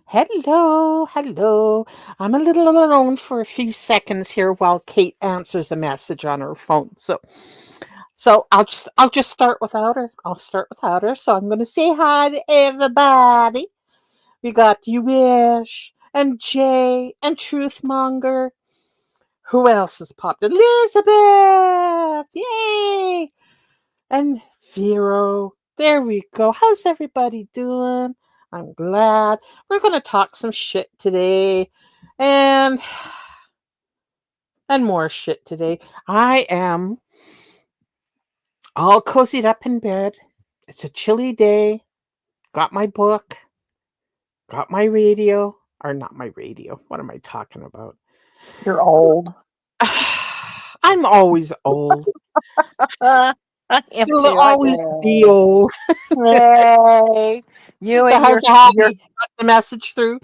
Hello, hello. I'm a little alone for a few seconds here while Kate answers a message on her phone. So I'll just start without her. I'll start without her. So I'm gonna say hi to everybody. We got You Wish and Jay and Truthmonger. Who else has popped? Elizabeth! Yay! And Vero. There we go. How's everybody doing? I'm glad. We're going to talk some shit today and more shit today. I am all cozied up in bed. It's a chilly day. Got my book, got my radio, or not my radio. What am I talking about? You're old. I'm always old. I am You'll too. I always be guess. old. Yay. You So and how's your Happy? Got the message through?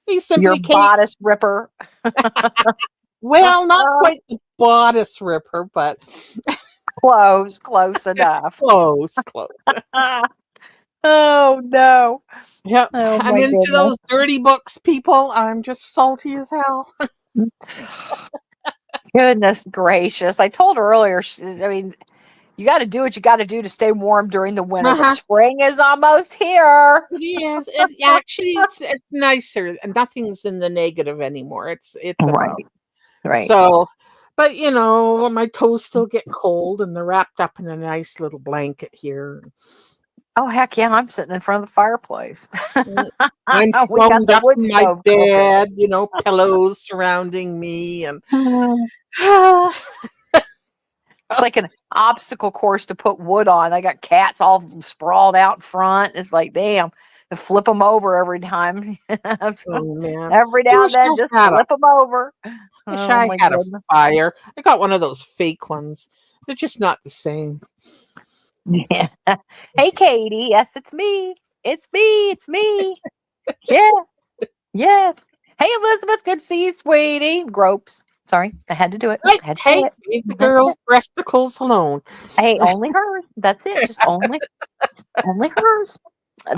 He your simply Kate. bodice ripper. Well, not quite the bodice ripper, but Close enough. close, close. Oh no. Yep, Oh I'm my into goodness. those dirty books, people. I'm just salty as hell. Goodness gracious. I told her earlier, I mean, you got to do what you got to do to stay warm during the winter, but Uh-huh. spring is almost here. It is. It actually it's nicer. Nothing's in the negative anymore. It's about Right. Right. so. But my toes still get cold, and they're wrapped up in a nice little blanket here. Oh heck yeah, I'm sitting in front of the fireplace. Mm, I'm We got flummed the up wood in my stove cooking. bed, pillows surrounding me, and It's like an obstacle course to put wood on. I got cats all sprawled out front. It's like, damn, I flip them over every time. oh man, Every I now and wish then, I just had a flip them over. wish Oh I my had a goodness. fire. I got one of those fake ones. They're just not the same. Yeah. Hey, Katie. Yes, it's me. It's me. It's me. Yeah. Yes. Hey, Elizabeth. Good to see you, sweetie. Gropes. Sorry. I had to do it. Right? I had to say Hey, it. leave the I had to say girls' it. breasticles alone. Hey, only hers. That's it. Just only hers.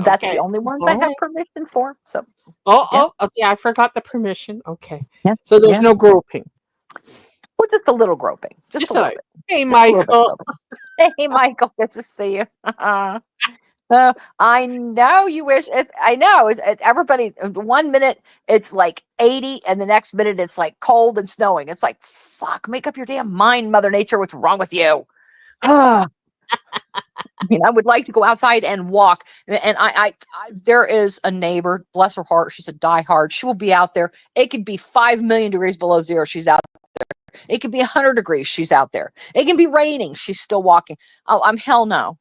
That's Okay. the only ones I All have right. permission for. So, Oh, yeah, oh, okay. I forgot the permission. Okay. yeah, So there's yeah. no groping. Well, just a little groping. Just a Just little like, bit. hey, Just a little bit of Michael. groping. Hey, Michael, good to see you. I know you wish it's. I know it's everybody. 1 minute it's like 80, and the next minute it's like cold and snowing. It's like fuck. Make up your damn mind, Mother Nature. What's wrong with you? I mean, I would like to go outside and walk. And there is a neighbor, bless her heart, she's a diehard. She will be out there. It could be 5 million degrees below zero. She's out. It could be 100 degrees. She's out there. It can be raining. She's still walking. Oh, I'm hell no,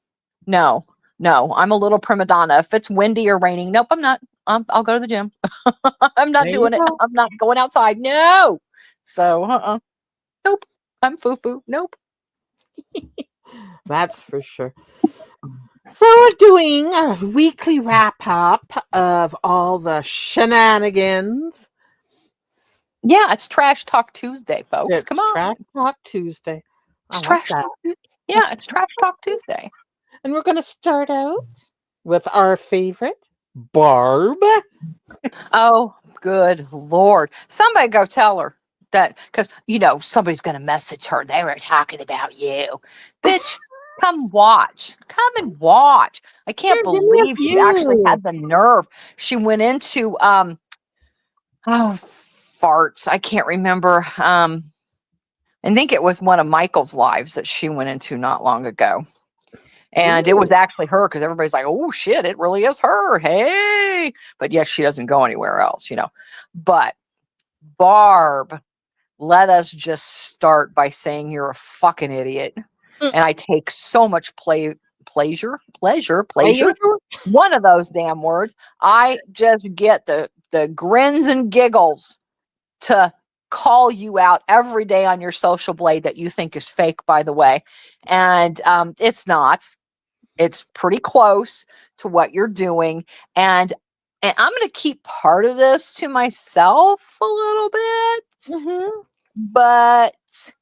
no, no. I'm a little prima donna. If it's windy or raining, nope, I'm not. I'll go to the gym. I'm not There you doing it. go. I'm not going outside. No. So, nope. I'm foo foo. Nope. That's for sure. So we're doing a weekly wrap up of all the shenanigans. Yeah, it's Trash Talk Tuesday, folks. Come It's on. Trash Talk Tuesday. I It's like Trash that. Talk Tuesday. Yeah, it's Trash Talk Tuesday. And we're going to start out with our favorite, Barb. Oh, good Lord. Somebody go tell her that because, somebody's going to message her. They were talking about you. Bitch, come watch. Come and watch. I can't Sure, give me a believe she actually view. had the nerve. She went into, oh, farts. I can't remember. I think it was one of Michael's lives that she went into not long ago. And it was Ooh, actually her because everybody's like, oh shit, it really is her. Hey. But yes, she doesn't go anywhere else. But Barb, let us just start by saying you're a fucking idiot. mm, And I take so much pleasure. pleasure. One of those damn words. I just get the grins and giggles to call you out every day on your social blade that you think is fake, by the way. And it's not. It's pretty close to what you're doing. And I'm going to keep part of this to myself a little bit, Mm-hmm. but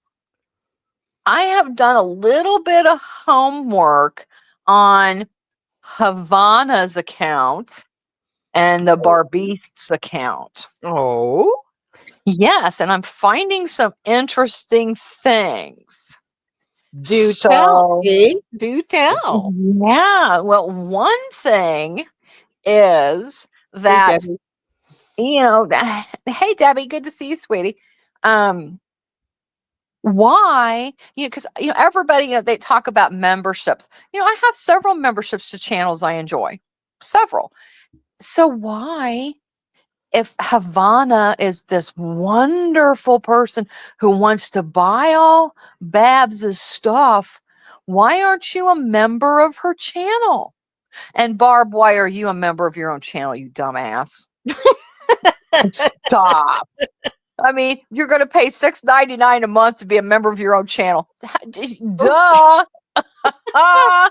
I have done a little bit of homework on Havana's account and the Barbeasts account. Oh, Yes, and I'm finding some interesting things. do tell, So, Kate. Do tell. yeah, well, one thing is Hey, that, Debbie. hey, Debbie, good to see you, sweetie. Um, why? Because, everybody, they talk about memberships. I have several memberships to channels I enjoy, several. So why, if Havana is this wonderful person who wants to buy all Babs's stuff, why aren't you a member of her channel? And Barb, why are you a member of your own channel, you dumbass? Stop. I mean, you're going to pay $6.99 a month to be a member of your own channel. Oh. Duh. Ah.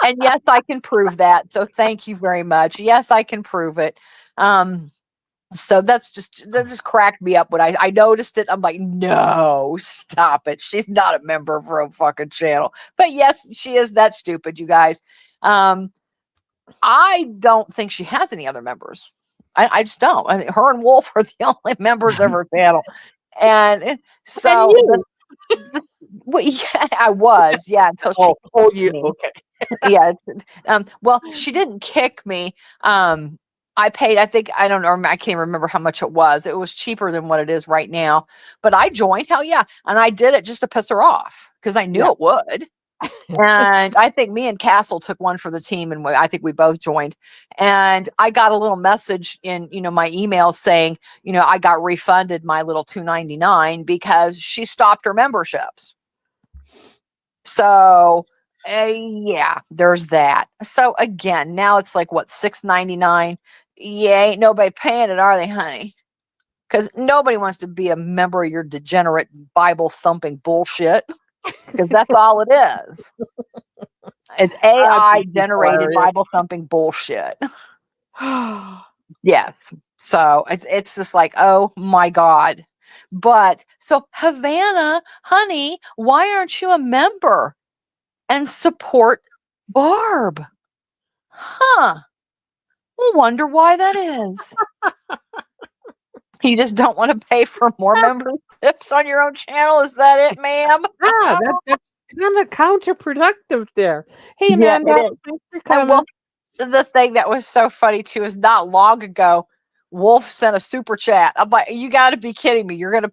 And yes, I can prove that. So thank you very much. Yes, I can prove it. So that just cracked me up when I noticed it. I'm like, no, stop it. She's not a member of her own fucking channel. But yes, she is that stupid, you guys. I don't think she has any other members. I just don't. I think her and Wolf are the only members of her channel. And And so you. well, yeah, I was, yeah, until she Oh, kicked you. me. Okay. Yeah. Well, she didn't kick me. I paid, I think, I don't know, I can't remember how much it was. It was cheaper than what it is right now. But I joined, hell yeah. And I did it just to piss her off because I knew Yeah. it would. And I think me and Castle took one for the team, and I think we both joined. And I got a little message in, my email saying, I got refunded my little $2.99 because she stopped her memberships. So, yeah, there's that. So again, now it's like what, $6.99? Yeah, ain't nobody paying it, are they, honey? Because nobody wants to be a member of your degenerate Bible thumping bullshit. Because that's all it is. It's AI That'd be generated hilarious. Bible thumping bullshit. Yes. So it's just like, oh my God. But so Havana, honey, why aren't you a member and support Barb? Huh. We'll wonder why that is. You just don't want to pay for more memberships on your own channel? Is that it, ma'am? Yeah, that's kind of counterproductive there. Hey, Yeah, it Amanda, is. thanks for And well, coming. the thing that was so funny too is not long ago, Wolf sent a super chat. I'm like, you got to be kidding me. You're going to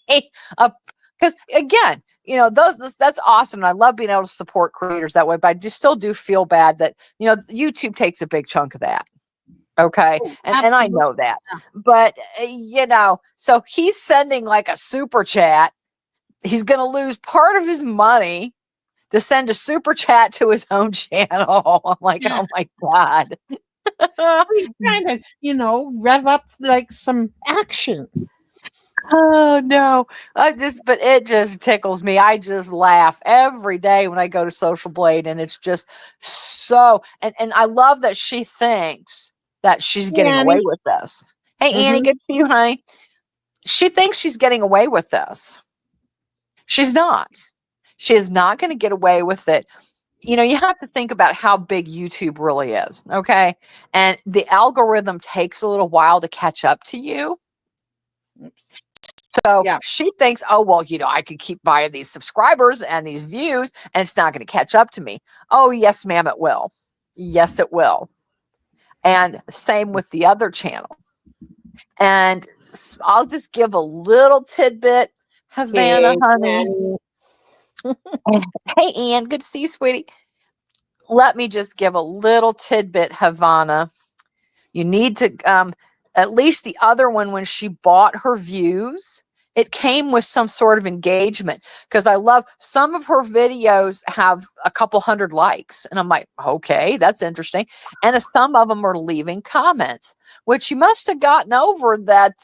pay up. Because again, that's awesome. And I love being able to support creators that way. But I just still do feel bad that, YouTube takes a big chunk of that. Okay. Oh, And I absolutely. know that. But, so he's sending like a super chat. He's going to lose part of his money to send a super chat to his own channel. I'm like, Yeah. oh my God. He's trying to, rev up like some action. Oh no. But it just tickles me. I just laugh every day when I go to Social Blade, and it's just so, and I love that she thinks that she's Hey, getting away Annie. with this. Hey Annie, Mm-hmm. good to see you, honey. She thinks she's getting away with this. She's not. She is not going to get away with it. You have to think about how big YouTube really is, okay? And the algorithm takes a little while to catch up to you. Oops. So Yeah. she thinks, oh, well, I could keep buying these subscribers and these views, and it's not going to catch up to me. Oh, yes, ma'am, it will. Yes, it will. And same with the other channel. And I'll just give a little tidbit, Havana, Hey, honey. Annie. Hey, Ann, good to see you, sweetie. Let me just give a little tidbit, Havana. You need to, at least the other one, when she bought her views, it came with some sort of engagement, because I love some of her videos have a couple hundred likes. And I'm like, okay, that's interesting. And some of them are leaving comments, which you must have gotten over that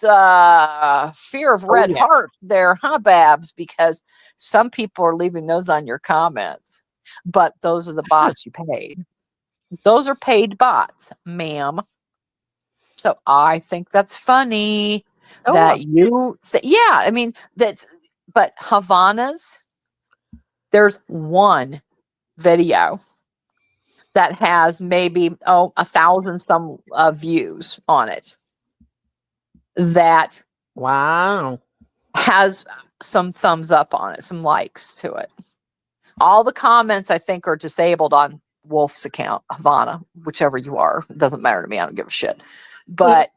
fear of Oh, red yeah. heart there, huh, Babs? Because some people are leaving those on your comments. But those are the bots you paid. Those are paid bots, ma'am. So I think that's funny Oh, that yeah, I mean, but Havana's, there's one video that has maybe 1,000 some views on it, that Wow. has some thumbs up on it, some likes to it. All the comments I think are disabled on Wolf's account, Havana, whichever you are. It doesn't matter to me. I don't give a shit. But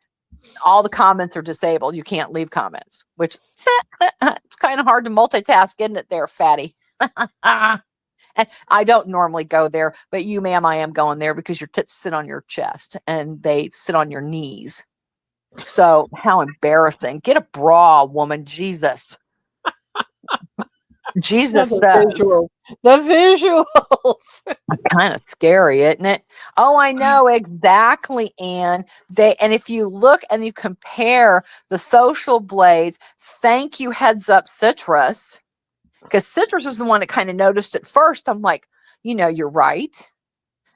all the comments are disabled. You can't leave comments, which it's kind of hard to multitask, isn't it there, fatty? And I don't normally go there, but you, ma'am, I am going there because your tits sit on your chest and they sit on your knees. So how embarrassing. Get a bra, woman. Jesus. Yeah, Jesus the says. visuals. The visuals. Kind of scary, isn't it? Oh, I know exactly, Anne. And if you look and you compare the social blades, thank you, Heads Up Citrus, because Citrus was the one that kind of noticed it first. I'm like, you're right.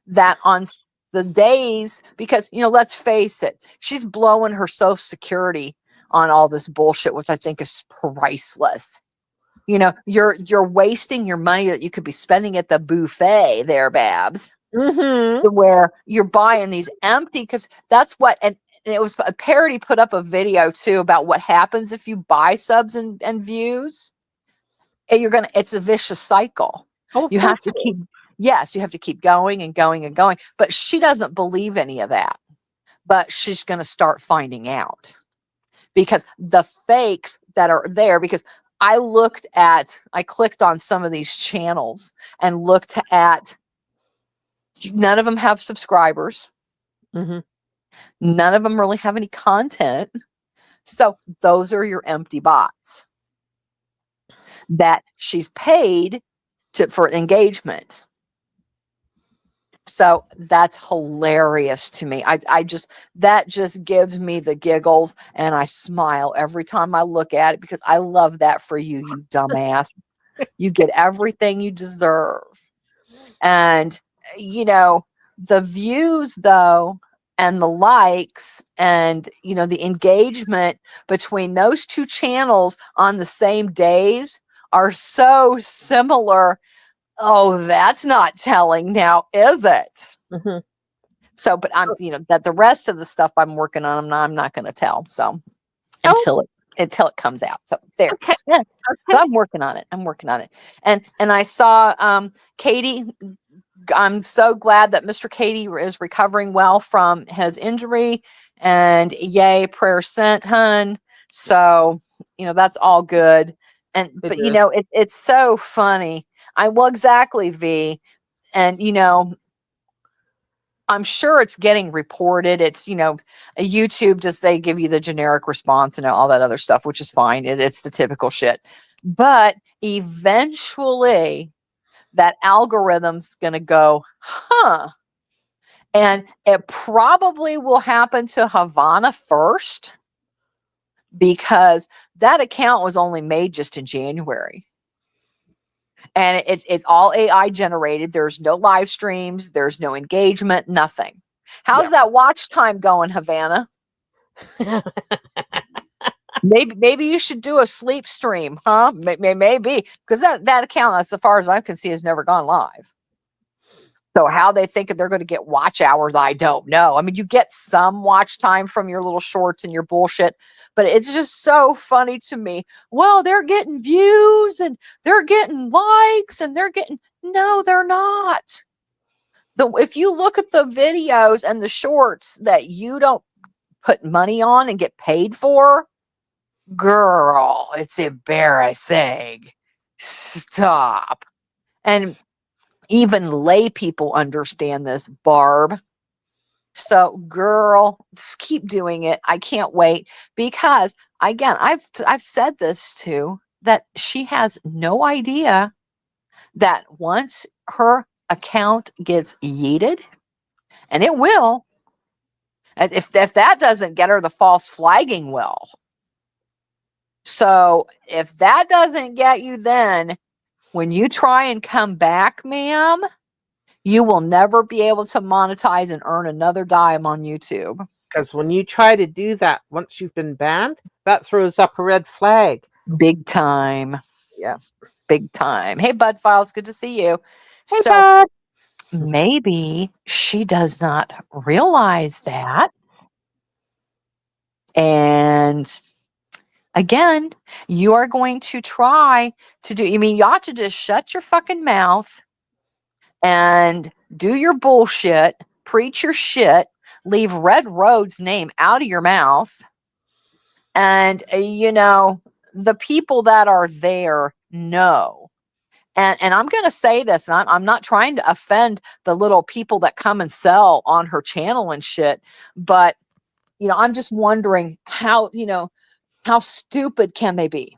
That on the days, because let's face it, she's blowing her Social Security on all this bullshit, which I think is priceless. You're wasting your money that you could be spending at the buffet there, Babs, Mm-hmm. where you're buying these empty, because that's what, and it was a parody put up a video too about what happens if you buy subs and views. And it's a vicious cycle. Oh, of You course have to it keep, yes, you have to keep going and going and going. But she doesn't believe any of that. But she's going to start finding out, because the fakes that are there, because I clicked on some of these channels and looked at, none of them have subscribers. is. Mm-hmm. None of them really have any content. So those are your empty bots that she's paid for engagement. So that's hilarious to me. That just gives me the giggles, and I smile every time I look at it, because I love that for you, you dumbass. You get everything you deserve. And, the views, though, and the likes and, the engagement between those two channels on the same days are so similar. Oh, that's not telling now, is it? Mm-hmm. So, but I'm, that the rest of the stuff I'm working on, I'm not going to tell. So Oh, until it comes out. So there. okay. Yeah. So Okay. I'm working on it. And I saw Katie. I'm so glad that Mr. Katie is recovering well from his injury, and yay, prayer sent, hun. So, that's all good. But It is. it's so funny. Well, exactly, V. And I'm sure it's getting reported. It's, YouTube, just they give you the generic response and all that other stuff, which is fine. It's the typical shit. But eventually that algorithm's going to go, huh? And it probably will happen to Havana first, because that account was only made just in January. And it's all AI generated. There's no live streams. There's no engagement, nothing. How's that watch time going, Havana? Yeah. Maybe you should do a sleep stream, huh? Maybe, because that account, as far as I can see, has never gone live. So how they think they're going to get watch hours, I don't know. I mean, you get some watch time from your little shorts and your bullshit, but it's just so funny to me. Well, they're getting views and they're getting likes and no, they're not. If you look at the videos and the shorts that you don't put money on and get paid for, girl, it's embarrassing. Stop. And even lay people understand this, Barb. So, girl, just keep doing it. I can't wait, because, again, I've said this too, that she has no idea that once her account gets yeeted, and it will, if that doesn't get her, the false flagging will. So if that doesn't get you, then when you try and come back, ma'am, you will never be able to monetize and earn another dime on YouTube. Because when you try to do that, once you've been banned, that throws up a red flag. Big time. Yeah. Big time. Hey, Bud Files, good to see you. Hey, So bud. maybe she does not realize that. And again, you are going to try to do, I mean, you ought to just shut your fucking mouth and do your bullshit, preach your shit, leave Red Road's name out of your mouth. And, the people that are there know. And I'm going to say this, and I'm not trying to offend the little people that come and sell on her channel and shit, but, I'm just wondering how stupid can they be?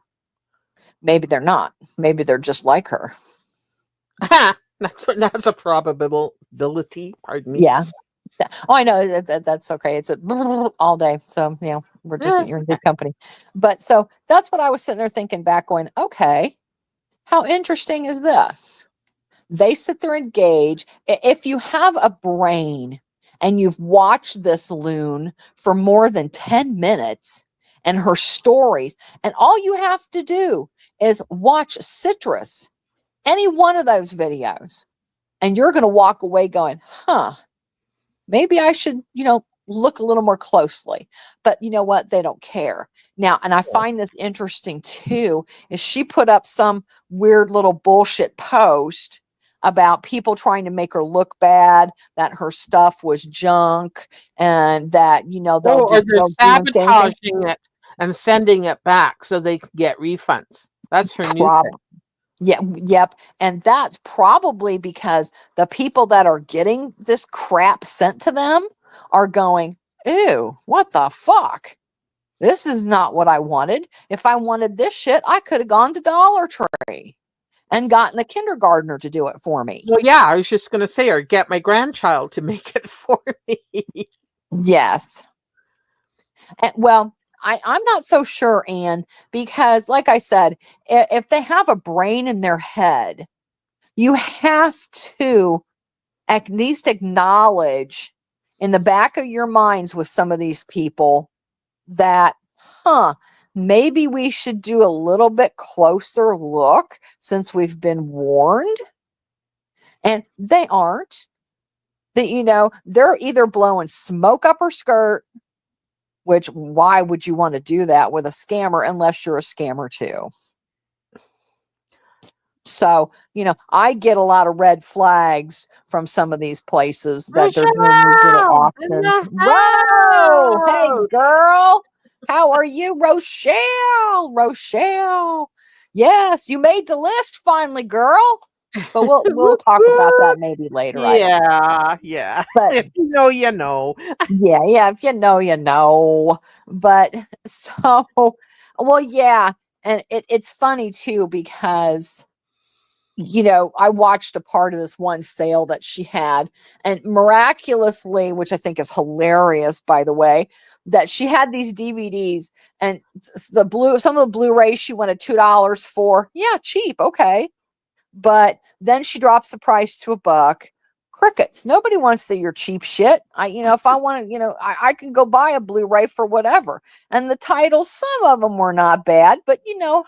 Maybe they're not. Maybe they're just like her. That's a probability. Pardon me. Yeah. Oh, I know that's okay. It's all day, so you're in good company. But so that's what I was sitting there thinking back, going, okay, how interesting is this? They sit there and gauge. If you have a brain and you've watched this loon for more than 10 minutes and her stories, and all you have to do is watch Citrus, any one of those videos, and you're going to walk away going, huh, maybe I should, look a little more closely. But you know what? They don't care. Now, and I find this interesting too, is she put up some weird little bullshit post about people trying to make her look bad, that her stuff was junk, and that, Oh, or they're they'll do anything. sabotaging it and sending it back so they can get refunds. That's her new thing. Yeah, yep. And that's probably because the people that are getting this crap sent to them are going, ew, what the fuck? This is not what I wanted. If I wanted this shit, I could have gone to Dollar Tree and gotten a kindergartner to do it for me. Well, yeah, I was just going to say, or get my grandchild to make it for me. Yes. Well, I'm not so sure, Anne, because like I said, if they have a brain in their head, you have to at least acknowledge in the back of your minds with some of these people that, maybe we should do a little bit closer look since we've been warned. And they aren't. They're either blowing smoke up her skirt, which why would you want to do that with a scammer unless you're a scammer too? So, I get a lot of red flags from some of these places that they're doing these little Rochelle in auctions. the Whoa! Hey, house. girl. How are you, Rochelle? Rochelle. Yes, you made the list finally, girl. But we'll Whoop, talk about that whoop. maybe later. I don't know. Yeah, yeah. But If you know, you know. yeah, if you know, you know. But so, well, yeah. And it's funny too because I watched a part of this one sale that she had, and miraculously, which I think is hilarious, by the way, that she had these DVDs and some of the Blu-rays she wanted $2 for. Yeah, cheap, okay. But then she drops the price to $1. Crickets. Nobody wants your cheap shit. If I want to, I can go buy a Blu-ray for whatever. And the titles, some of them were not bad, but no.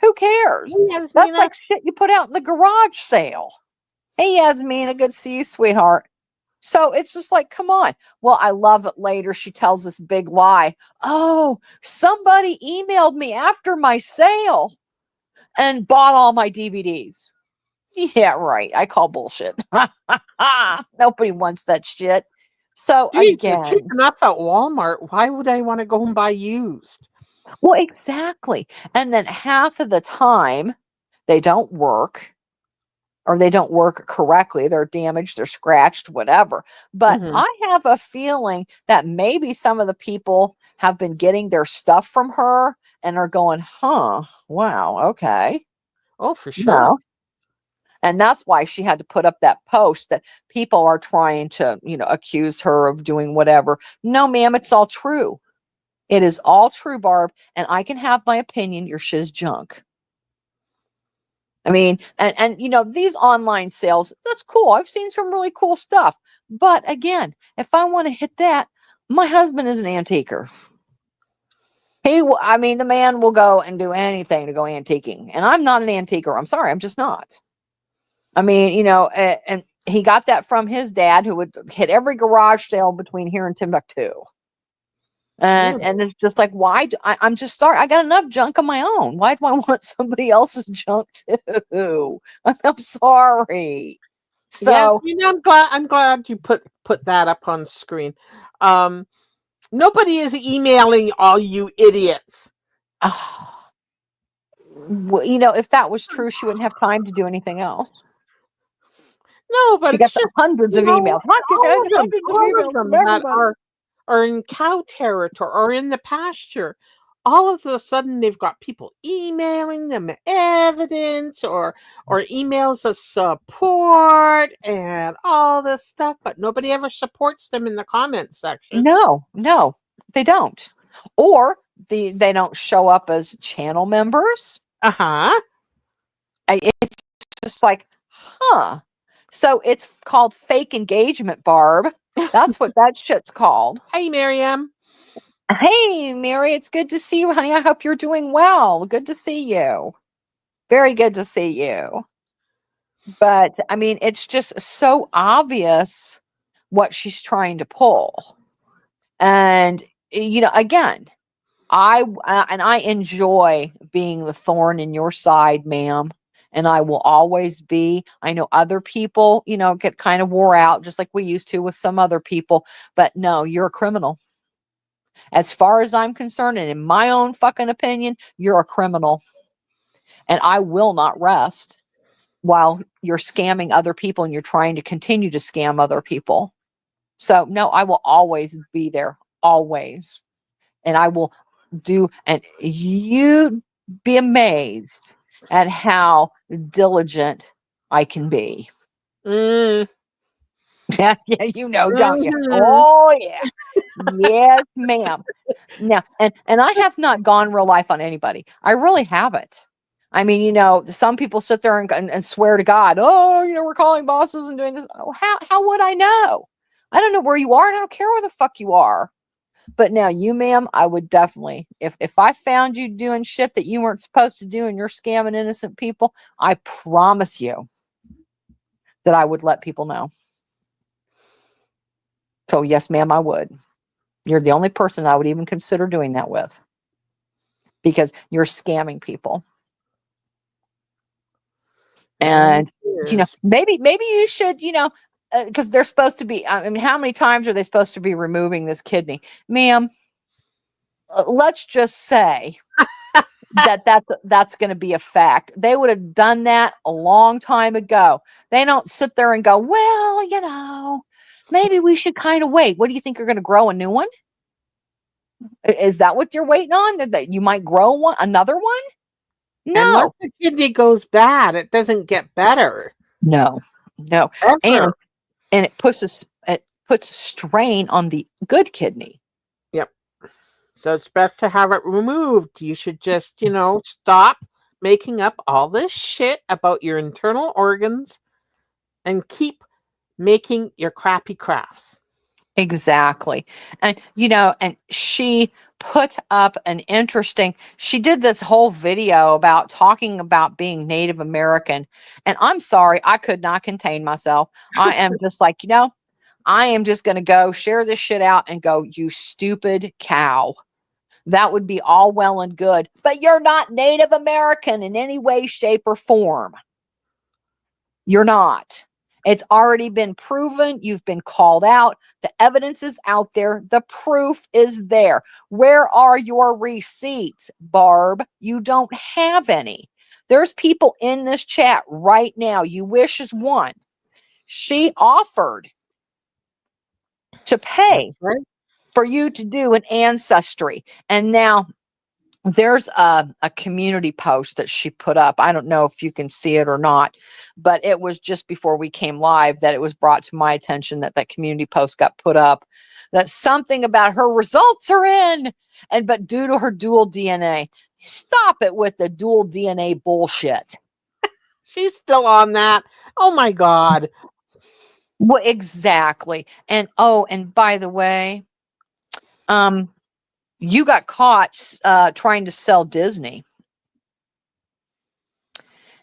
Who cares? Yes, That's like shit you put out in the garage sale. Hey, Yasmina, good to see you, sweetheart. So it's just like, come on. Well, I love it later. She tells this big lie. Oh, somebody emailed me after my sale and bought all my DVDs. Yeah, right. I call bullshit. Nobody wants that shit. So geez, they're cheap again, enough at Walmart. Why would I want to go and buy used? well, exactly. And then half of the time they don't work or they don't work correctly. They're damaged, they're scratched, whatever. But Hmm. I have a feeling that maybe some of the people have been getting their stuff from her and are going, wow, okay. Oh, for sure. No. And that's why she had to put up that post that people are trying to, accuse her of doing whatever. No, ma'am, it's all true. It is all true, Barb. And I can have my opinion. Your shit's junk. I mean, and these online sales, that's cool. I've seen some really cool stuff. But again, if I want to hit that, my husband is an antiquer. The man will go and do anything to go antiquing. And I'm not an antiquer. I'm sorry, I'm just not. I mean, and he got that from his dad, who would hit every garage sale between here and Timbuktu. And it's just like, why? I'm just sorry. I got enough junk of my own. Why do I want somebody else's junk too? I'm sorry. Yeah, So, I'm glad you put that up on screen. Um, Nobody is emailing all you idiots. if that was true, she wouldn't have time to do anything else. No, but She it's got just, hundreds of emails. Hundreds of all of emails from them that everybody. are in cow territory or in the pasture. All of a sudden, they've got people emailing them evidence or emails of support and all this stuff, but nobody ever supports them in the comments section. No, they don't. Or they don't show up as channel members. Uh huh. It's just like, huh. So it's called fake engagement, Barb. That's what that shit's called. Hey, Miriam. Hey, Mary, it's good to see you, honey. I hope you're doing well. Good to see you. Very good to see you. But I mean, it's just so obvious what she's trying to pull. And again, I enjoy being the thorn in your side, ma'am. And I will always be. I know other people, get kind of wore out, just like we used to with some other people. But no, you're a criminal. As far as I'm concerned, and in my own fucking opinion, you're a criminal. And I will not rest while you're scamming other people and you're trying to continue to scam other people. So, no, I will always be there, always. And I will and you'd be amazed at how diligent I can be. Mm, Yeah, don't you? mhm. Oh, yeah. Yes, ma'am. Now, and I have not gone real life on anybody. I really haven't. I mean, some people sit there and swear to God, oh, we're calling bosses and doing this. Oh, how would I know? I don't know where you are, and I don't care where the fuck you are. But now you, ma'am, I would definitely, if I found you doing shit that you weren't supposed to do and you're scamming innocent people, I promise you that I would let people know. So yes, ma'am, I would. You're the only person I would even consider doing that with, because you're scamming people. And Yes. maybe you should, because they're supposed to be. I mean, how many times are they supposed to be removing this kidney, ma'am? Let's just say that's going to be a fact. They would have done that a long time ago. They don't sit there and go, well, maybe we should kind of wait. What do you think, you're going to grow a new one? Is that what you're waiting on? That you might grow another one? And once No, the kidney goes bad, it doesn't get better no, no. ever. And it puts strain on the good kidney. Yep. So it's best to have it removed. You should just, stop making up all this shit about your internal organs and keep making your crappy crafts. Exactly. And and she put up she did this whole video about talking about being Native American. And I'm sorry, I could not contain myself. I am just like, I am just going to go share this shit out and go, you stupid cow. That would be all well and good, but you're not Native American in any way, shape, or form. You're not. It's already been proven. You've been called out. The evidence is out there. The proof is there. Where are your receipts, Barb? You don't have any. There's people in this chat right now. You wish is one. She offered to pay Right? for you to do an ancestry. And now there's a community post that she put up. I don't know if you can see it or not, but it was just before we came live that it was brought to my attention that community post got put up, that something about her results are in, but due to her dual DNA. Stop it with the dual DNA bullshit. She's still on that. Oh my God. Well, exactly. And and by the way, you got caught trying to sell Disney.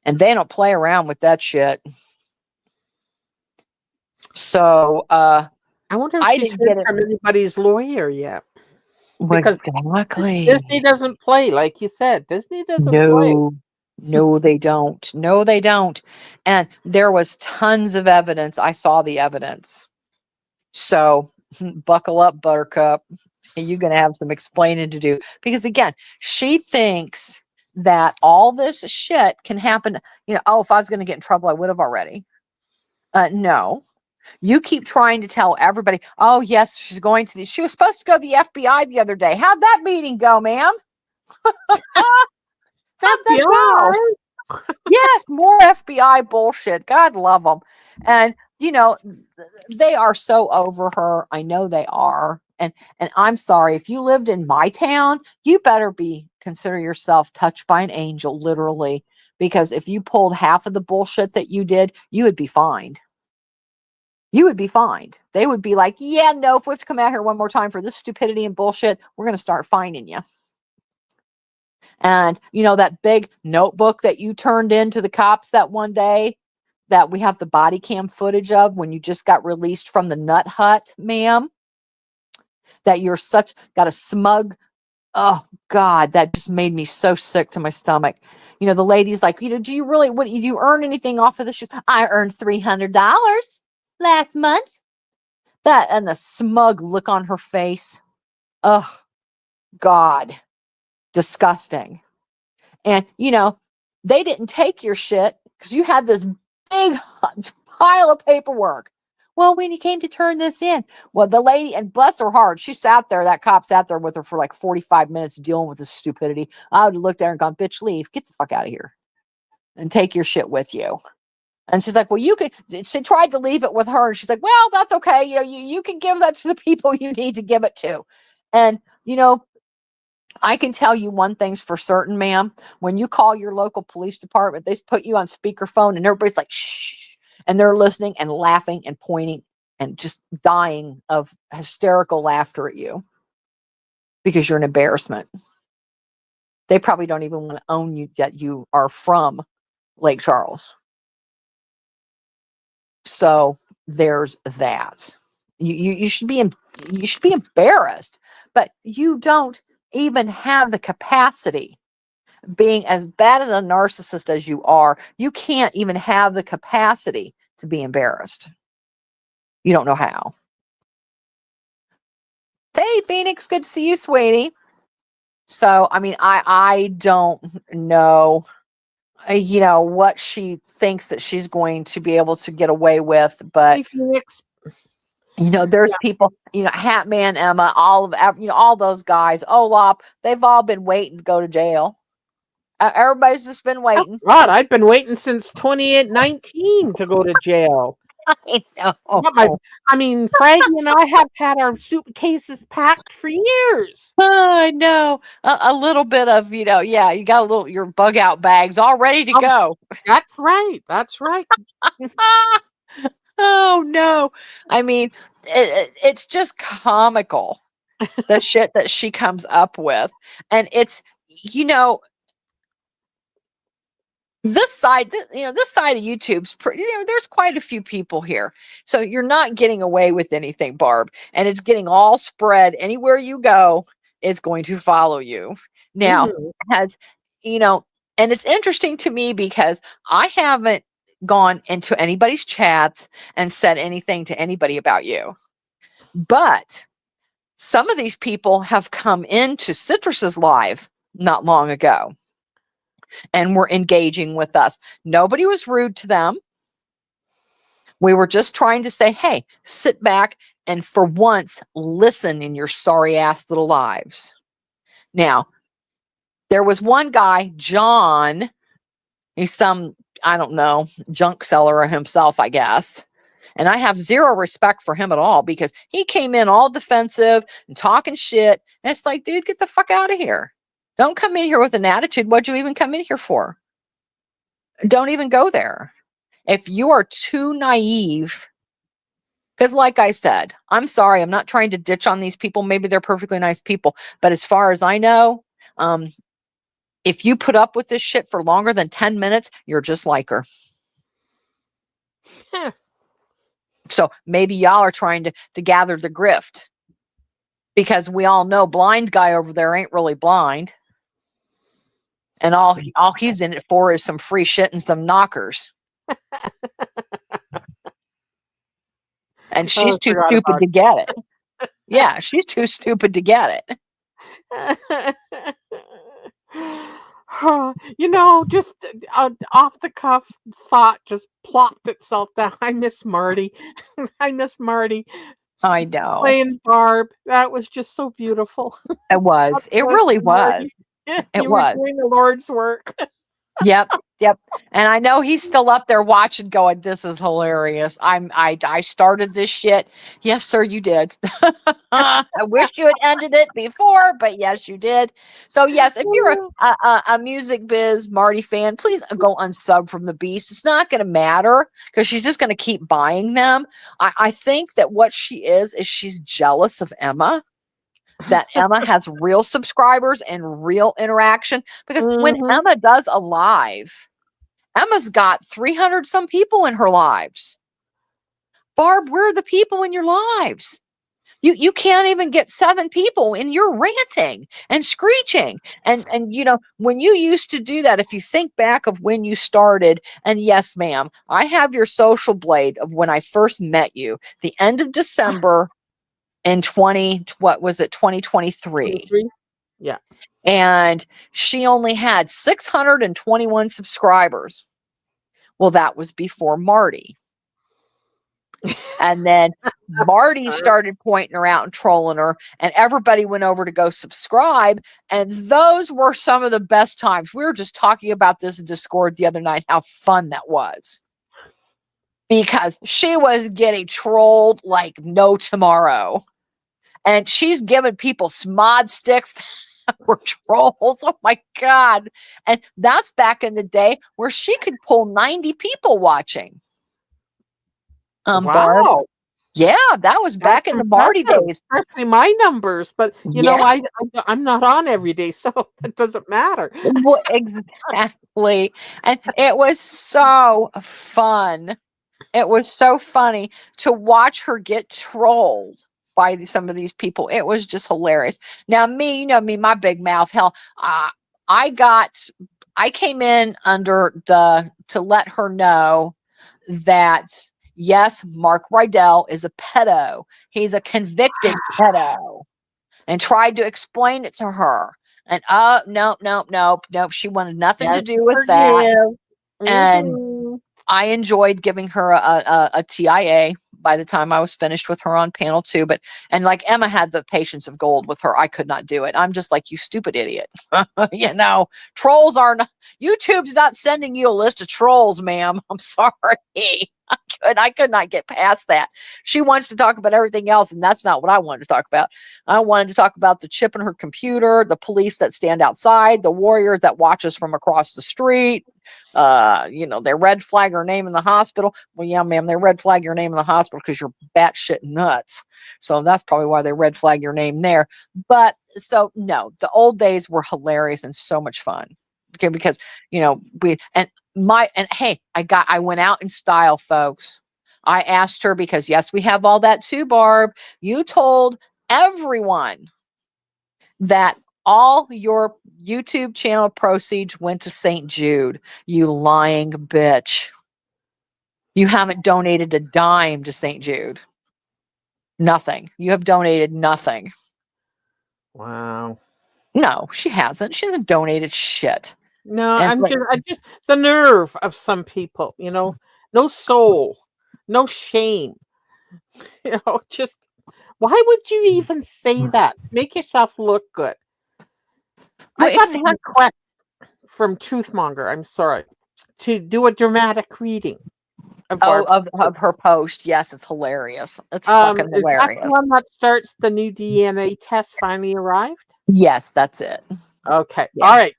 And they don't play around with that shit. So I wonder if I she's didn't heard get it. from anybody's lawyer yet. Well, Because exactly. Disney doesn't play, like you said. Disney doesn't play. No, no, they don't. No, they don't. And there was tons of evidence. I saw the evidence. So buckle up, Buttercup. You're going to have some explaining to do. Because again, she thinks that all this shit can happen. Oh, if I was going to get in trouble, I would have already. No. You keep trying to tell everybody, oh, yes, she's going to she was supposed to go to the FBI the other day. How'd that meeting go, ma'am? How'd that go? FBI. Yes, more FBI bullshit. God love them. And they are so over her. I know they are. And I'm sorry, if you lived in my town, you better consider yourself touched by an angel, literally, because if you pulled half of the bullshit that you did, you would be fined. You would be fined. They would be like, yeah, no, if we have to come out here one more time for this stupidity and bullshit, we're going to start fining you. And that big notebook that you turned in to the cops that one day that we have the body cam footage of when you just got released from the nut hut, ma'am, that you're got a smug, oh God, that just made me so sick to my stomach. The lady's like, do you really, do you earn anything off of this? I earned $300 last month. That, and the smug look on her face. Oh God, disgusting. And, they didn't take your shit because you had this big pile of paperwork. Well, when you came to turn this in, well, the lady, and bless her heart, she sat there, that cop sat there with her for like 45 minutes dealing with this stupidity. I would have looked at her and gone, bitch, leave, get the fuck out of here and take your shit with you. And she's like, well, you could, she tried to leave it with her. And she's like, well, that's okay. You can give that to the people you need to give it to. And, I can tell you one thing's for certain, ma'am. When you call your local police department, they put you on speakerphone and everybody's like, shh, and they're listening and laughing and pointing and just dying of hysterical laughter at you because you're an embarrassment. They probably don't even want to own you that you are from Lake Charles. So there's that. You should be embarrassed, but you don't even have the capacity. Being as bad as a narcissist as you are, you can't even have the capacity to be embarrassed. You don't know how. Hey, Phoenix, good to see you, sweetie. So, I mean, I don't know, what she thinks that she's going to be able to get away with, but Hey, Phoenix. there's Yeah. people, Hatman, Emma, all those guys, Olap, they've all been waiting to go to jail. Everybody's just been Oh, waiting. God, I've been waiting since 2019 to go to jail. I Not my, know. I mean, Frankie and I have had our suitcases packed for years. I know. A little bit of, yeah, you got your bug out bags all ready to Oh, go. that's right. That's right. Oh no. I mean, it's just comical, the shit that she comes up with. And it's, you know, this side of YouTube's pretty, there's quite a few people here. So you're not getting away with anything, Barb. And it's getting all spread. Anywhere you go, it's going to follow you. Now, Mhm. has, you know, and it's interesting to me because I haven't gone into anybody's chats and said anything to anybody about you. But some of these people have come into Citrus's live not long ago and were engaging with us. Nobody was rude to them. We were just trying to say, hey, sit back and for once listen in your sorry ass little lives. Now, there was one guy, John, he's some, I don't know, junk seller himself, I guess. And I have zero respect for him at all because he came in all defensive and talking shit. And it's like, dude, get the fuck out of here. Don't come in here with an attitude. What'd you even come in here for? Don't even go there. If you are too naive, because like I said, I'm sorry, I'm not trying to ditch on these people. Maybe they're perfectly nice people. But as far as I know, if you put up with this shit for longer than 10 minutes, you're just like her. Huh. So maybe y'all are trying to gather the grift, because we all know blind guy over there ain't really blind. And all he's in it for is some free shit and some knockers. And Oh, she's I too forgot stupid about to get it. Yeah, she's too stupid to get it. it. Just off the cuff thought just plopped itself down. I miss Marty. I miss Marty I know. playing Barb. That was just so beautiful. It God was. It bless really you, was. Marty. It You were was. doing the Lord's work. Yep. Yep. And I know he's still up there watching, going, "This is hilarious. I started this shit." Yes, sir, you did. I wish you had ended it before, but yes, you did. So yes, if you're a music biz Marty fan, please go unsub from the Beast. It's not going to matter, because she's just going to keep buying them. I think that what she is she's jealous of Emma, that Emma has real subscribers and real interaction. Because when Mhm. Emma does a live, Emma's got 300 some people in her lives. Barb, where are the people in your lives? You can't even get 7 people, and you're ranting and screeching. And when you used to do that, if you think back of when you started, and yes, ma'am, I have your social blade of when I first met you, the end of December in 2023. 23? Yeah. And she only had 621 subscribers. Well, that was before Marty. And then Marty started pointing her out and trolling her, and everybody went over to go subscribe. And those were some of the best times. We were just talking about this in Discord the other night, how fun that was, because she was getting trolled like no tomorrow. And she's giving people smod sticks were trolls. Oh my God. And that's back in the day where she could pull 90 people watching. Barb. Wow. Yeah, that was That's back in the Marty impressive, days. especially my numbers. But Yeah, I'm not on every day, so that doesn't matter. exactly. And it was so fun. It was so funny to watch her get trolled by some of these people. It was just hilarious. Now, me, me, my big mouth. Hell, I got, I came in under to let her know that yes, Mark Rydell is a pedo. He's a convicted pedo, and tried to explain it to her. And nope, nope, nope, nope. She wanted nothing to Yes, do with that. forgive. And Mhm. I enjoyed giving her a TIA by the time I was finished with her on panel 2. But, and like Emma had the patience of gold with her, I could not do it. I'm just like, you stupid idiot. Trolls are not, YouTube's not sending you a list of trolls, ma'am. I'm sorry. I could not get past that. She wants to talk about everything else, and that's not what I wanted to talk about. I wanted to talk about the chip in her computer, the police that stand outside, the warrior that watches from across the street. They red flag her name in the hospital. Well, yeah, ma'am, they red flag your name in the hospital because you're batshit nuts. So that's probably why they red flag your name there. But so no, the old days were hilarious and so much fun. Okay, because hey, I went out in style, folks. I asked her, because yes, we have all that too, Barb. You told everyone that all your YouTube channel proceeds went to St. Jude. You lying bitch. You haven't donated a dime to St. Jude. Nothing. You have donated nothing. Wow. No, she hasn't. She hasn't donated shit. No, And I just the nerve of some people, no soul, no shame. Just why would you even say that? Make yourself look good. I well, got a exactly. request from Truthmonger, I'm sorry, to do a dramatic reading of Oh, Barb's of her post. Yes, it's hilarious. It's fucking Is that the hilarious. one that starts the new DNA test finally arrived? Yes, that's it. Okay. Yeah. All right.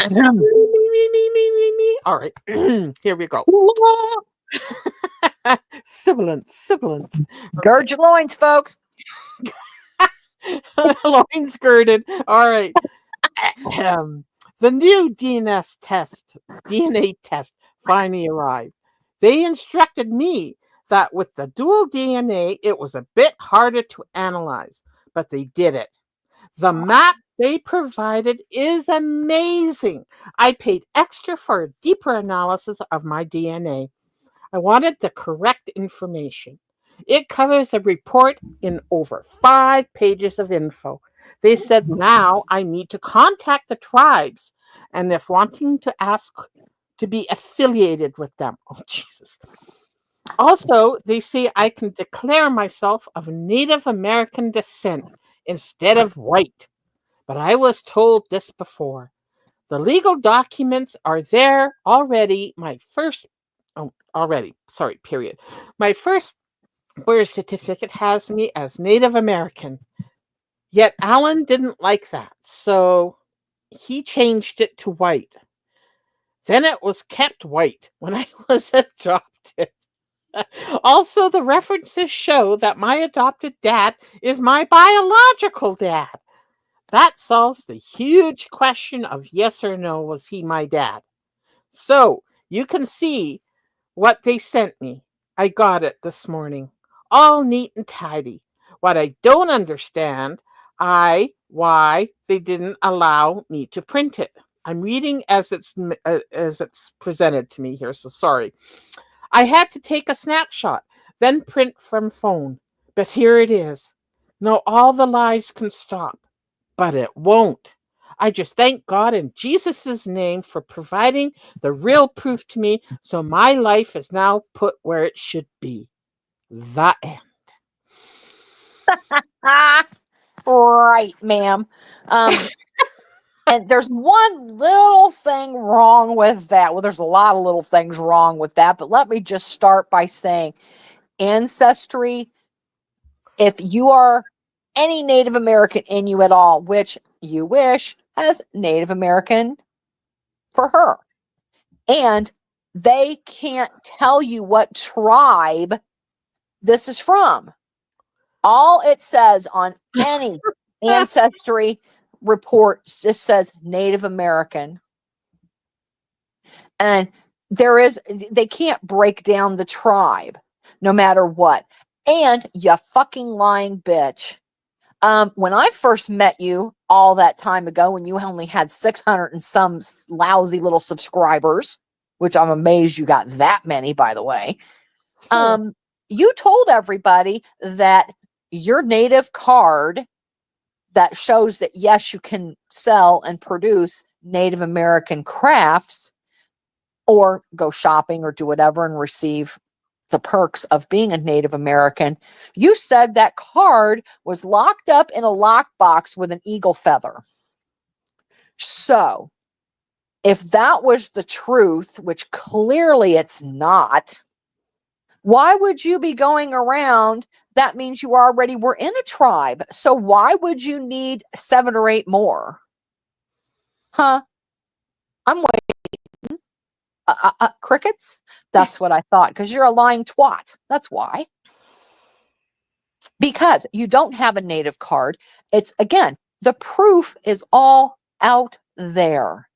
Me. All right. Here we go. Sibilance. Gird your loins, folks. Loins girded. All right. The new DNA test finally arrived. They instructed me that with the dual DNA, it was a bit harder to analyze, but they did it. The map they provided is amazing. I paid extra for a deeper analysis of my DNA. I wanted the correct information. It covers a report in over 5 pages of info. They said now I need to contact the tribes and if wanting to ask to be affiliated with them. Oh, Jesus. Also, they say I can declare myself of Native American descent instead of white. But I was told this before. The legal documents are there already. Period. My first birth certificate has me as Native American. Yet Alan didn't like that, so he changed it to white. Then it was kept white when I was adopted. Also, the references show that my adopted dad is my biological dad. That solves the huge question of yes or no, was he my dad? So you can see what they sent me. I got it this morning. All neat and tidy. What I don't understand, why they didn't allow me to print it. I'm reading as it's presented to me here, so sorry. I had to take a snapshot, then print from phone. But here it is. No, all the lies can stop, but it won't. I just thank God in Jesus' name for providing the real proof to me, so my life is now put where it should be. The end. Ah, right, ma'am. Um, and there's one little thing wrong with that. Well, there's a lot of little things wrong with that, but let me just start by saying ancestry, if you are any Native American in you at all, which you wish as Native American for her, and they can't tell you what tribe this is from. All it says on any ancestry report just says Native American. And they can't break down the tribe no matter what. And you fucking lying bitch. When I first met you all that time ago, when you only had 600 and some lousy little subscribers, which I'm amazed you got that many, by the way. You told everybody that your native card that shows that yes, you can sell and produce Native American crafts or go shopping or do whatever and receive the perks of being a Native American. You said that card was locked up in a lockbox with an eagle feather. So, if that was the truth, which clearly it's not, why would you be going around? That means you already were in a tribe. So why would you need 7 or 8 more? Huh? I'm waiting. Crickets? That's what I thought. Because you're a lying twat. That's why. Because you don't have a native card. It's, again, the proof is all out there.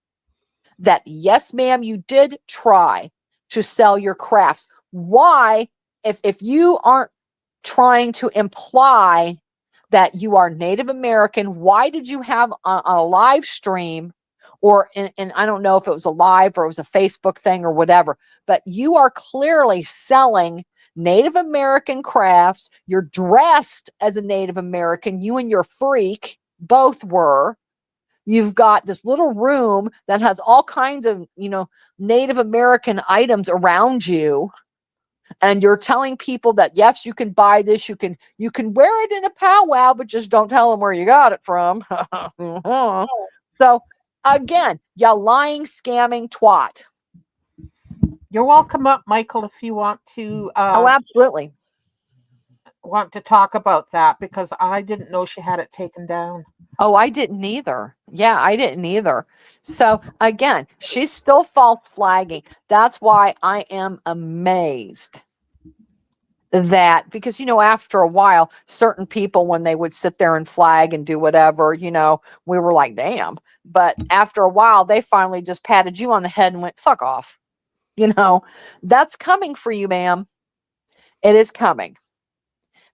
That, yes, ma'am, you did try to sell your crafts. Why, if you aren't trying to imply that you are Native American, why did you have a live stream or and I don't know if it was a live or it was a Facebook thing or whatever, but you are clearly selling Native American crafts. You're dressed as a Native American. You and your freak both were. You've got this little room that has all kinds of, Native American items around you. And you're telling people that, yes, you can buy this. You can wear it in a powwow, but just don't tell them where you got it from. So again, you lying, scamming twat. You're welcome up, Michael, if you Oh, absolutely. want to talk about that because I didn't know she had it taken down. Oh, I didn't either. Yeah, I didn't either. So again, she's still false flagging. That's why I am amazed that, because after a while, certain people, when they would sit there and flag and do whatever, we were like, damn. But after a while, they finally just patted you on the head and went, fuck off. That's coming for you, ma'am. It is coming.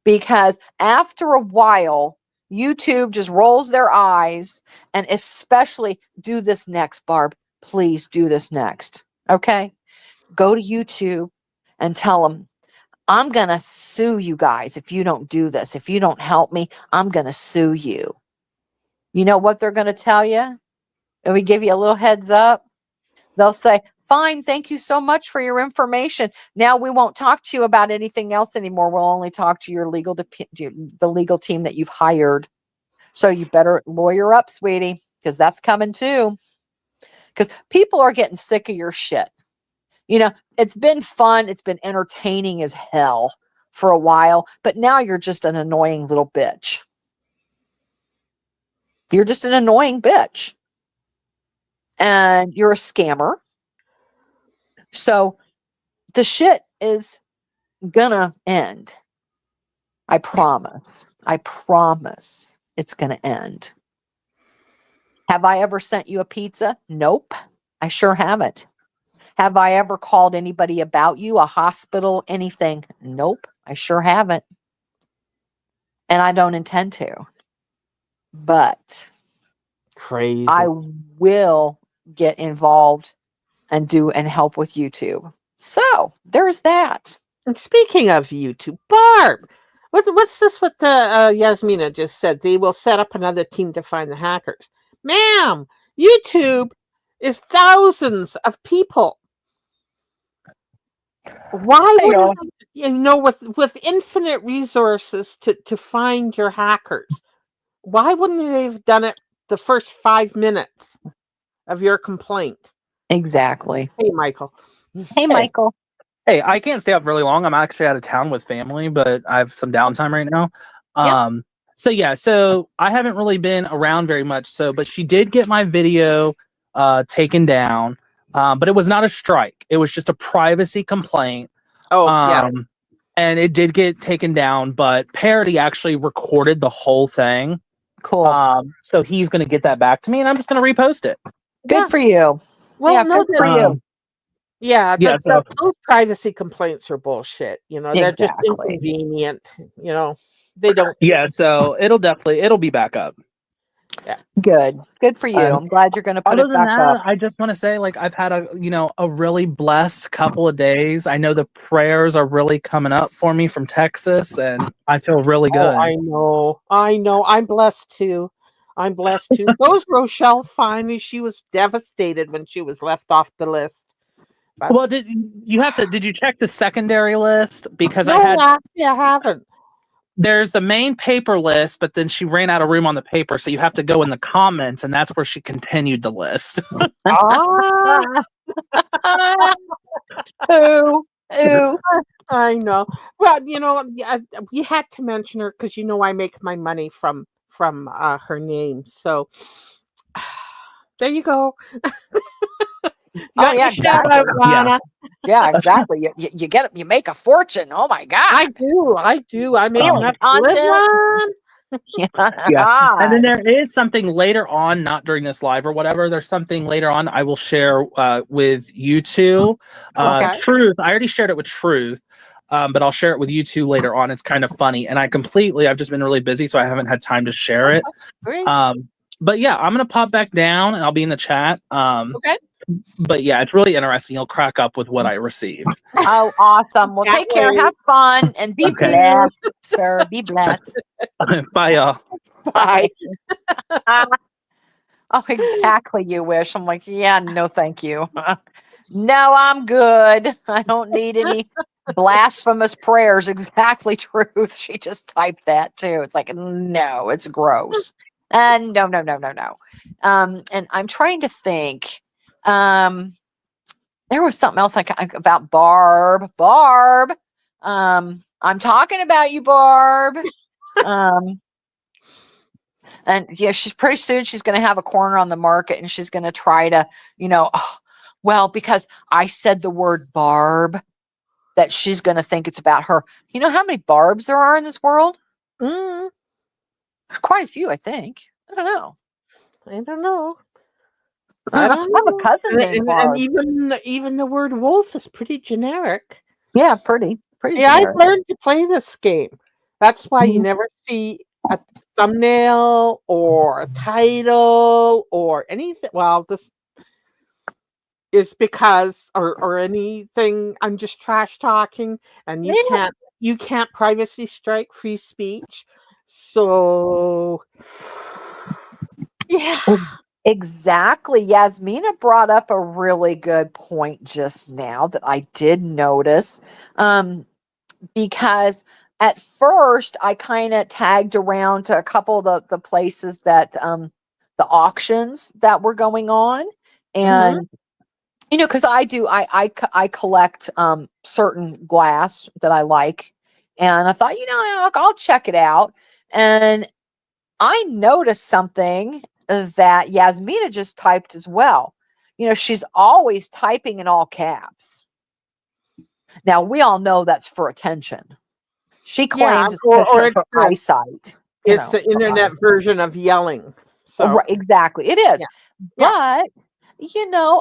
Because after a while, YouTube just rolls their eyes, and especially do this next, Barb. Please do this next. Okay? Go to YouTube and tell them, I'm going to sue you guys if you don't do this. If you don't help me, I'm going to sue you. You know what they're going to tell you? And we give you a little heads up. They'll say, fine, thank you so much for your information. Now we won't talk to you about anything else anymore. We'll only talk to your the legal team that you've hired. So you better lawyer up, sweetie, because that's coming too. Because people are getting sick of your shit. You know, it's been fun. It's been entertaining as hell for a while, but now you're just an annoying little bitch. You're just an annoying bitch. And you're a scammer. So the shit is gonna end. I promise. I promise it's gonna end. Have I ever sent you a pizza? Nope. I sure haven't. Have I ever called anybody about you, a hospital, anything? Nope. I sure haven't. And I don't intend to. But Crazy. I will get involved and do and help with YouTube. So there's that. And speaking of YouTube, Barb, what's this? What the Yasmina just said? They will set up another team to find the hackers. Ma'am, YouTube is thousands of people. Why wouldn't with infinite resources to find your hackers? Why wouldn't they have done it the first 5 minutes of your complaint? Exactly. Hey, Michael. Hey, Michael. Hey, I can't stay up really long. I'm actually out of town with family, but I have some downtime right now. So I haven't really been around very much. But she did get my video taken down. But it was not a strike. It was just a privacy complaint. Oh, yeah. And it did get taken down, but Parody actually recorded the whole thing. Cool. So he's going to get that back to me, and I'm just going to repost it. Good for you. Well, yeah, no, good for you. Yeah, so those privacy complaints are bullshit. You know, they're just Exactly. inconvenient. You know, they don't. Yeah, so it'll be back up. Yeah. Good for you. I'm glad you're going to put Other it than back that, up. I just want to say, like, I've had a really blessed couple of days. I know the prayers are really coming up for me from Texas, and I feel really good. Oh, I know. I'm blessed too. Those Rochelle finally, she was devastated when she was left off the list. But Well, did you check the secondary list? Because I haven't. There's the main paper list, but then she ran out of room on the paper, so you have to go in the comments, and that's where she continued the list. Ooh. I know. Well, you know, we had to mention her because I make my money from her name. So there you go. Oh yeah, exactly. Yeah, exactly. You get it. You make a fortune. Oh my god! I do. I make enough to live on. Yeah. And then there is something later on, not during this live or whatever. There's something later on I will share with you two. Okay. Truth. I already shared it with Truth. But I'll share it with you two later on. It's kind of funny. And I've just been really busy, so I haven't had time to share it. But yeah, I'm going to pop back down and I'll be in the chat. Okay. But yeah, it's really interesting. You'll crack up with what I received. Oh, awesome. Well, take care. Have fun and be blessed, sir. Be blessed. Bye, y'all. Bye. Oh, exactly. You wish. I'm like, yeah, no, thank you. No, I'm good. I don't need any blasphemous prayers. Exactly, Truth. She just typed that too. It's like, no, it's gross. And no. And I'm trying to think. There was something else about Barb. I'm talking about you, Barb. And yeah, she's pretty soon she's going to have a corner on the market, and she's going to try to, because I said the word Barb, that she's going to think it's about her. You know how many Barbs there are in this world? There's quite a few, I think. I don't know. I have a cousin named Barb. And even the word wolf is pretty generic. Yeah, pretty. Pretty Yeah, I've generic. learned to play this game. That's why you Mhm. never see a thumbnail or a title or anything. Well, this is because or anything. I'm just trash talking, and Yeah. you can't privacy strike free speech. So yeah. Exactly. Yasmina brought up a really good point just now that I did notice. Because at first I kind of tagged around to a couple of the places that the auctions that were going on. Hmm. And because I collect certain glass that I like, and I thought, I'll check it out. And I noticed something that Yasmina just typed as well. She's always typing in all caps. Now we all know that's for attention. She Yeah, claims it's just or for eyesight, it's the for internet version of yelling. So right, exactly. It is. yeah, yeah.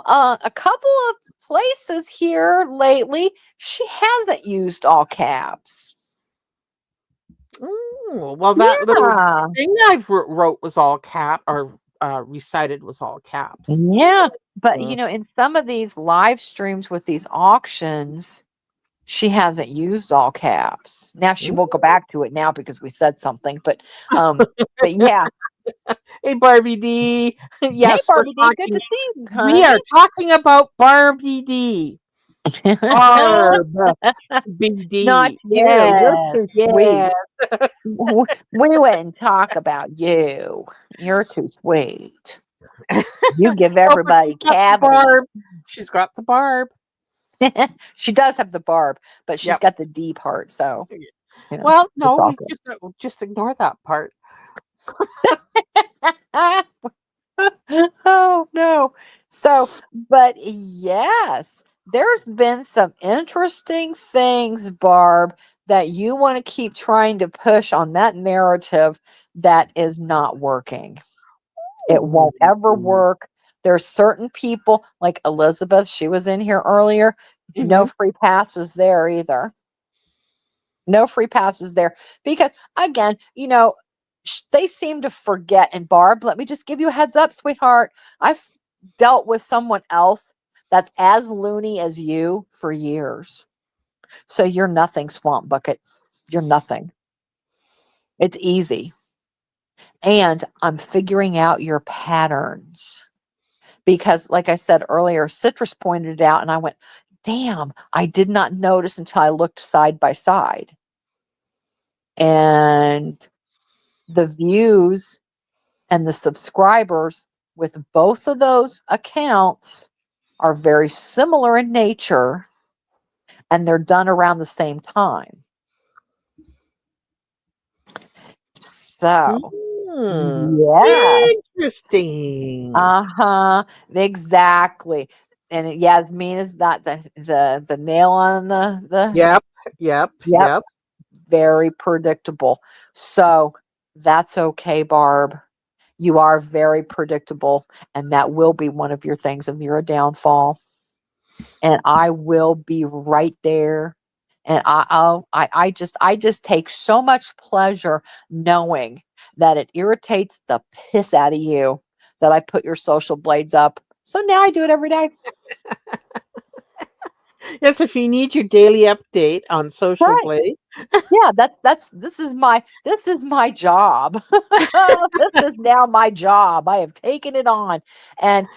But, a couple of places here lately, she hasn't used all caps. Well, that little Yeah. thing I wrote was all cap or recited was all caps. Yeah. But, Mm. in some of these live streams with these auctions, she hasn't used all caps. Now she Mm. will go back to it now because we said something, but yeah. Hey, Barbie D. Hey, Yes, Barbie D, good to see you, we honey. are talking about Barbie D. Barbie Not D. you. You're Yes, too yes. sweet. We wouldn't talk about you. You're too sweet. You give Oh, but she's everybody got the cavities. barb. She's got the barb. She does have the barb, but she's Yep. got the D part, so Well, it's no, all we good. just ignore that part. Oh no. So, but yes, there's been some interesting things, Barb, that you want to keep trying to push on that narrative that is not working. It Ooh. won't ever work. There's certain people like Elizabeth, she was in here earlier. No Mhm. free passes there either. No free passes there because again, they seem to forget. And Barb, let me just give you a heads up, sweetheart. I've dealt with someone else that's as loony as you for years. So you're nothing, Swamp Bucket. You're nothing. It's easy. And I'm figuring out your patterns because, like I said earlier, Citrus pointed it out, and I went, damn, I did not notice until I looked side by side. And the views and the subscribers with both of those accounts are very similar in nature, and they're done around the same time. So, Hmm. yeah. Interesting. Uh-huh. Exactly. And Yasmin is not the nail on the Yep. Yep. yep, Yep. very predictable. So that's okay, Barb. You are very predictable, and that will be one of your things of your downfall. And I will be right there. And I just take so much pleasure knowing that it irritates the piss out of you that I put your social blades up. So now I do it every day. Yes, if you need your daily update on Social Right. Blade. Yeah, that's this is my job. This is now my job. I have taken it on. And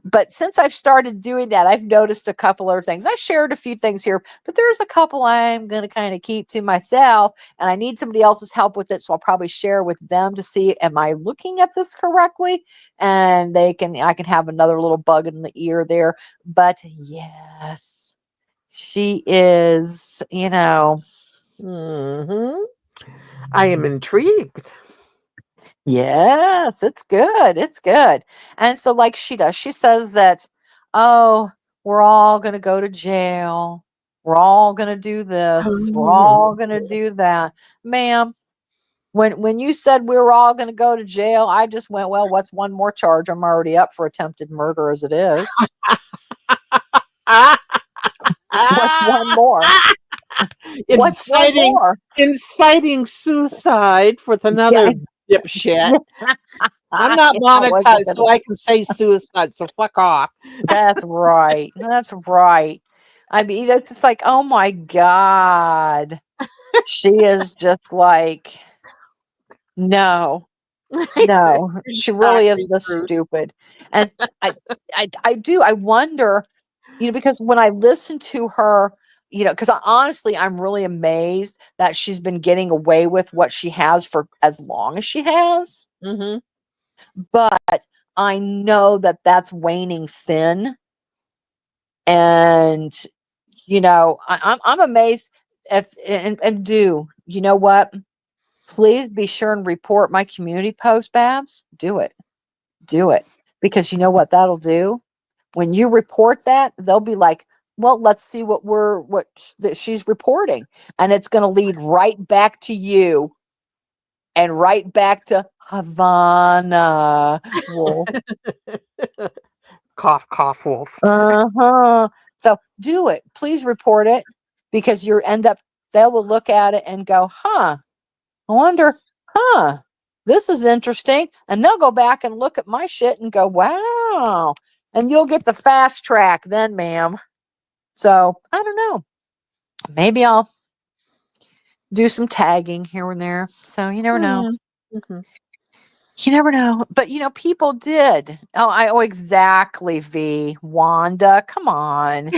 but since I've started doing that, I've noticed a couple other things. I shared a few things here, but there's a couple I'm going to kind of keep to myself, and I need somebody else's help with it, so I'll probably share with them to see am I looking at this correctly, and I can have another little bug in the ear there. But yes, she is, Hmm. I am intrigued. yes, it's good. It's good. And so, like she does, she says that, oh, we're all going to go to jail. We're all going to do this. We're all going to do that. Ma'am, when you said we were all going to go to jail, I just went, well, what's one more charge? I'm already up for attempted murder as it is. Ah, What's one ah, more? What's one inciting more? inciting suicide with Yeah, another dipshit. I'm not yeah, wasn't monetized, gonna. so I can say suicide. So fuck off. That's right. That's right. I mean, it's just like, oh my God. She is just like, no, no. She really is Exactly just true. stupid. And I, I wonder, because when I listen to her, because honestly, I'm really amazed that she's been getting away with what she has for as long as she has. Hmm. But I know that that's waning thin. And I'm amazed. If and do you know what? Please be sure and report my community post, Babs. Do it, because you know what that'll do. When you report that, they'll be like, "Well, let's see that she's reporting," and it's going to lead right back to you and right back to Havana Wolf. Cough, cough, wolf. Uh-huh. So do it. Please report it, because they will look at it and go, huh, I wonder, huh, this is interesting. And they'll go back and look at my shit and go, wow. And you'll get the fast track then, ma'am. So I don't know. Maybe I'll do some tagging here and there. So you never know. Mm-hmm. You never know. But people did. Oh, exactly, V. Wanda. Come on.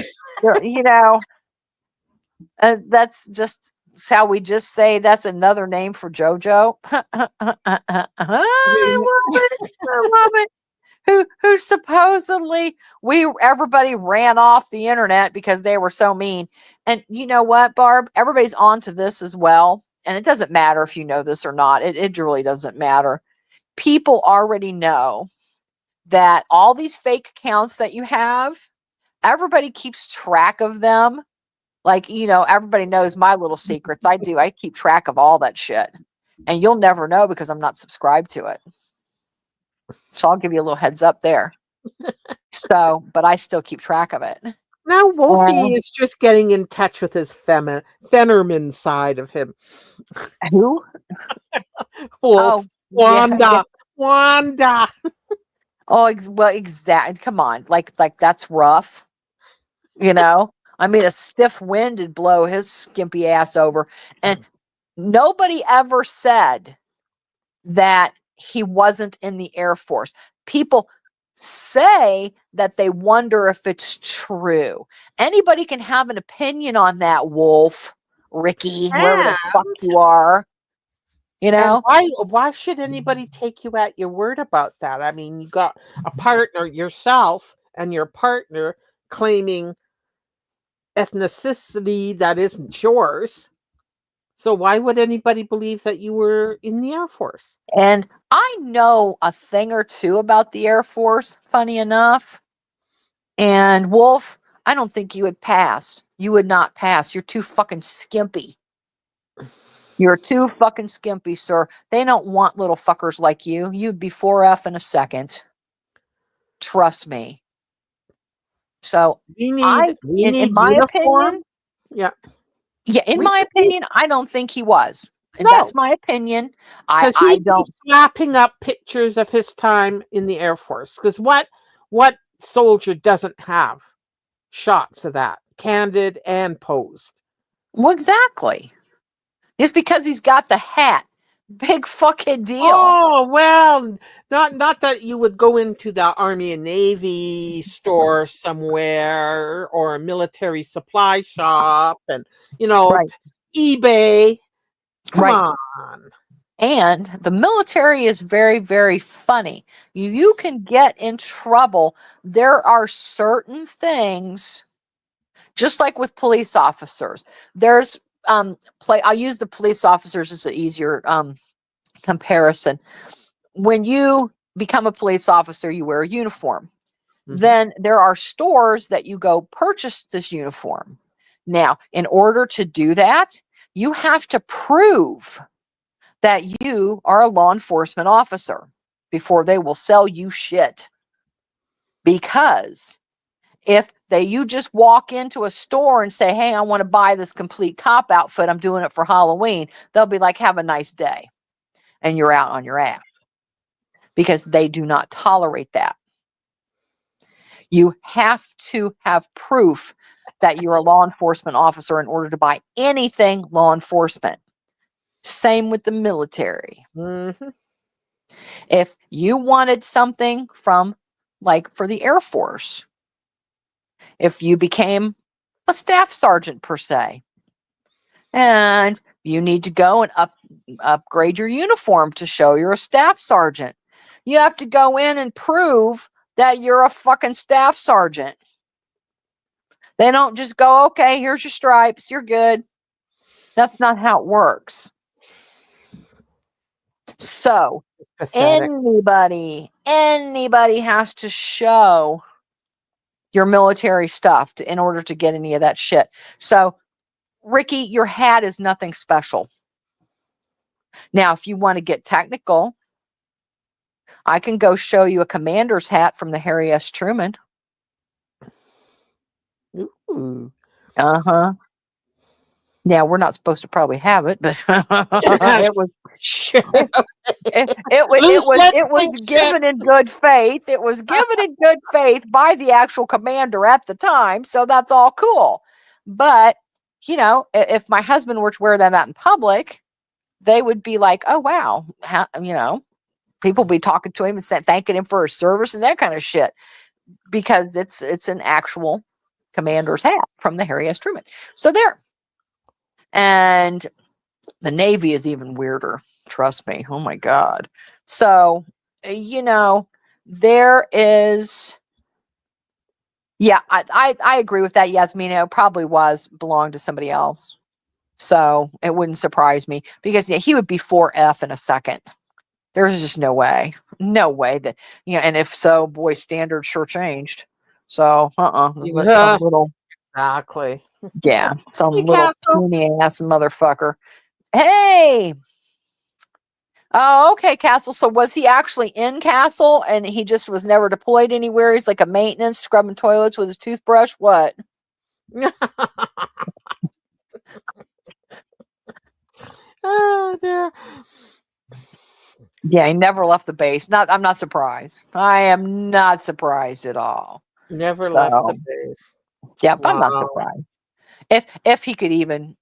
You know, that's how we just say that's another name for JoJo. I love it. I love it. Who supposedly everybody ran off the internet because they were so mean. And you know what, Barb? Everybody's onto this as well. And it doesn't matter if you know this or not. It really doesn't matter. People already know that all these fake accounts that you have, everybody keeps track of them. Like, everybody knows my little secrets. I do. I keep track of all that shit. And you'll never know because I'm not subscribed to it. So I'll give you a little heads up there. So, but I still keep track of it. Now Wolfie Well, is just getting in touch with his Fennerman side of him. who? Oh, Wolf. yeah, yeah. Wanda. Wanda. Well, exactly. Come on, like that's rough. I mean, a stiff wind would blow his skimpy ass over, and nobody ever said that he wasn't in the Air Force. People say that they wonder if it's true. Anybody can have an opinion on that, Wolf, Ricky, whoever the And fuck you are. You and know? why should anybody take you at your word about that? I mean, you got a partner, yourself and your partner claiming ethnicity that isn't yours. So why would anybody believe that you were in the Air Force? And I know a thing or two about the Air Force, funny enough. And Wolf, I don't think you would pass. You would not pass. You're too fucking skimpy. You're too fucking skimpy, sir. They don't want little fuckers like you. You'd be 4F in a second. Trust me. So We in need my uniform. opinion, Yeah. yeah, in We my just need opinion, I don't think he was. And no, that's my opinion. I because I he'd be don't. slapping up pictures of his time in the Air Force. Because what soldier doesn't have shots of that, candid and posed? Well, exactly. Just because he's got the hat. Big fucking deal. Oh well, not that you would go into the Army and Navy store somewhere or a military supply shop and Right. eBay. Come Right. on. And the military is very, very funny. You can get in trouble. There are certain things, just like with police officers. There's I'll use the police officers as an easier comparison. When you become a police officer, you wear a uniform. Mhm. Then there are stores that you go purchase this uniform. Now, in order to do that, you have to prove that you are a law enforcement officer before they will sell you shit. Because if you just walk into a store and say, hey, I want to buy this complete cop outfit. I'm doing it for Halloween. They'll be like, have a nice day. And you're out on your ass because they do not tolerate that. You have to have proof that you're a law enforcement officer in order to buy anything law enforcement. Same with the military. Mm-hmm. If you wanted something from, like for the Air Force, if you became a staff sergeant per se, and you need to go and upgrade your uniform to show you're a staff sergeant, you have to go in and prove that you're a fucking staff sergeant. They don't just go, okay, here's your stripes, you're good. That's not how it works. So Pathetic. anybody has to show your military stuff in order to get any of that shit. So, Ricky, your hat is nothing special. Now, if you want to get technical, I can go show you a commander's hat from the Harry S. Truman. Ooh. Uh-huh. Yeah, we're not supposed to probably have it, but it was Sure. it was given in good faith. It was given in good faith by the actual commander at the time, so that's all cool. But if my husband were to wear that out in public, they would be like, "Oh wow," people be talking to him and thanking him for his service and that kind of shit, because it's an actual commander's hat from the Harry S. Truman. So there. And the Navy is even weirder. Trust me. Oh my God. So, there is, yeah, I agree with that. Yasmin, it probably belonged to somebody else. So it wouldn't surprise me because he would be 4F in a second. There's just no way that, and if so, boy, standards sure changed. So, Yeah. some little, Exactly. yeah, some Hey, little Castle. puny ass motherfucker. Hey. Oh, okay, Castle. So was he actually in Castle and he just was never deployed anywhere? He's like a maintenance, scrubbing toilets with his toothbrush? What? Oh, dear. Yeah, he never left the base. I'm not surprised. I am not surprised at all. Never left the So, base. yep, I'm not Wow. surprised. If he could even,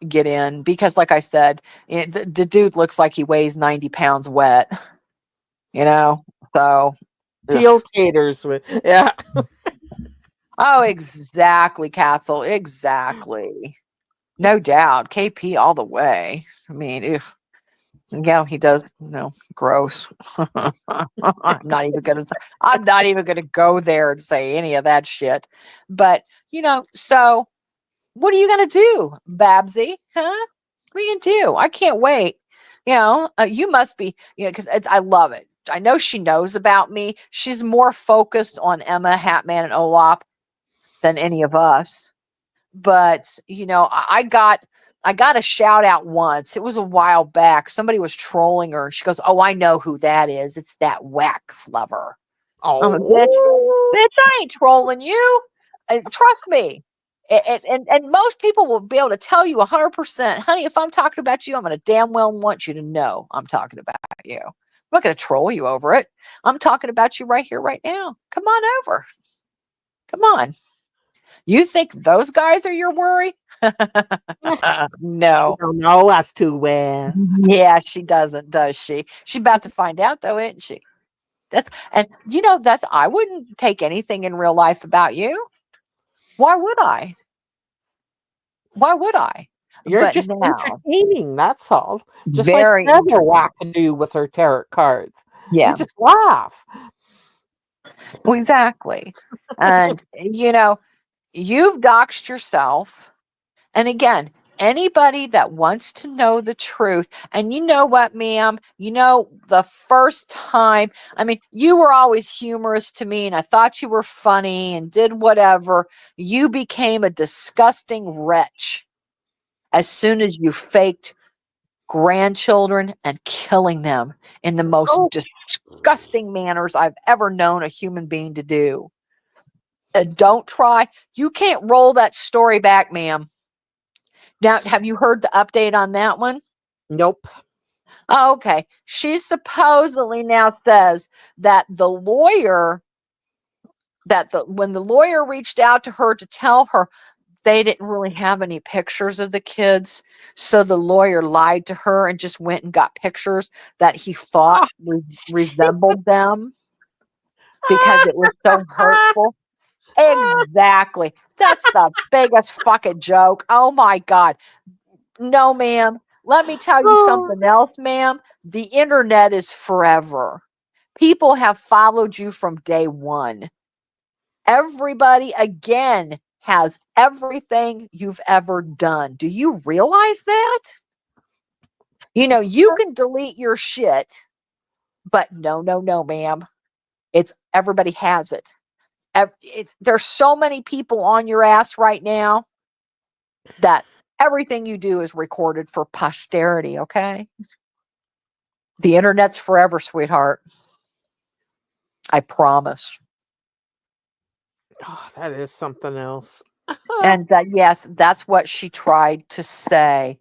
get in, because like I said, the dude looks like he weighs 90 pounds wet, so. Peel taters with, yeah. Oh, exactly, Castle. Exactly. No doubt. KP all the way. I mean, yeah, he does, gross. I'm not even gonna go there and say any of that shit. But, so what are you gonna do, Babsy? Huh? What are you gonna do? I can't wait. You must be, because I love it. I know she knows about me. She's more focused on Emma, Hatman, and Olap than any of us. But I got a shout out once. It was a while back. Somebody was trolling her. She goes, "Oh, I know who that is. It's that wax lover." I'm like, Oh. bitch, I ain't trolling you. Trust me. And most people will be able to tell you 100%, honey, if I'm talking about you, I'm going to damn well want you to know I'm talking about you. I'm not going to troll you over it. I'm talking about you right here, right now. Come on over. Come on. You think those guys are your worry? No. She don't know us too well. Yeah, she doesn't, does she? She's about to find out, though, isn't she? I wouldn't take anything in real life about you. Why would I? Why would I? You're But just now, entertaining, that's all. Just like very Heather entertaining. wackadoo with her tarot cards. Yeah, You just laugh. exactly. And, you've doxed yourself. And again, anybody that wants to know the truth, and you know what, ma'am, the first time, I mean, you were always humorous to me and I thought you were funny and did whatever. You became a disgusting wretch as soon as you faked grandchildren and killing them in the most Oh, disgusting manners I've ever known a human being to do. Don't try. You can't roll that story back, ma'am. Now, have you heard the update on that one? Nope. Oh, okay. She supposedly now says that when the lawyer reached out to her to tell her, they didn't really have any pictures of the kids. So the lawyer lied to her and just went and got pictures that he thought resembled them because it was so hurtful. Exactly. That's the biggest fucking joke. Oh my God. No, ma'am. Let me tell you something else, ma'am. The internet is forever. People have followed you from day one. Everybody, again, has everything you've ever done. Do you realize that? You can delete your shit, but no, ma'am. Everybody has it. There's so many people on your ass right now that everything you do is recorded for posterity, okay? The internet's forever, sweetheart. I promise. Oh, that is something else. And yes, that's what she tried to say.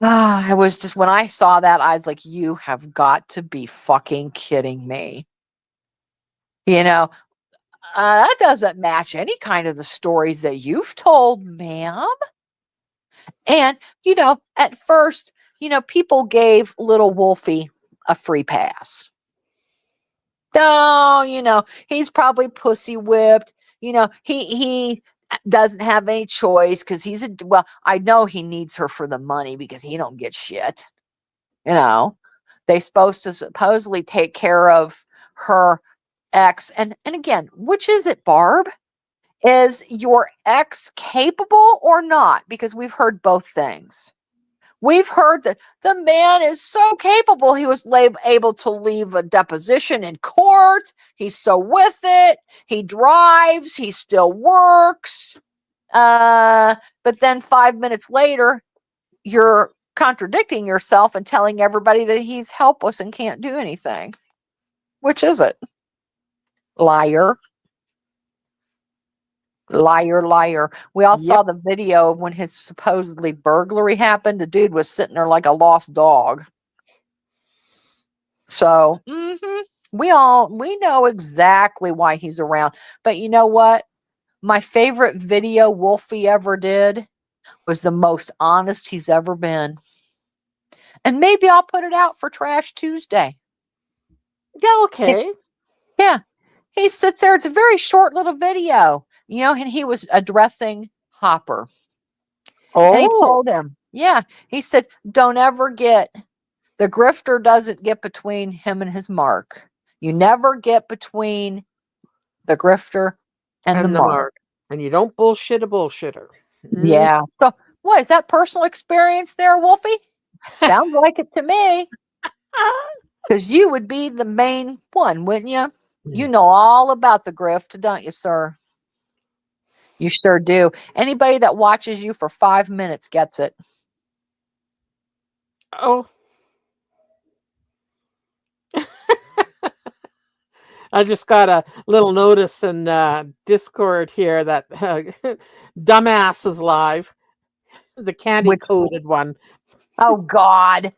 I was just, when I saw that, I was like, you have got to be fucking kidding me. That doesn't match any kind of the stories that you've told, ma'am. And, at first, people gave little Wolfie a free pass. No, he's probably pussy whipped. He doesn't have any choice because I know he needs her for the money because he don't get shit. They supposed to supposedly take care of her ex. And again, which is it, Barb? Is your ex capable or not? Because we've heard both things. We've heard that the man is so capable. He was able to leave a deposition in court. He's so with it. He drives. He still works. But then 5 minutes later, you're contradicting yourself and telling everybody that he's helpless and can't do anything. Which is it? Liar. Liar, liar. We all saw the video of when his supposedly burglary happened. The dude was sitting there like a lost dog. So we know exactly why he's around. But you know what? My favorite video Wolfie ever did was the most honest he's ever been. And maybe I'll put it out for Trash Tuesday. Yeah, okay. Yeah. He sits there. It's a very short little video, and he was addressing Hopper. And he told him, he said, don't ever the grifter doesn't get between him and his mark. You never get between the grifter and the mark. And you don't bullshit a bullshitter. Yeah. So what is that personal experience there, Wolfie? Sounds like it to me. Because you would be the main one, wouldn't you? You know all about the grift, don't you, sir? You sure do. Anybody that watches you for 5 minutes gets it. Oh. I just got a little notice in Discord here that Dumbass is live. The candy-coated one. Oh, God.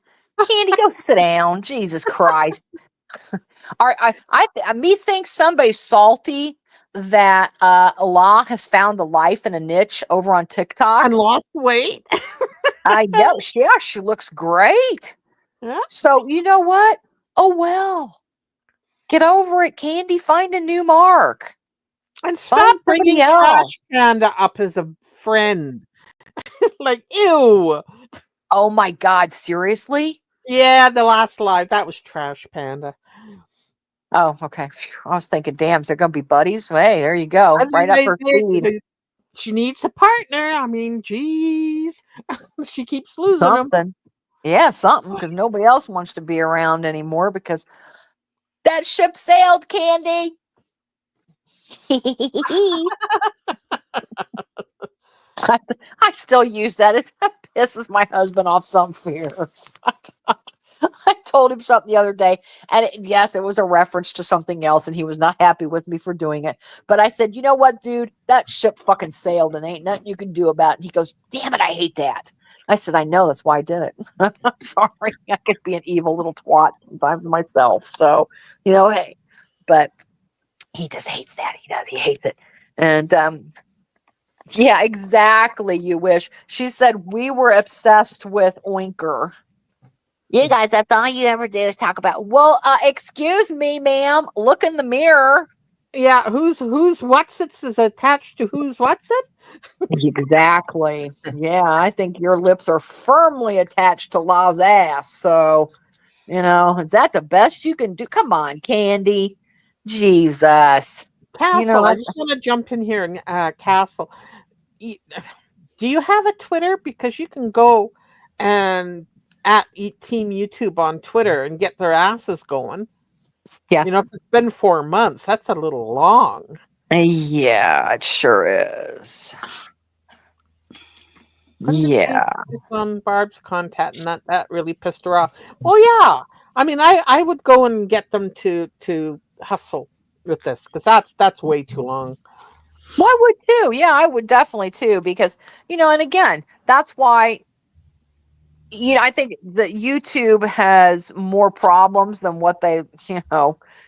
Candy, go sit down. Jesus Christ. Me thinks somebody's salty that Allah has found a life and a niche over on TikTok. And lost weight. I know. Yeah, she looks great. Yeah. So, you know what? Oh, well. Get over it, Candy. Find a new mark. And stop bringing Trash Panda up as a friend. Like, ew. Oh, my God. Seriously? Yeah, the last live. That was Trash Panda. Oh, okay. I was thinking, damn, is there going to be buddies? Hey, there you go. Right up her feed. She needs a partner. I mean, geez. She keeps losing them. Yeah, something, because nobody else wants to be around anymore because that ship sailed, Candy. I still use that. It pisses my husband off some fierce. I told him something the other day, and yes, it was a reference to something else, and he was not happy with me for doing it. But I said, you know what, dude? That ship fucking sailed, and ain't nothing you can do about it. And he goes, damn it, I hate that. I said, I know, that's why I did it. I'm sorry. I could be an evil little twat sometimes myself. So, hey. But he just hates that. He does. He hates it. And yeah, exactly. You wish. She said we were obsessed with Oinker. You guys, that's all you ever do is talk about. Well, excuse me, ma'am. Look in the mirror. Yeah, who's what's it is attached to who's what's it? Exactly. Yeah, I think your lips are firmly attached to La's ass. So, is that the best you can do? Come on, Candy. Jesus. Castle, I What? just want to jump in here and Castle. Do you have a Twitter? Because you can go and at Team YouTube on Twitter and get their asses going. Yeah. If it's been 4 months, that's a little long. Yeah, it sure is. Yeah. On Barb's content, and that really pissed her off. Well, yeah. I mean, I would go and get them to hustle with this because that's way too long. Well, I would too. Yeah, I would definitely too, because, and again, that's why, I think that YouTube has more problems than what they,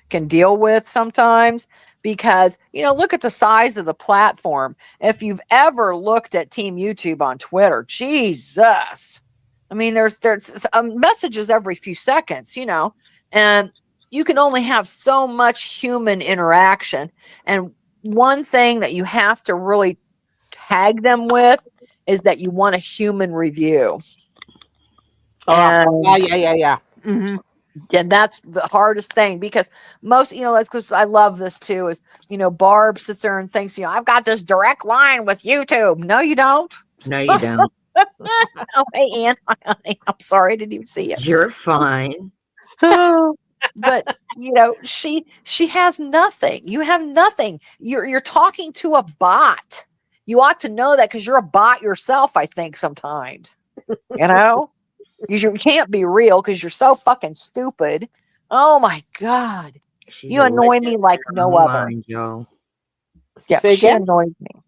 can deal with sometimes because, look at the size of the platform. If you've ever looked at Team YouTube on Twitter, Jesus. I mean, there's messages every few seconds, and you can only have so much human interaction. And one thing that you have to really tag them with is that you want a human review. And Yeah. mm-hmm. And that's the hardest thing because most, that's because I love this too, is, Barb sits there and thinks, I've got this direct line with YouTube. No, you don't. No, you don't. Oh, hey, Ann. I'm sorry. I didn't even see it. You're fine. But she has nothing. You have nothing. You're talking to a bot. You ought to know that because you're a bot yourself, I think, sometimes. You can't be real because you're so fucking stupid. Oh my God. She's You annoy me like no other. Mind, y'all. Yeah, Say she again? annoys me.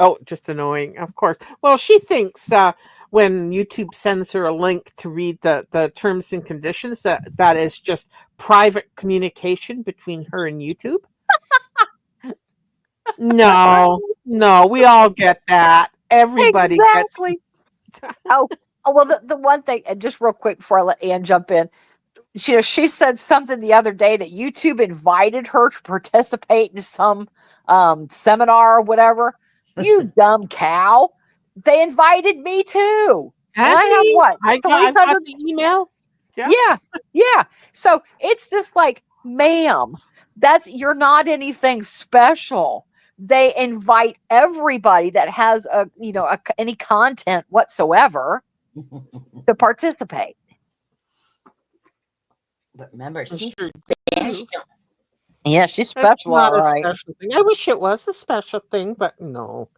Oh, just annoying, of course. Well, she thinks when YouTube sends her a link to read the terms and conditions, that is just private communication between her and YouTube. No, we all get that. Everybody Exactly. gets. Oh, well, the one thing, and just real quick before I let Ann jump in, she said something the other day that YouTube invited her to participate in some seminar or whatever. You dumb cow. They invited me too. And I have what? I've got the email. Yeah. So it's just like, ma'am, you're not anything special. They invite everybody that has any content whatsoever to participate. But remember, she's special. Yeah, she's special. That's not all a right. special thing. I wish it was a special thing, but no.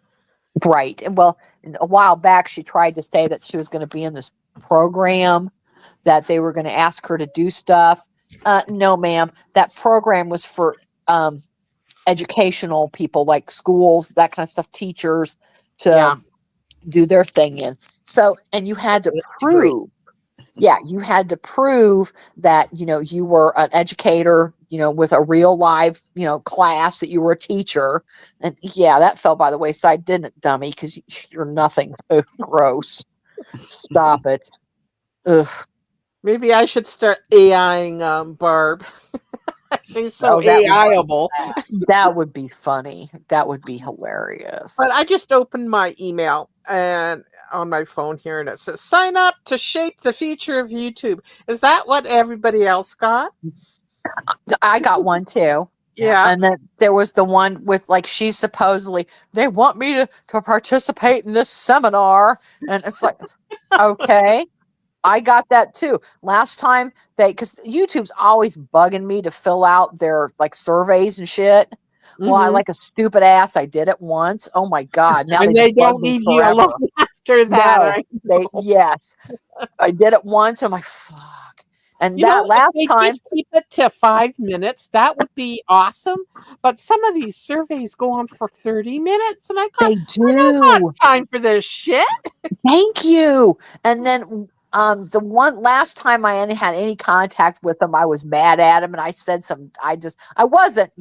Right. And well, a while back, she tried to say that she was going to be in this program, that they were going to ask her to do stuff. No, ma'am. That program was for educational people, like schools, that kind of stuff, teachers, to do their thing in. So, and you had to prove. Yeah, you had to prove that, you were an educator, with a real live, class, that you were a teacher. And yeah, that fell by the wayside, didn't it, dummy? Because you're nothing. Ugh, gross. Stop it. Ugh. Maybe I should start AIing Barb. She's so AIable. That would be funny. That would be hilarious. But I just opened my email and on my phone here, and it says, sign up to shape the future of YouTube. Is that what everybody else got? I got one too. Yeah. And then there was the one with, like, she's supposedly, they want me to participate in this seminar. And it's like, okay, I got that too. Last time because YouTube's always bugging me to fill out their like surveys and shit. Mm-hmm. Well, I like a stupid ass. I did it once. Oh my God. Now and they don't leave you alone after that. No, yes. I did it once. I'm like, fuck. And You know, that if last they time, just keep it to 5 minutes, that would be awesome. But some of these surveys go on for 30 minutes, and they I don't got do. time for this shit. Thank you. And then the one last time I had any contact with him, I was mad at him and I said I wasn't,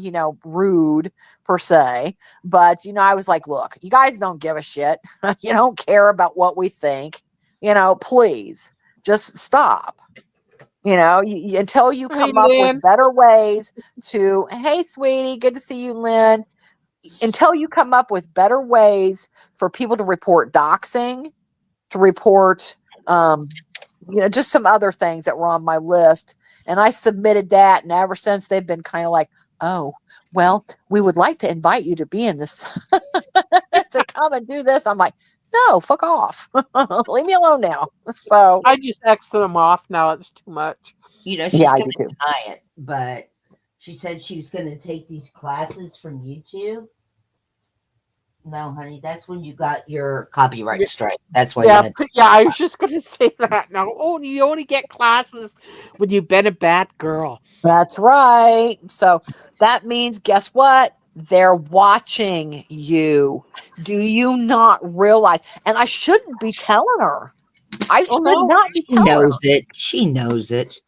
rude per se, but I was like, look, you guys don't give a shit. You don't care about what we think. Please just stop. Until you Hey, come up with Lynn. better ways to, hey, sweetie, good to see you, Lynn. Until you come up with better ways for people to report doxing, to report, just some other things that were on my list. And I submitted that. And ever since they've been kind of like, oh, well, we would like to invite you to be in this, to come and do this. I'm like, no, fuck off. Leave me alone now. So, I just X'd them off now. It's too much. You know, yeah, she's I going do to too. deny it, but she said she was going to take these classes from YouTube. No, honey, that's when you got your copyright strike. That's why you Yeah, had. yeah. I was just gonna say that. Now, you only get classes when you've been a bad girl. That's right. So that means, guess what? They're watching you. Do you not realize? And I shouldn't be telling her. I Oh should no, not be She telling her. knows it. She knows it.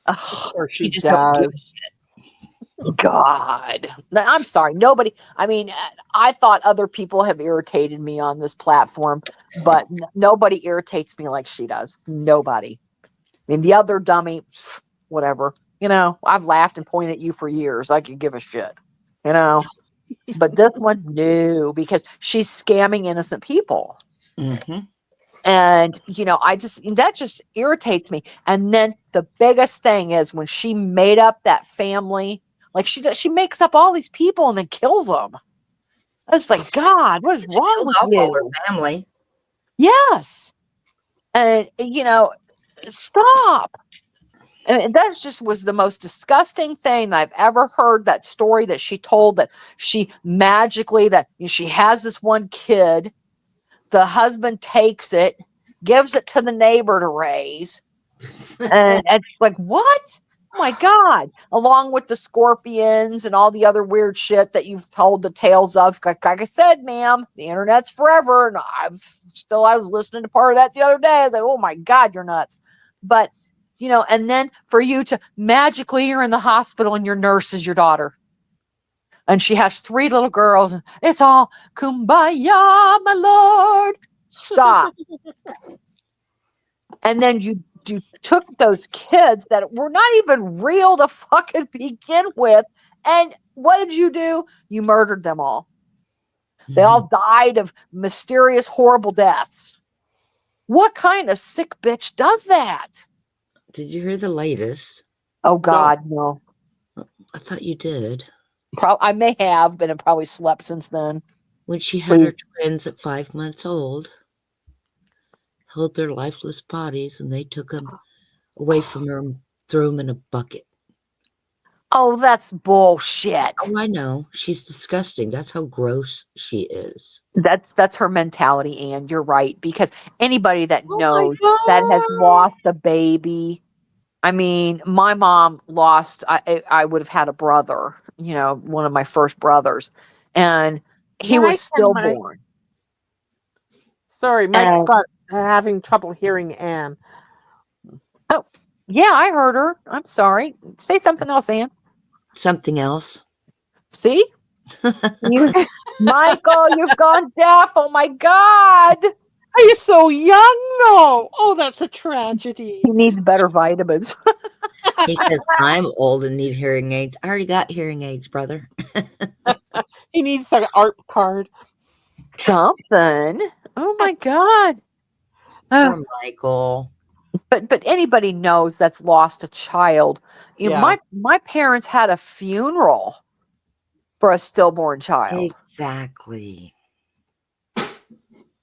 of Ugh, course She she just don't give does. a shit. God. I'm sorry. Nobody, I mean, I thought other people have irritated me on this platform, but nobody irritates me like she does. Nobody. I mean, the other dummy, whatever. I've laughed and pointed at you for years. I could give a shit. You know? But this one, no, because she's scamming innocent people. Mm-hmm. And, that just irritates me. And then the biggest thing is when she made up that family, like she makes up all these people and then kills them. I was like, God, what is She wrong killed with off all her you? family. Yes. And, stop. And that just was the most disgusting thing I've ever heard. That story that she told, that she magically, that she has this one kid, the husband takes it, gives it to the neighbor to raise, and it's like, what? Oh my God. Along with the scorpions and all the other weird shit that you've told the tales of. Like I said, ma'am, the internet's forever. And I was listening to part of that the other day. I was like, oh my God, you're nuts. But, and then for you to magically, you're in the hospital and your nurse is your daughter. And she has 3 little girls, and it's all kumbaya, my lord. Stop. And then you took those kids that were not even real to fucking begin with. And what did you do? You murdered them all. They all died of mysterious, horrible deaths. What kind of sick bitch does that? Did you hear the latest? Oh, No, God, no. I thought you did. I may have, but I've probably slept since then. When she had Please. her twins at 5 months old, held their lifeless bodies, and they took them away from her and threw them in a bucket. Oh, that's bullshit. Oh, I know. She's disgusting. That's how gross she is. That's her mentality, Anne. You're right. Because anybody that oh my knows that has god. lost a baby, I mean, my mom lost, I would have had a brother, one of my first brothers, and he was Mike and Mike. stillborn. Sorry, Mike's And got having trouble hearing Anne. oh, yeah, I heard her. I'm sorry. Say something else, Ann. Something else. See? You, Michael, you've gone deaf. Oh my God. Are you so young though? Oh, that's a tragedy. He needs better vitamins. He says, I'm old and need hearing aids. I already got hearing aids, brother. He needs an art card. Something. Oh my God. Oh, Poor Michael. but anybody knows that's lost a child. Yeah. My parents had a funeral for a stillborn child. Exactly.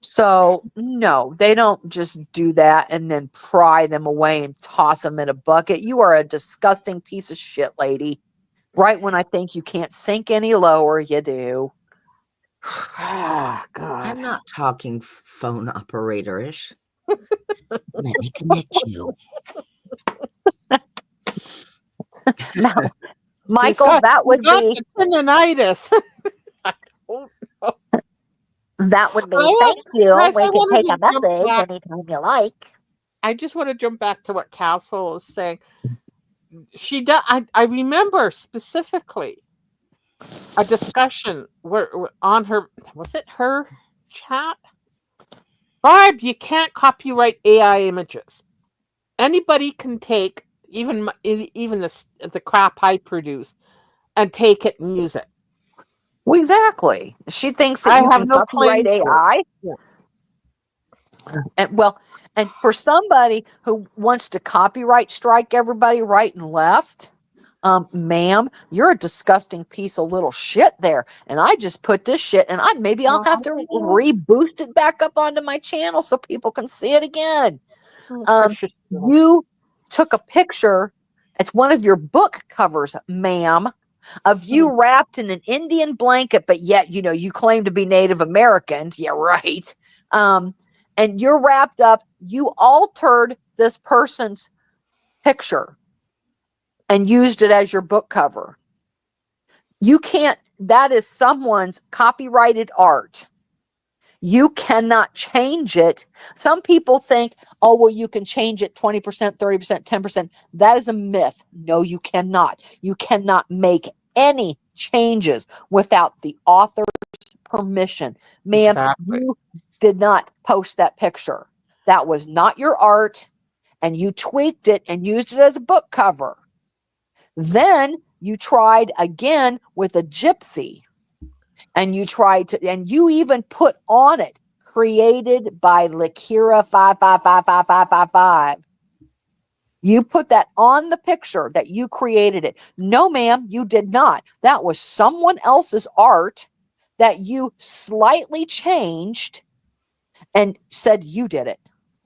So no, they don't just do that and then pry them away and toss them in a bucket. You are a disgusting piece of shit, lady. Right when I think you can't sink any lower, you do. Ah, God. I'm not talking phone operator-ish. Let me connect you. No, He's Michael, got, that he's would got be the tendonitis. I don't know. thank you. Guys, We I can wanted take to a jump message back. anytime you like. I just want to jump back to what Castle is saying. She does. I remember specifically a discussion where on her, was it her chat? Barb, you can't copyright AI images. Anybody can take even the crap I produce and take it and use it. Well, exactly. She thinks that I you have can no copyright claim to it. AI. Yeah. And for somebody who wants to copyright strike everybody right and left, ma'am, you're a disgusting piece of little shit there. And I just put this shit, and maybe I'll have to reboost it back up onto my channel so people can see it again. Precious little. You took a picture. It's one of your book covers, ma'am, of you wrapped in an Indian blanket, but yet, you claim to be Native American. Yeah, right. And you're wrapped up. You altered this person's picture and used it as your book cover. You can't, that is someone's copyrighted art. You cannot change it. Some people think, oh, well, you can change it 20%, 30%, 10%. That is a myth. No, you cannot. You cannot make any changes without the author's permission. Ma'am, Exactly. you did not post that picture. That was not your art, and you tweaked it and used it as a book cover. Then you tried again with a gypsy. And you even put on it, created by Lakira 555555. You put that on the picture that you created it. No, ma'am, you did not. That was someone else's art that you slightly changed and said you did it.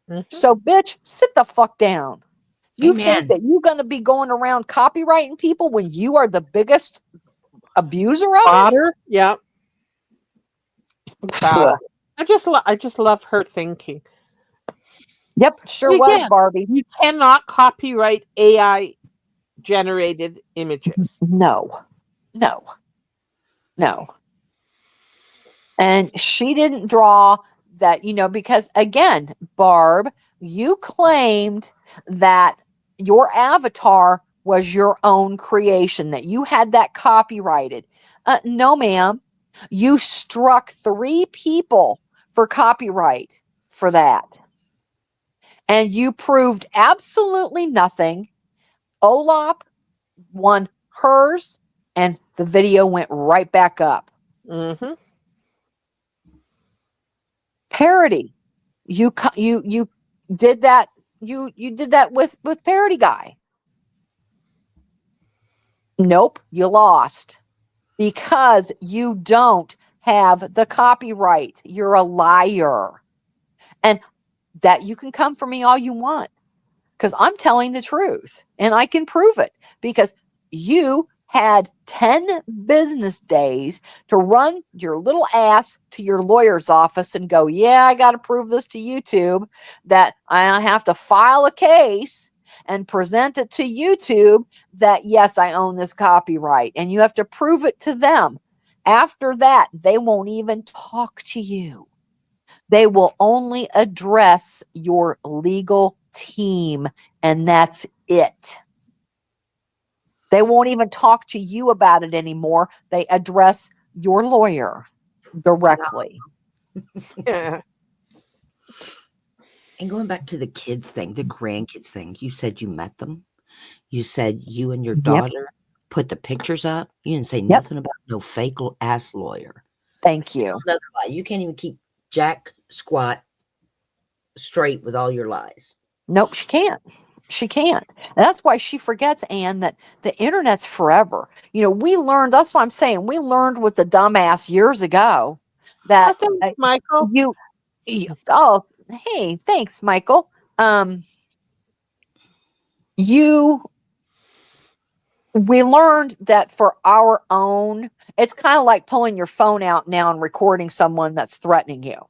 Mm-hmm. So, bitch, sit the fuck down. You Amen. think that you're going to be going around copyrighting people when you are the biggest abuser of it? Otter? Yeah. Exactly. I just love her thinking. Yep, sure And was, again, Barbie. you cannot copyright AI generated images. No. And she didn't draw that, because again, Barb, you claimed that your avatar was your own creation, that you had that copyrighted. No, ma'am. You struck 3 people for copyright for that. And you proved absolutely nothing. Olap won hers, and the video went right back up. Mm-hmm. Parody. You did that. You did that with Parody Guy. Nope, you lost because you don't have the copyright. You're a liar, and that you can come for me all you want because I'm telling the truth and I can prove it because you had 10 business days to run your little ass to your lawyer's office and go, yeah, I got to prove this to YouTube, that I have to file a case and present it to YouTube that, yes, I own this copyright. And you have to prove it to them. After that, they won't even talk to you. They will only address your legal team, and that's it. They won't even talk to you about it anymore. They address your lawyer directly. Yeah. And going back to the kids thing, the grandkids thing, you said you met them. You said you and your daughter put the pictures up. You didn't say nothing about no fake ass lawyer. Thank you. Another lie. You can't even keep jack squat straight with all your lies. Nope, she can't. She can't. And that's why she forgets, Anne, that the internet's forever. We learned, that's what I'm saying. We learned with the dumbass years ago that Thanks, Michael. oh, hey, thanks, Michael. We learned that for our own, it's kind of like pulling your phone out now and recording someone that's threatening you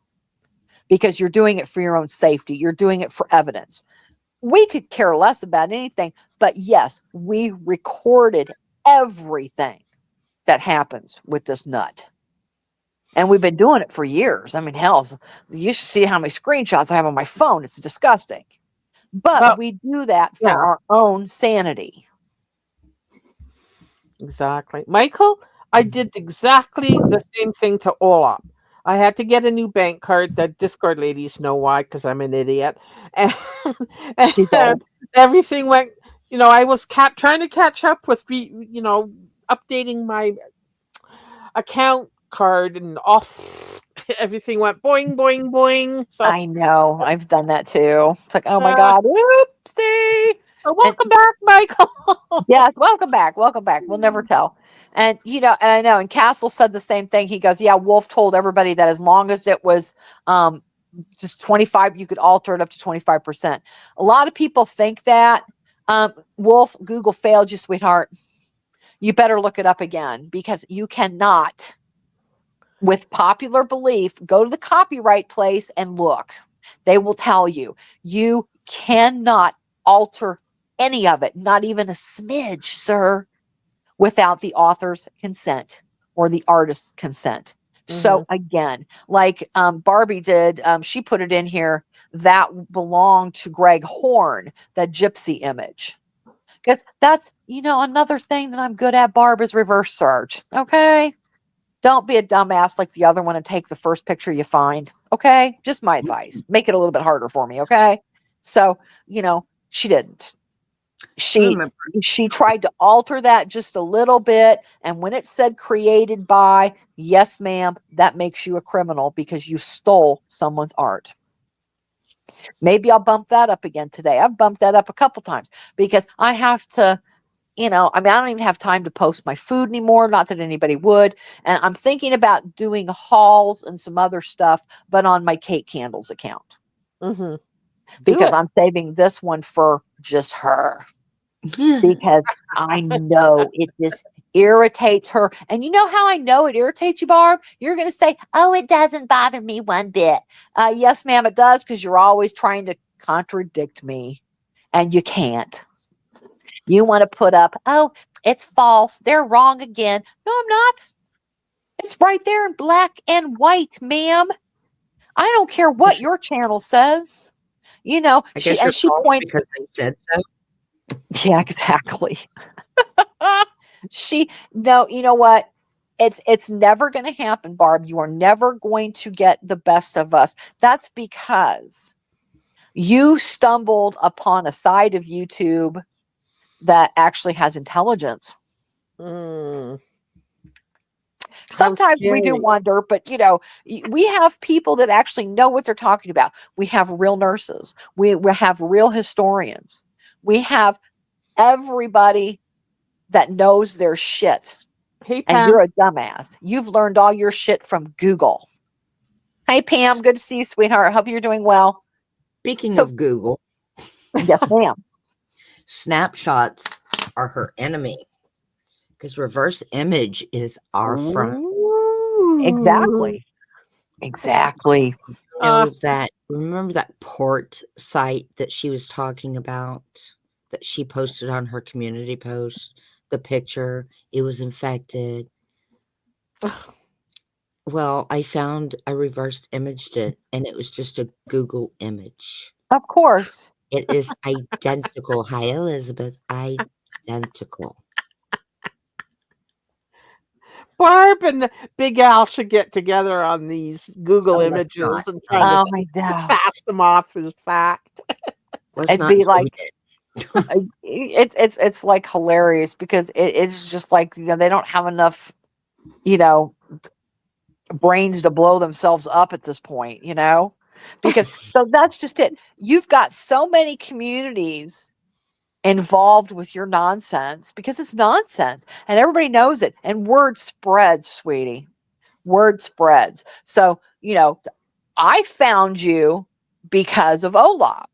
because you're doing it for your own safety. You're doing it for evidence. we could care less about anything. But yes, we recorded everything that happens with this nut. And we've been doing it for years. I mean, hell, you should see how many screenshots I have on my phone. It's disgusting. But Well, we do that for yeah. our own sanity. Exactly. Michael, I did exactly the same thing to Olaf. I had to get a new bank card. The Discord ladies know why, because I'm an idiot. And, She and does. everything went, I was trying to catch up with, updating my account card and off. Everything went boing, boing, boing. So, I know. I've done that too. It's like, oh my uh, God, oopsie. And welcome back, Michael. yes, welcome back. Welcome back. We'll never tell. And, and I know, and Castle said the same thing. He goes, yeah, Wolf told everybody that as long as it was just 25, you could alter it up to 25%. A lot of people think that. Wolf, Google failed you, sweetheart. You better look it up again, because you cannot, with popular belief, go to the copyright place and look. They will tell you, you cannot alter any of it, not even a smidge, sir, without the author's consent or the artist's consent. So again, like Barbie did, she put it in here, that belonged to Greg Horn, that gypsy image. Because that's, another thing that I'm good at, Barb, is reverse search. Okay. Don't be a dumbass like the other one and take the first picture you find. Okay. Just my advice. Make it a little bit harder for me. Okay. So, she didn't. She tried to alter that just a little bit. And when it said created by, yes, ma'am, that makes you a criminal because you stole someone's art. Maybe I'll bump that up again today. I've bumped that up a couple times because I have to, I don't even have time to post my food anymore. Not that anybody would. And I'm thinking about doing hauls and some other stuff, but on my Kate Candles account. Mm-hmm. Because I'm saving this one for just her. Because I know it just irritates her. And you know how I know it irritates you, Barb? You're going to say, oh, it doesn't bother me one bit. Yes, ma'am, it does, because you're always trying to contradict me. And you can't. You want to put up, oh, it's false. They're wrong again. No, I'm not. It's right there in black and white, ma'am. I don't care what your channel says. I guess she points because they said so. Yeah, exactly. No, you know what? It's never going to happen, Barb. You are never going to get the best of us. That's because you stumbled upon a side of YouTube that actually has intelligence. Sometimes we do wonder, but we have people that actually know what they're talking about. We have real nurses. We have real historians. We have everybody that knows their shit. Hey, And Pam. you're a dumbass. You've learned all your shit from Google. Hey, Pam. Good to see you, sweetheart. Hope you're doing well. Speaking of Google. Yes, ma'am. Snapshots are her enemy. Because reverse image is our friend. Exactly. Remember that port site that she was talking about that she posted on her community post? The picture, it was infected. Well, I reversed imaged it, and it was just a Google image. Of course. It is identical. Hi, Elizabeth. Identical. Barb and Big Al should get together on these Google images and try to pass them off as fact. It'd be like it's like hilarious because it's just like they don't have enough brains to blow themselves up at this point, because so that's just it. You've got so many communities involved with your nonsense because it's nonsense and everybody knows it, and word spreads, sweetie. Word spreads. So I found you because of Olaf.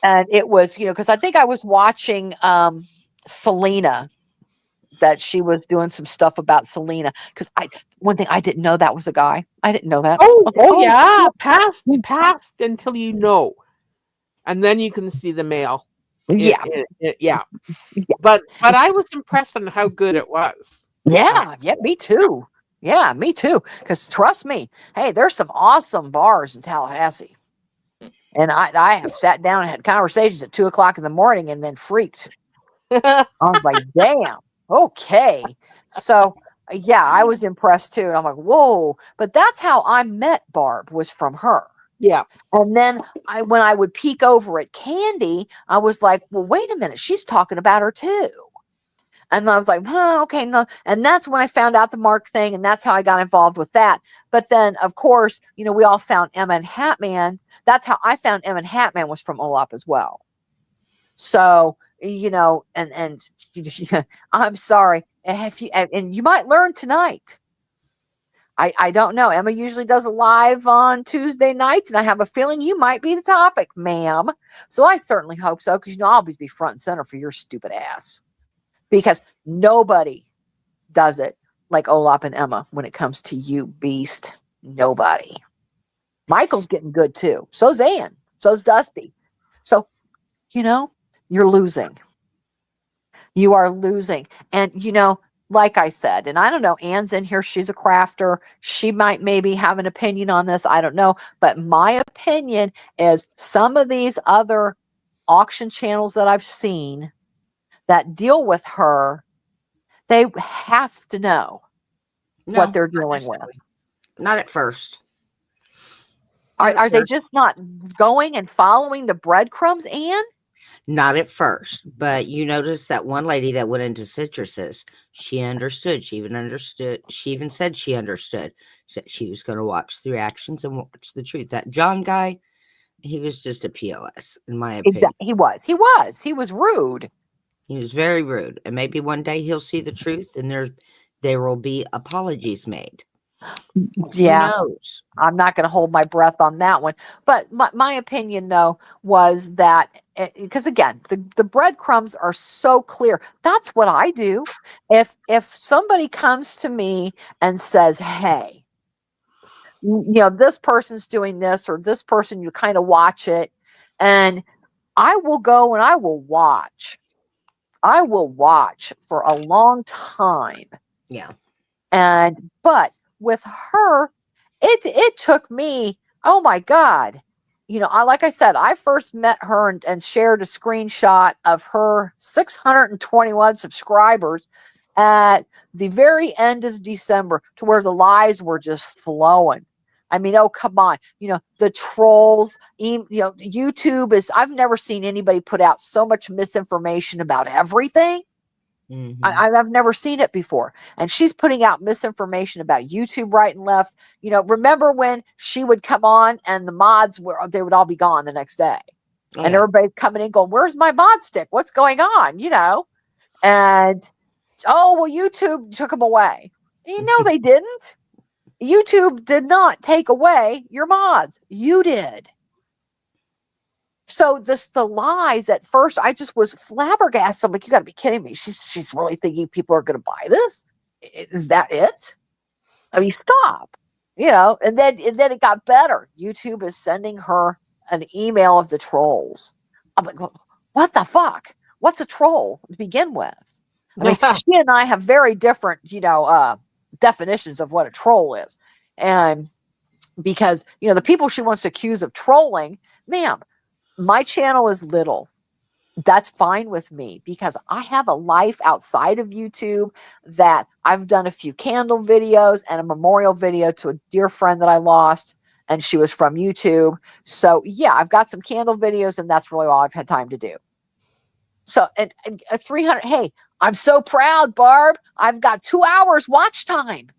And it was, because I think I was watching Selena, that she was doing some stuff about Selena. Because one thing I didn't know, that was a guy. I didn't know that. Oh yeah, past until you know. and then you can see the male. Yeah. Yeah. Yeah. But I was impressed on how good it was. Yeah. Yeah. Me too. Yeah. Me too. Because trust me, hey, there's some awesome bars in Tallahassee. And I have sat down and had conversations at 2:00 in the morning and then freaked. I was like, damn. Okay. So yeah, I was impressed too. And I'm like, whoa. But that's how I met Barb, was from her. Yeah. And then when I would peek over at Candy, I was like, well, wait a minute, she's talking about her too. And I was like, okay, no. And that's when I found out the Mark thing, and that's how I got involved with that. But then, of course, we all found Emma and Hatman. That's how I found Emma and Hatman, was from Olap as well. So, and I'm sorry. And you might learn tonight. I don't know. Emma usually does a live on Tuesday nights, and I have a feeling you might be the topic, ma'am. So I certainly hope so, because I'll always be front and center for your stupid ass. Because nobody does it like Olap and Emma when it comes to you, beast. Nobody. Michael's getting good too. So's Ann. So's Dusty. So, you're losing. You are losing. And, like I said, and I don't know, Ann's in here. She's a crafter. She might maybe have an opinion on this. I don't know. But my opinion is some of these other auction channels that I've seen that deal with her, they have to know what they're dealing with. Not at first. Are they just not going and following the breadcrumbs, Ann? Not at first, but you notice that one lady that went into citruses, she understood. She even understood. She even said she understood that she was going to watch the reactions and watch the truth. That John guy, he was just a POS, in my opinion. He was rude. He was very rude. And maybe one day he'll see the truth and there will be apologies made. Yeah. Who knows? I'm not going to hold my breath on that one. But my opinion, though, was that, because again, the breadcrumbs are so clear. That's what I do. If somebody comes to me and says, hey, this person's doing this, or this person, you kind of watch it, and I will go and I will watch. I will watch for a long time. Yeah. But with her, it took me, oh my God. Like I said, I first met her and shared a screenshot of her 621 subscribers at the very end of December, to where the lies were just flowing. I mean, oh, come on. The trolls, YouTube I've never seen anybody put out so much misinformation about everything. Mm-hmm. I've never seen it before. And she's putting out misinformation about YouTube right and left. Remember when she would come on and the mods they would all be gone the next day. Oh, and yeah. everybody's coming in going, where's my mod stick? What's going on? And, oh, well, YouTube took them away. They didn't. YouTube did not take away your mods. You did. So the lies at first, I just was flabbergasted. I'm like, you got to be kidding me. She's really thinking people are going to buy this? Is that it? I mean, stop. And then it got better. YouTube is sending her an email of the trolls. I'm like, what the fuck? What's a troll to begin with? I mean, she and I have very different, definitions of what a troll is. And because, the people she wants to accuse of trolling, ma'am, my channel is little. That's fine with me, because I have a life outside of YouTube, that I've done a few candle videos and a memorial video to a dear friend that I lost, and she was from YouTube. So yeah, I've got some candle videos, and that's really all I've had time to do. So, and 300, hey, I'm so proud, Barb. I've got 2 hours watch time.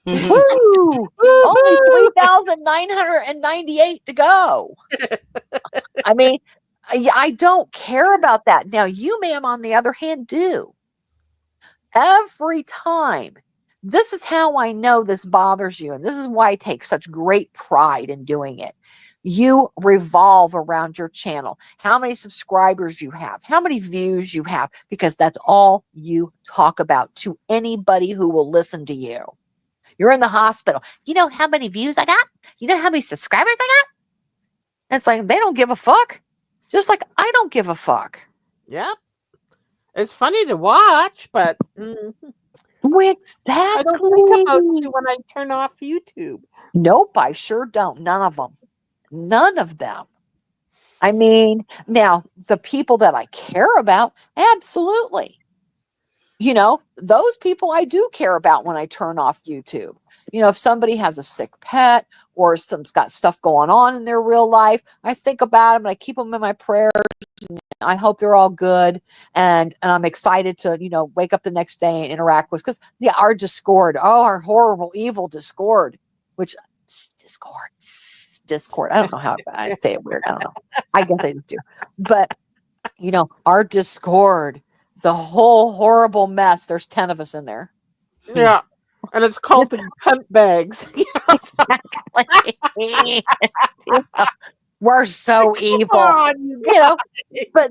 Woo! Only 3,998 to go. I mean, I don't care about that. Now, you, ma'am, on the other hand, do. Every time. This is how I know this bothers you, and this is why I take such great pride in doing it. You revolve around your channel, how many subscribers you have, how many views you have, because that's all you talk about to anybody who will listen to you. You're in the hospital. You know how many views I got? You know how many subscribers I got? It's like, they don't give a fuck. Just like I don't give a fuck. Yep. It's funny to watch, but I don't think about Exactly. you when I turn off YouTube. Nope, I sure don't. None of them. None of them. I mean, now the people that I care about, absolutely. Those people I do care about when I turn off YouTube. If somebody has a sick pet or some's got stuff going on in their real life, I think about them and I keep them in my prayers. I hope they're all good, and I'm excited to wake up the next day and interact with, because our Discord, our horrible evil Discord, which Discord. I don't know how I say it weird. I don't know. I guess I do, but our Discord, the whole horrible mess. There's 10 of us in there. Yeah. And it's called the cunt bags. We're so evil. On, you But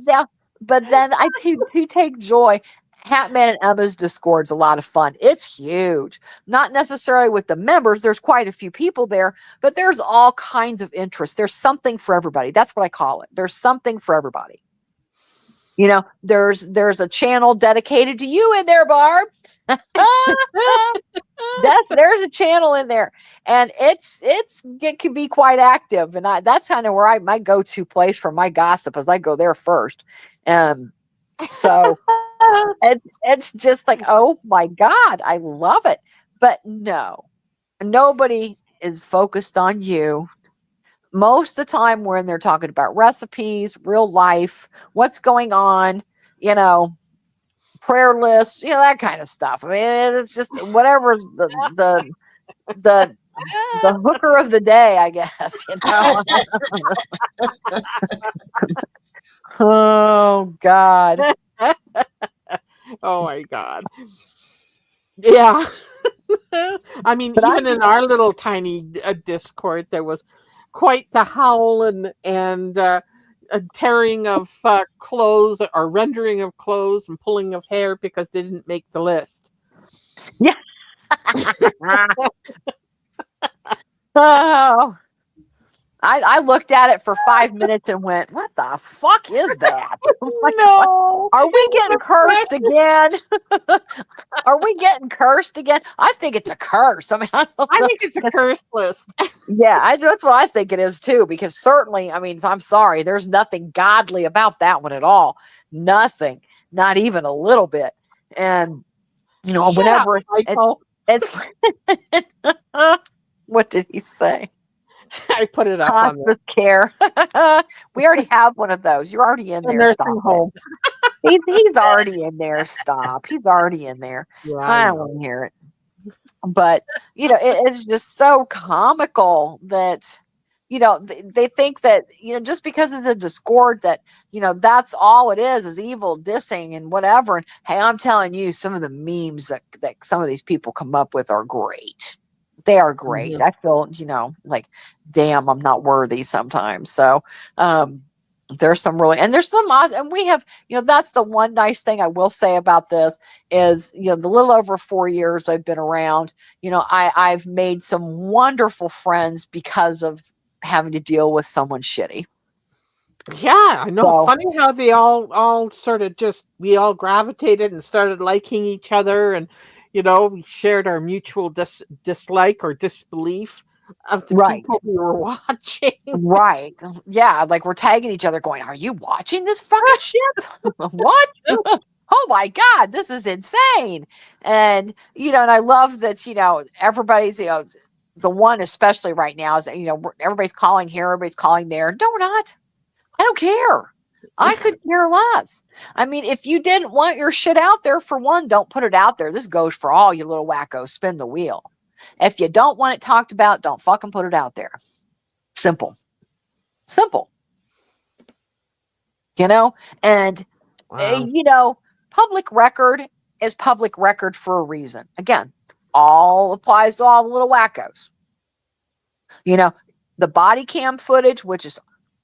then I do take joy. Hatman and Emma's Discord's a lot of fun. It's huge. Not necessarily with the members. There's quite a few people there, but there's all kinds of interests. There's something for everybody. That's what I call it. There's something for everybody. There's a channel dedicated to you in there, Barb. There's a channel in there, and it can be quite active, and that's kind of where my go-to place for my gossip is. I go there first, so it's just like, oh my God, I love it. But no, nobody is focused on you. Most of the time when they're talking about recipes, real life, what's going on, prayer lists, that kind of stuff. I mean, it's just whatever's the hooker of the day, I guess, Oh God. Oh my God. Yeah. I mean, But even in our little tiny Discord, there was quite the howl and a tearing of clothes or rendering of clothes and pulling of hair because they didn't make the list. Yeah. Oh. I looked at it for 5 minutes and went, what the fuck is that? No. Are we getting cursed again? Are we getting cursed again? I think it's a curse. I mean, I think it's a curse list. Yeah, that's what I think it is too, because certainly, I mean, I'm sorry, there's nothing godly about that one at all. Nothing, not even a little bit. And, whenever it's what did he say? I put it up on hospice care. We already have one of those. You're already in there. nursing home. He's already in there. Stop. He's already in there. Yeah, I don't want to hear it. But it's just so comical that they think that just because it's a Discord that that's all it is evil dissing and whatever. And hey, I'm telling you, some of the memes that some of these people come up with are great. They are great. Mm-hmm. I feel, like, damn, I'm not worthy sometimes. So, there's some awesome, and we have, that's the one nice thing I will say about this is, the little over 4 years I've been around, I've made some wonderful friends because of having to deal with someone shitty. Yeah, I know. So, funny how they all sort of we all gravitated and started liking each other, and we shared our mutual dislike or disbelief of the right. people we were watching. Right. Yeah, like we're tagging each other going, are you watching this fucking shit? What? Oh my God, this is insane. And, and I love that, everybody's, the one especially right now is, everybody's calling here, everybody's calling there. No, we're not. I don't care. I could care less. I mean, if you didn't want your shit out there, for one, don't put it out there. This goes for all you little wackos. Spin the wheel. If you don't want it talked about, don't fucking put it out there. Simple. And, Wow. public record is public record for a reason. Again, all applies to all the little wackos. The body cam footage, which is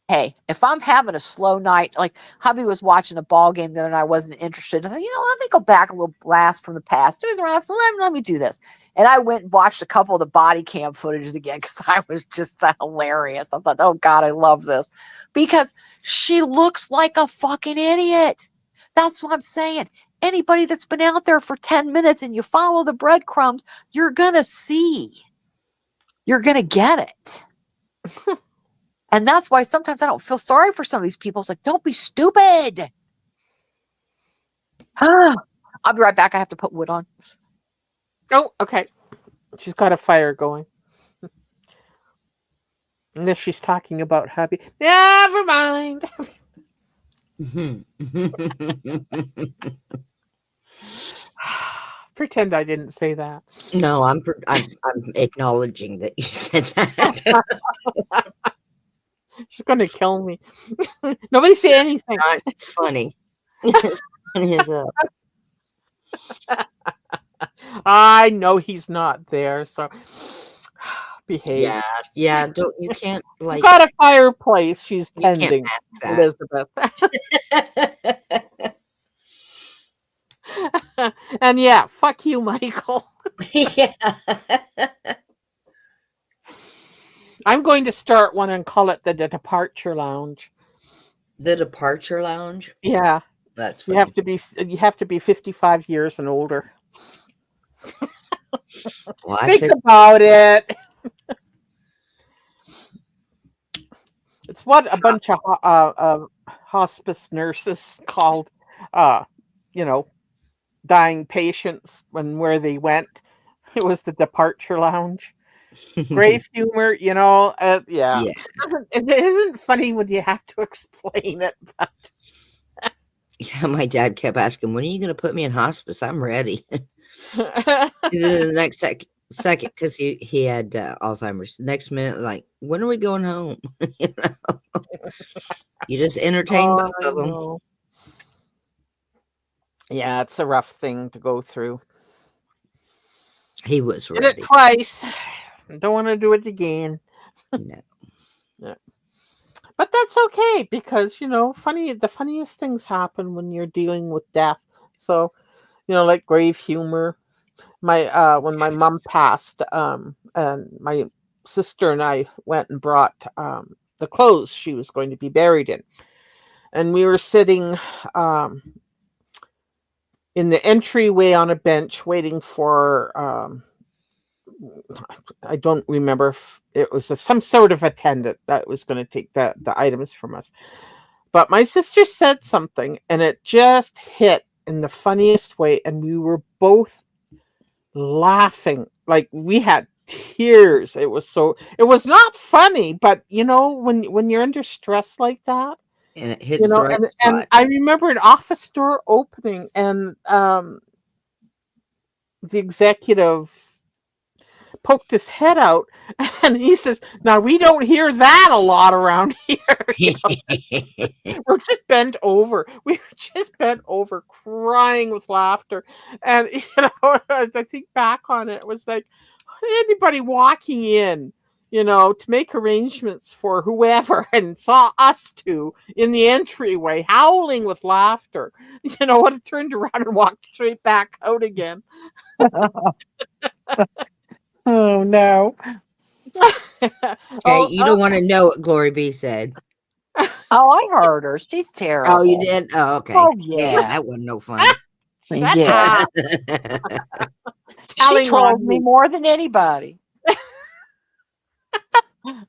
hey, if I'm having a slow night, like hubby was watching a ball game the other night, I wasn't interested. I thought, let me go back a little blast from the past. It was around, so let me do this. And I went and watched a couple of the body cam footages again because I was just hilarious. I thought, oh God, I love this. Because she looks like a fucking idiot. That's what I'm saying. Anybody that's been out there for 10 minutes and you follow the breadcrumbs, you're going to see. You're going to get it. And that's why sometimes I don't feel sorry for some of these people. It's like, don't be stupid. I'll be right back. I have to put wood on. Oh, okay. She's got a fire going. Unless she's talking about hubby. Never mind. Pretend I didn't say that. No, I'm acknowledging that you said that. She's going to kill me. Nobody say anything. It's funny. It's funny as hell. I know he's not there, so behave. Yeah. You can't She's got a fireplace she's you can't tending, mask that. Elizabeth. And yeah, fuck you, Michael. Yeah. I'm going to start one and call it the Departure Lounge. The Departure Lounge. Yeah, That's you funny. have to be 55 years and older. Well, Think about it. It's what a bunch of hospice nurses called, dying patients where they went. It was the Departure Lounge. Grave humor, yeah. Yeah. It isn't funny when you have to explain it. But Yeah, my dad kept asking, when are you going to put me in hospice? I'm ready. The next second, because he had Alzheimer's. The next minute, like, when are we going home? You just entertain both of them. no. Yeah, it's a rough thing to go through. He was Did ready. it twice. Don't want to do it again. No. Yeah. But that's okay because the funniest things happen when you're dealing with death. So, like grave humor. When my mom passed, and my sister and I went and brought the clothes she was going to be buried in, and we were sitting in the entryway on a bench waiting for I don't remember if it was some sort of attendant that was going to take the items from us. But my sister said something and it just hit in the funniest way. And we were both laughing. Like we had tears. It was not funny, but when you're under stress like that, And it hits the right and spot. I remember an office door opening and the executive poked his head out and he says, now we don't hear that a lot around here. We're just bent over. We were just bent over crying with laughter. And as I think back on it, it was like anybody walking in, to make arrangements for whoever and saw us two in the entryway howling with laughter, would have turned around and walked straight back out again. Oh, no. Okay, you don't want to know what Glory B said. Oh, I heard her. She's terrible. Oh, you did? Oh, okay. Oh, yeah. That wasn't no fun. Yeah. She trolls me more than anybody. All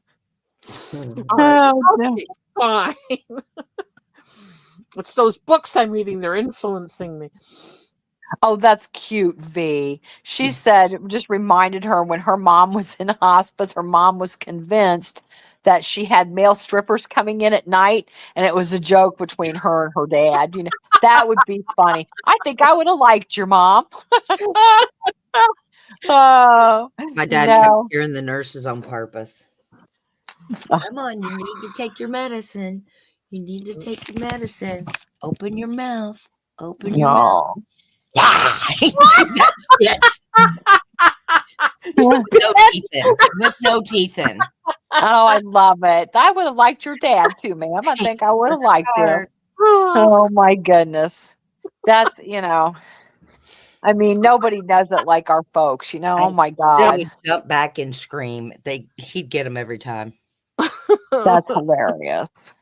right. Okay, fine. It's those books I'm reading. They're influencing me. Oh, that's cute, V. She said, it just reminded her when her mom was in hospice, her mom was convinced that she had male strippers coming in at night, and it was a joke between her and her dad. That would be funny. I think I would have liked your mom. Oh, My dad kept hearing the nurses on purpose. Come on, you need to take your medicine. You need to take your medicine. Open your mouth. Open your mouth. With no teeth in. Oh, I love it. I would have liked your dad too, ma'am. I think I would have liked you. Oh, Oh my goodness. That, I mean, nobody does it like our folks, oh I my They God. would jump back and scream. He'd get them every time. That's hilarious.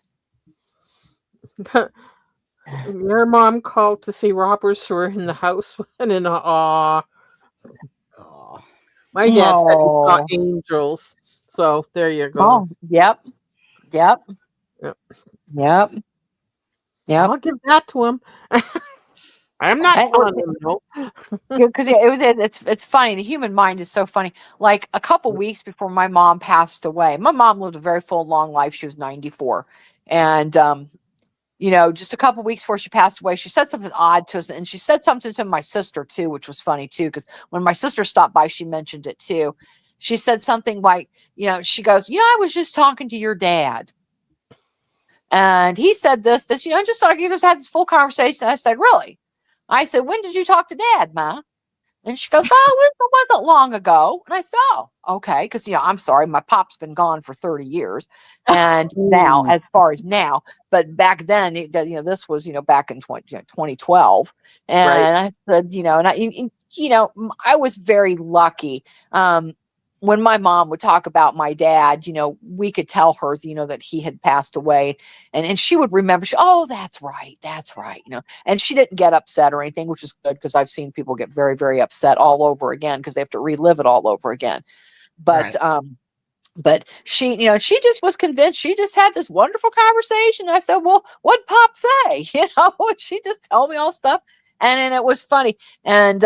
your mom called to see robbers were in the house, and in awe. Oh, My dad said he saw Oh, angels. So there you go. oh, yep, yep, Yep. yep, yep. I'll give that to him. I'm not And telling him no. because it's funny. The human mind is so funny. Like a couple weeks before my mom passed away, my mom lived a very full, long life. She was 94, and just a couple weeks before she passed away, she said something odd to us, and she said something to my sister too, which was funny too, because when my sister stopped by, she mentioned it too. She said something like, she goes, I was just talking to your dad, and he said this, just like you just had this full conversation. I said, really? I said, when did you talk to Dad, Ma? And she goes, oh, it wasn't long ago. And I said, oh, okay. Because, I'm sorry, my pop's been gone for 30 years. And now, Mm, as far as now, but back then, this was, back in 2012. right. And I said, I was very lucky. When my mom would talk about my dad, we could tell her, that he had passed away, and she would remember, oh, that's right. That's right. And she didn't get upset or anything, which is good because I've seen people get very, very upset all over again because they have to relive it all over again. But, right. she just was convinced. She just had this wonderful conversation. I said, well, what'd Pop say? She just told me all stuff. And then it was funny. And,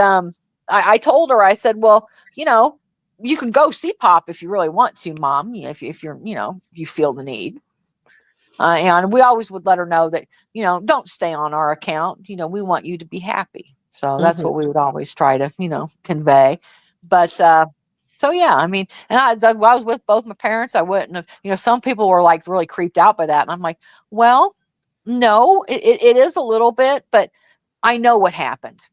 I told her, I said, well, you can go see Pop if you really want to, Mom, if you're, you feel the need. And we always would let her know that, don't stay on our account. We want you to be happy. So that's Mhm. what we would always try to, convey. But, so yeah, I mean, and I was with both my parents. I wouldn't have, some people were like really creeped out by that. And I'm like, well, no, it is a little bit, but I know what happened.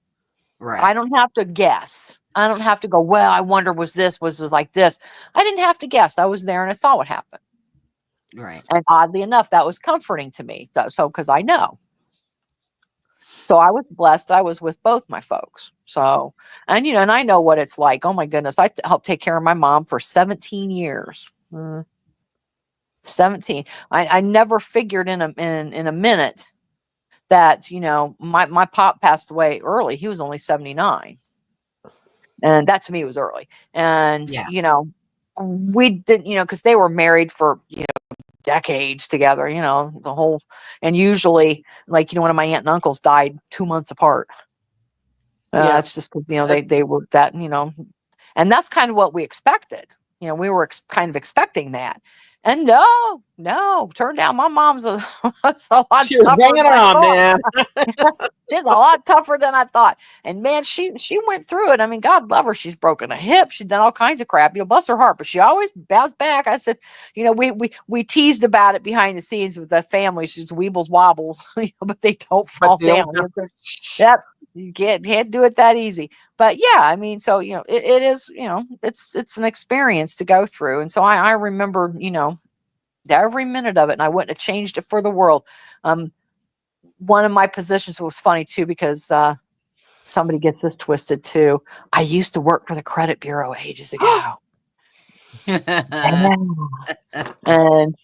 Right. I don't have to guess. I don't have to go, well, I wonder, was this like this? I didn't have to guess. I was there and I saw what happened. Right. And oddly enough, that was comforting to me. So, because I know. So I was blessed. I was with both my folks. So, and, and I know what it's like. Oh my goodness. I helped take care of my mom for 17 years. 17. I never figured in a minute that, my pop passed away early. He was only 79. And that to me was early. And, Yeah. we didn't, because they were married for, decades together, the whole, and usually, like, one of my aunt and uncles died 2 months apart. Yeah. It's just because, they were that, and that's kind of what we expected. We were kind of expecting that. And no, turned out my mom's was a lot She was tougher hanging than I on, thought. man. She's a lot tougher than I thought. And man, she went through it. I mean, God love her. She's broken a hip. She's done all kinds of crap. Bless her heart. But she always bounced back. I said, we teased about it behind the scenes with the family. She's weebles wobble, but they don't But fall the down. Yep. You can't do it that easy. But yeah, I mean, so it is, it's an experience to go through. And so I remember, every minute of it, and I wouldn't have changed it for the world. One of my positions was funny too, because somebody gets this twisted too. I used to work for the credit bureau ages ago. And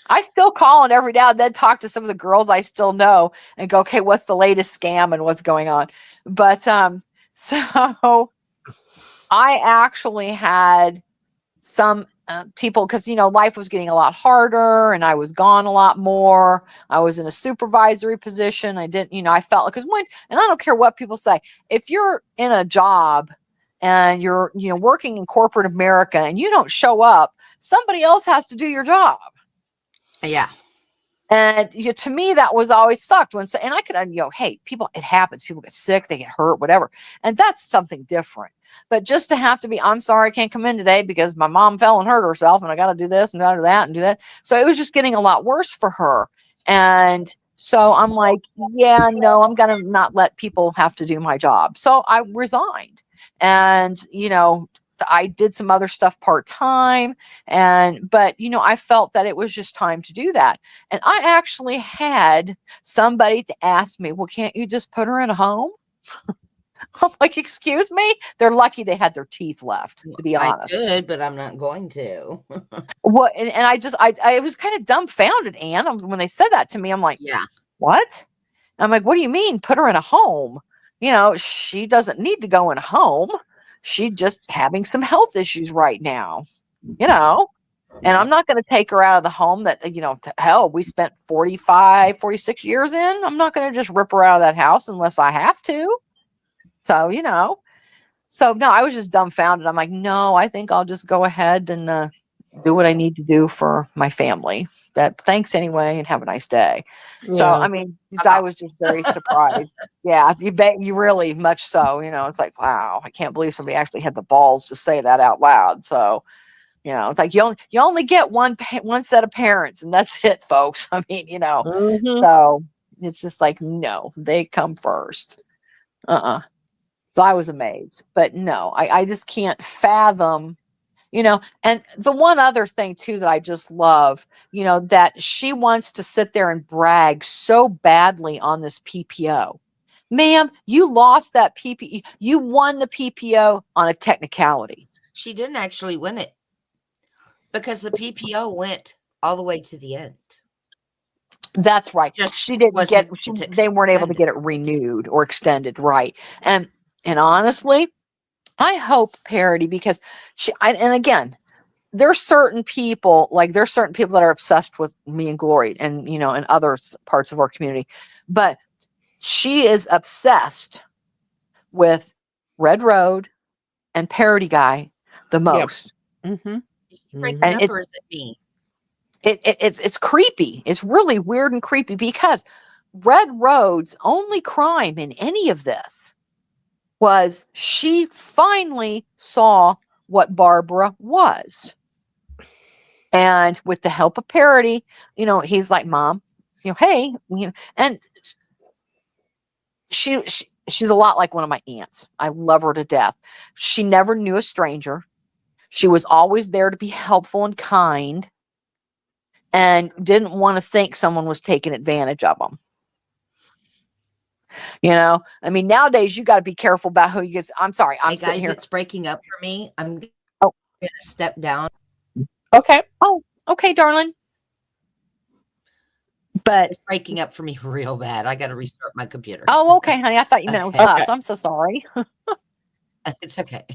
I still call it every now and then, talk to some of the girls I still know and go, okay, what's the latest scam and what's going on? But so I actually had some people, because life was getting a lot harder and I was gone a lot more. I was in a supervisory position. I didn't, I felt like, because and I don't care what people say, if you're in a job and you're working in corporate America and you don't show up, somebody else has to do your job. Yeah. And to me, that was always sucked and I could, hey, people, it happens. People get sick, they get hurt, whatever. And that's something different. But just to have to be, I'm sorry, I can't come in today because my mom fell and hurt herself and I got to do this and got to do that and do that. So it was just getting a lot worse for her. And so I'm like, yeah, no, I'm going to not let people have to do my job. So I resigned. And, I did some other stuff part-time, but I felt that it was just time to do that. And I actually had somebody to ask me, well, can't you just put her in a home? I'm like, excuse me? They're lucky they had their teeth left, to be I honest. could, but I'm not going to. What? And I was kind of dumbfounded, Anne, when they said that to me. I'm like, Yeah. what? I'm like, what do you mean put her in a home? She doesn't need to go in a home. She's just having some health issues right now, and I'm not going to take her out of the home that, hell, we spent 45, 46 years in. I'm not going to just rip her out of that house unless I have to. So, so no, I was just dumbfounded. I'm like, no, I think I'll just go ahead and do what I need to do for my family. Thanks anyway, and have a nice day. So, Yeah. I mean, I was just very surprised. Yeah, you bet, you really much so. It's like, wow, I can't believe somebody actually had the balls to say that out loud. So, it's like you only get one set of parents, and that's it, folks. I mean, Mhm. so it's just like, no, they come first. So I was amazed, but no, I just can't fathom. And the one other thing too that I just love, that she wants to sit there and brag so badly on this PPO. Ma'am, you lost that PPO. You won the PPO on a technicality. She didn't actually win it because the PPO went all the way to the end. That's right. Just She didn't wasn't they weren't able to extended. get it renewed or extended. Right. And honestly, I hope Parody, because and again, there's certain people that are obsessed with me and Glory and, and other parts of our community, but she is obsessed with Red Road and Parody Guy the Yep. most. Mhm. Is she breaking And up or is it me? it's creepy. It's really weird and creepy because Red Road's only crime in any of this was she finally saw what Barbara was. And with the help of Parody, he's like, Mom, hey, and she's a lot like one of my aunts. I love her to death. She never knew a stranger. She was always there to be helpful and kind, and didn't want to think someone was taking advantage of them. I mean, nowadays you got to be careful about who you get. I'm sorry, I'm Hey sitting guys, here. it's breaking up for me. I'm Oh. gonna step down. Okay. Oh, okay, darling. But It's breaking up for me real bad. I got to restart my computer. oh, okay, honey. I thought you meant with Okay. us. I'm so sorry. It's okay.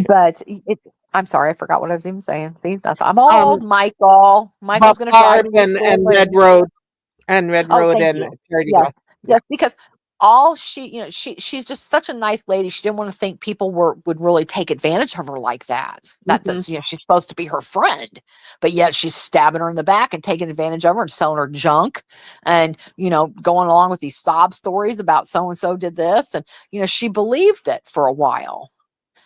But I'm sorry, I forgot what I was even saying. See, I'm Um, old, Michael. Michael's going to drive Barb me to school. and Red Road and Oh, thank you. Charity Yeah, Guy. yes, because all she's just such a nice lady. She didn't want to think people would really take advantage of her like that. That's she's supposed to be her friend, but yet she's stabbing her in the back and taking advantage of her and selling her junk, and going along with these sob stories about so and so did this, and she believed it for a while.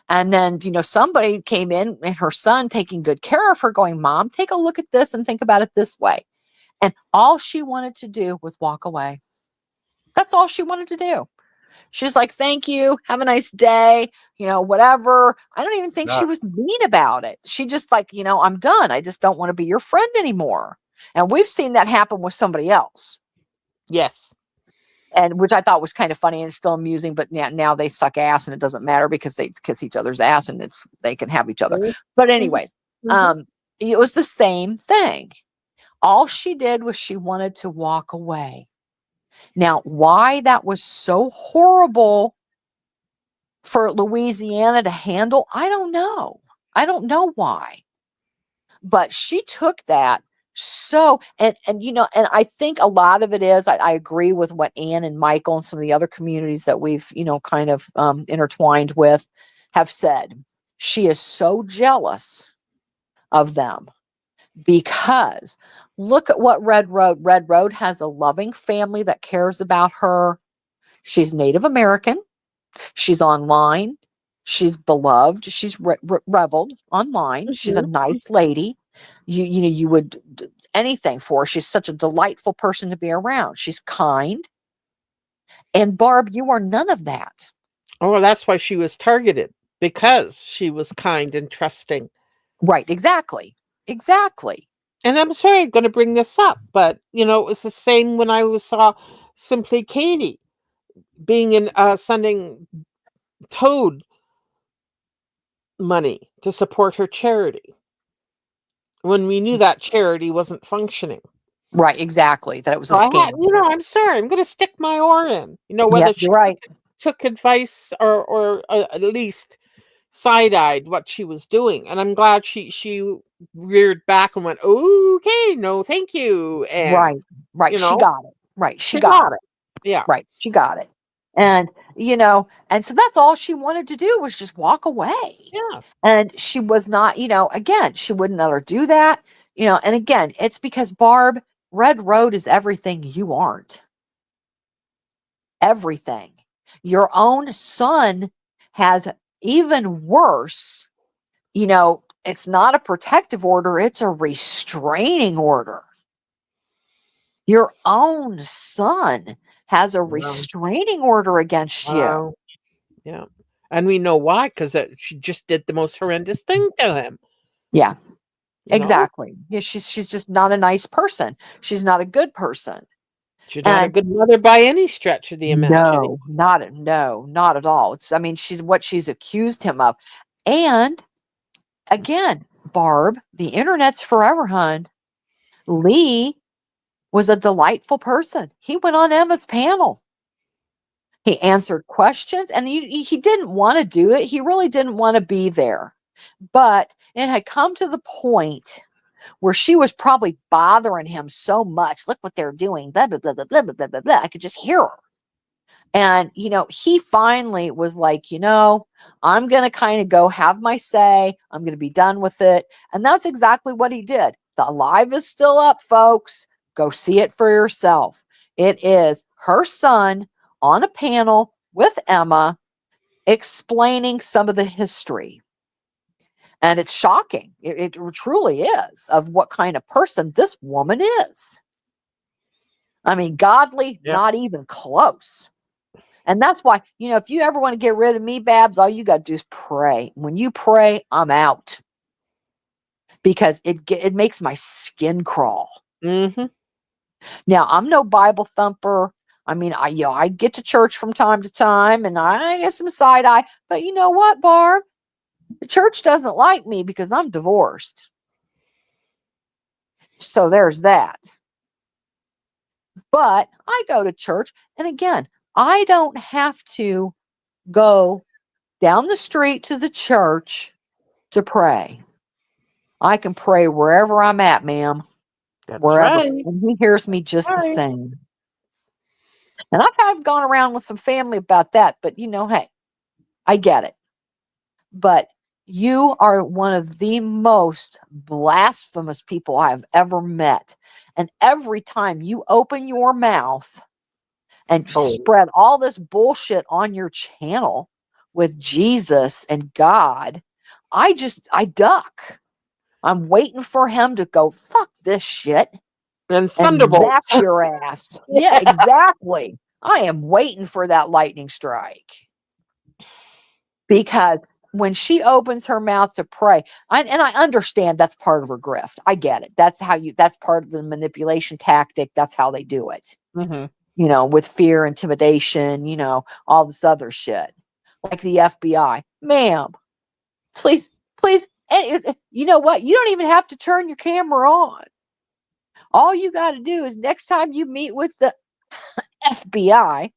And then, somebody came in and her son taking good care of her going, Mom, take a look at this and think about it this way. And all she wanted to do was walk away. That's all she wanted to do. She's like, thank you. Have a nice day. Whatever. I don't even think she was mean about it. She just like, I'm done. I just don't want to be your friend anymore. And we've seen that happen with somebody else. Yes. And which I thought was kind of funny and still amusing, but now they suck ass and it doesn't matter because they kiss each other's ass and they can have each other. But anyways, it was the same thing. All she did was she wanted to walk away. Now, why that was so horrible for Louisiana to handle, I don't know. I don't know why. But she took that and I think a lot of it is I agree with what Anne and Michael and some of the other communities that we've kind of intertwined with have said. She is so jealous of them because look at what Red Road has a loving family that cares about her. She's Native American. She's online. She's beloved. She's reveled online. She's a nice lady. You would anything for her. She's such a delightful person to be around. She's kind. And Barb, you are none of that. Oh, that's why she was targeted, because she was kind and trusting. Right, exactly. Exactly. And I'm sorry I'm going to bring this up, but it was the same when saw Simply Katie being in sending Toad money to support her charity when we knew that charity wasn't functioning. Right, exactly. That it was a So I had, scam. I'm sorry, I'm going to stick my oar in. Yeah, Whether she you're right. took advice or at least side-eyed what she was doing, and I'm glad she reared back and went, okay, no thank you, and Right. Right. you She know got it. Right. She she got got it. it. Yeah. Right. She got it. And, and so that's all she wanted to do was just walk away. Yeah. And she was not, again, she wouldn't let her do that. And again, it's because Barb, Red Road is everything you aren't. Everything. Your own son has even worse, it's not a protective order, it's a restraining order. Your own son has a Wow. restraining order against you. Wow. Yeah. And we know why, because she just did the most horrendous thing to him. Yeah, You know, exactly. Yeah, she's just not a nice person. She's not a good person. she's not a And good mother by any stretch of the imagination. not at all. I mean, she's accused him of. And again, Barb, the internet's forever, hun. Lee was a delightful person. He went on Emma's panel. He answered questions, and he didn't want to do it. He really didn't want to be there. But it had come to the point where she was probably bothering him so much. Look what they're doing. Blah, blah, blah, blah, blah, blah, blah, blah. I could just hear her. And, he finally was like, I'm going to kind of go have my say. I'm going to be done with it. And that's exactly what he did. The live is still up, folks. Go see it for yourself. It is her son on a panel with Emma explaining some of the history. And it's shocking. It truly is, of what kind of person this woman is. I mean, godly, Yeah. not even close. And that's why, if you ever want to get rid of me, Babs, all you got to do is pray. When you pray, I'm out. Because it makes my skin crawl. Mm-hmm. Now, I'm no Bible thumper. I mean, I get to church from time to time and I get some side eye. But you know what, Barb? The church doesn't like me because I'm divorced. So there's that. But I go to church. And again, I don't have to go down the street to the church to pray. I can pray wherever I'm at, ma'am. That's Wherever. right. And he hears me just the Right. same. And I've gone around with some family about that. But, hey, I get it. But you are one of the most blasphemous people I have ever met. And every time you open your mouth and Oh. spread all this bullshit on your channel with Jesus and God, I duck. I'm waiting for him to go, fuck this shit, And and Thunderbolt. zap your ass. Yeah, exactly. I am waiting for that lightning strike. Because when she opens her mouth to pray, and I understand that's part of her grift. I get it. That's part of the manipulation tactic. That's how they do it. Mm-hmm. With fear, intimidation, all this other shit. Like the FBI. Ma'am, please. And you know what? You don't even have to turn your camera on. All you got to do is next time you meet with the FBI,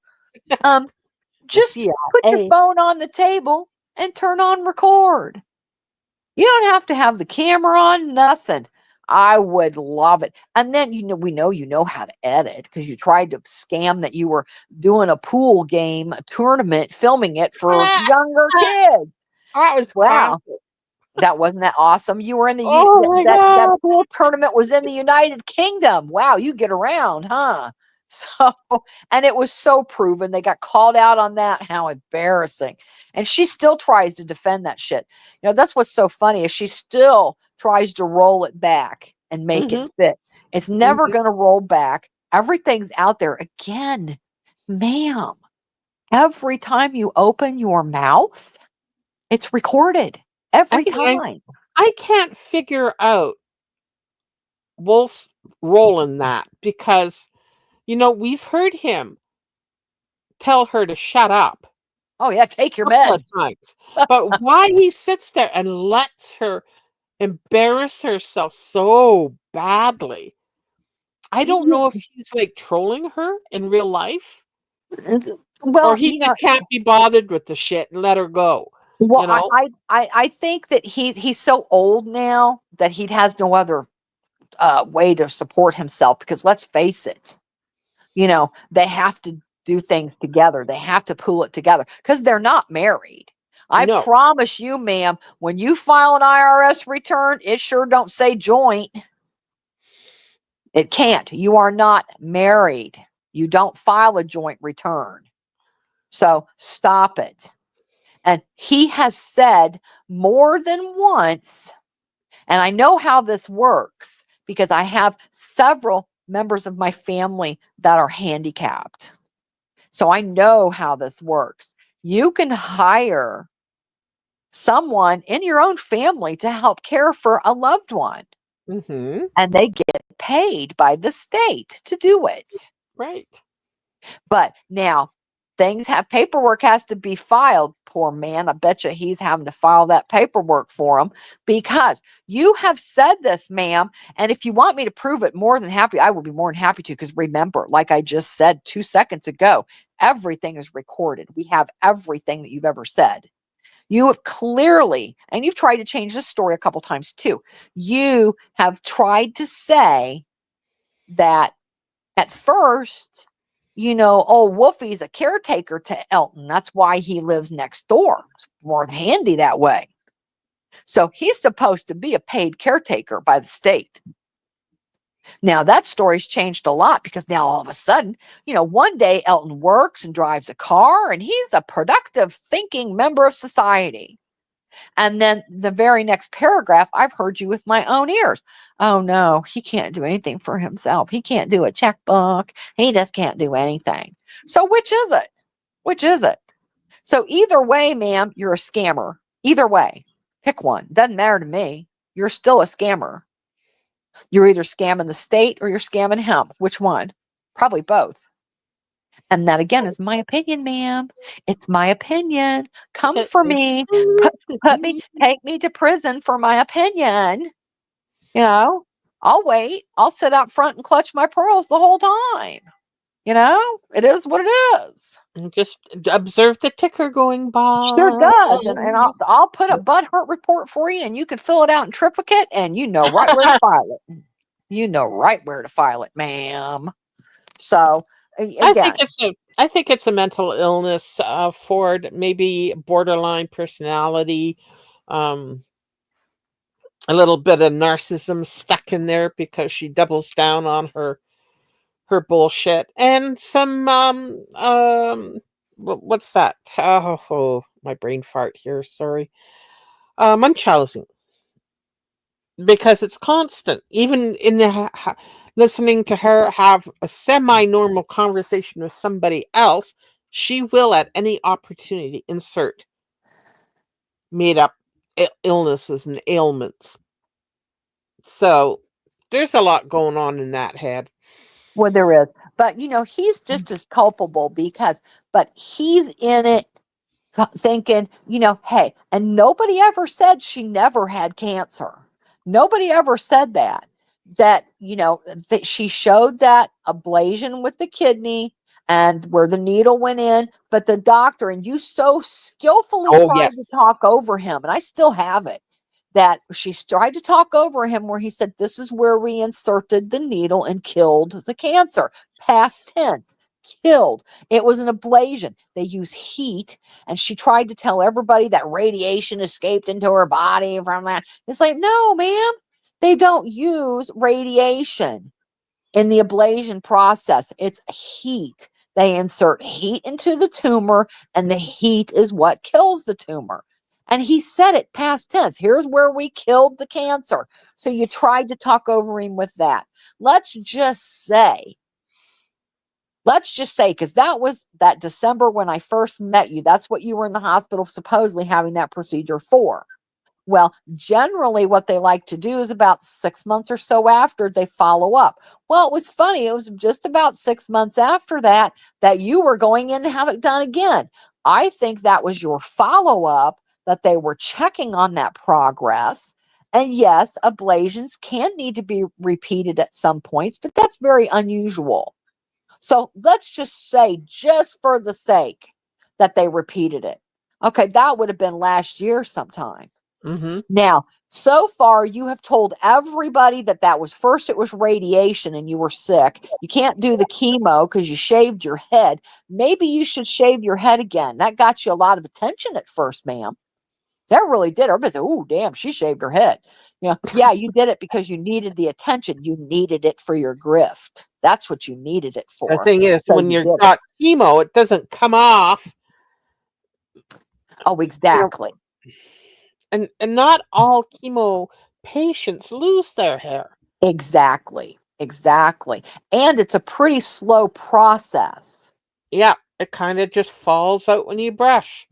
just put your CIA. phone on the table and turn on record. You don't have to have the camera on, nothing. I would love it. And then, we know you know how to edit because you tried to scam that you were doing a pool game, a tournament, filming it for younger kids. That was Wow. classic. That wasn't that awesome. You were in the Oh my that God. pool tournament was in the United Kingdom. Wow, you get around, huh? So, and it was so proven. They got called out on that. How embarrassing. And she still tries to defend that shit. That's what's so funny is she still tries to roll it back and make it fit. It's never Mhm. going to roll back. Everything's out there again. Ma'am, Every time you open your mouth, it's recorded. Every time. I can't figure out Wolf's role in that because, we've heard him tell her to shut up Oh, yeah, take your a couple med. of times, but why he sits there and lets her embarrass herself so badly. I don't know if he's like trolling her in real life or Well, he just can't be bothered with the shit and let her go. well, You know? I think that he's so old now that he has no other way to support himself, because let's face it, they have to do things together. They have to pull it together because they're not married. I No. promise you, ma'am, when you file an IRS return, it sure don't say joint. It can't. You are not married. You don't file a joint return. So stop it. And he has said more than once, and I know how this works because I have several members of my family that are handicapped. So I know how this works. You can hire someone in your own family to help care for a loved one, Mm-hmm. and they get paid by the state to do it. Right. But now paperwork has to be filed. Poor man. I bet you he's having to file that paperwork for him because you have said this, ma'am. And if you want me to prove it, more than happy, I will be more than happy to. Because remember, like I just said 2 seconds ago, everything is recorded. We have everything that you've ever said. You have clearly, and you've tried to change this story a couple times too. You have tried to say that at first, old Wolfie's a caretaker to Elton. That's why he lives next door. It's more handy that way. So he's supposed to be a paid caretaker by the state. Now that story's changed a lot because now all of a sudden, one day Elton works and drives a car and he's a productive, thinking member of society. And then the very next paragraph, I've heard you with my own ears. Oh no, he can't do anything for himself. He can't do a checkbook. He just can't do anything. So which is it? Which is it? So either way, ma'am, you're a scammer. Either way, pick one. Doesn't matter to me. You're still a scammer. You're either scamming the state or you're scamming him. Which one? Probably both. And that again is my opinion, ma'am. It's my opinion. Come for me. Take me to prison for my opinion. I'll wait. I'll sit out front and clutch my pearls the whole time. It is what it is. Just observe the ticker going by. Sure does. And I'll put a butt hurt report for you and you can fill it out in triplicate and you know right where to file it. You know right where to file it, ma'am. So again, I think it's a mental illness, Ford, maybe borderline personality, um, a little bit of narcissism stuck in there because she doubles down on her bullshit, and some what's that? Oh, my brain fart here. Sorry, Munchausen, because it's constant. Even in the listening to her have a semi-normal conversation with somebody else, she will at any opportunity insert made up illnesses and ailments. So there's a lot going on in that head. well, there is. But, he's just as culpable but he's in it thinking, hey, and nobody ever said she never had cancer. Nobody ever said that, that she showed that ablation with the kidney and where the needle went in, but the doctor, and you so skillfully Oh tried yes, to talk over him, and I still have it, that she tried to talk over him where he said, this is where we inserted the needle and killed the cancer. Past tense, killed. It was an ablation. They use heat, and she tried to tell everybody that radiation escaped into her body from that. It's like, no, ma'am, they don't use radiation in the ablation process. It's heat. They insert heat into the tumor, and the heat is what kills the tumor. And he said it past tense. Here's where we killed the cancer. So you tried to talk over him with that. Let's just say let's just say, because that was that December when I first met you, that's what you were in the hospital supposedly having that procedure for. Well, generally what they like to do is about 6 months or so after they follow up. Well, it was funny. It was just about 6 months after that that you were going in to have it done again. I think that was your follow up, that they were checking on that progress. And yes, ablations can need to be repeated at some points, but that's very unusual. So let's just say, just for the sake that they repeated it. Okay, that would have been last year sometime. Mm-hmm. Now, so far, you have told everybody that that was first, it was radiation and you were sick. You can't do the chemo because you shaved your head. Maybe you should shave your head again. That got you a lot of attention at first, ma'am. That really did. Everybody said, oh, damn, she shaved her head. You know, yeah, you did it because you needed the attention. You needed it for your grift. That's what you needed it The for. thing is, So when you you've did it. got chemo, it doesn't come off. Oh, You know, exactly. and not all chemo patients lose their hair. Exactly. Exactly. And it's a pretty slow process. Yeah, it kind of just falls out when you brush.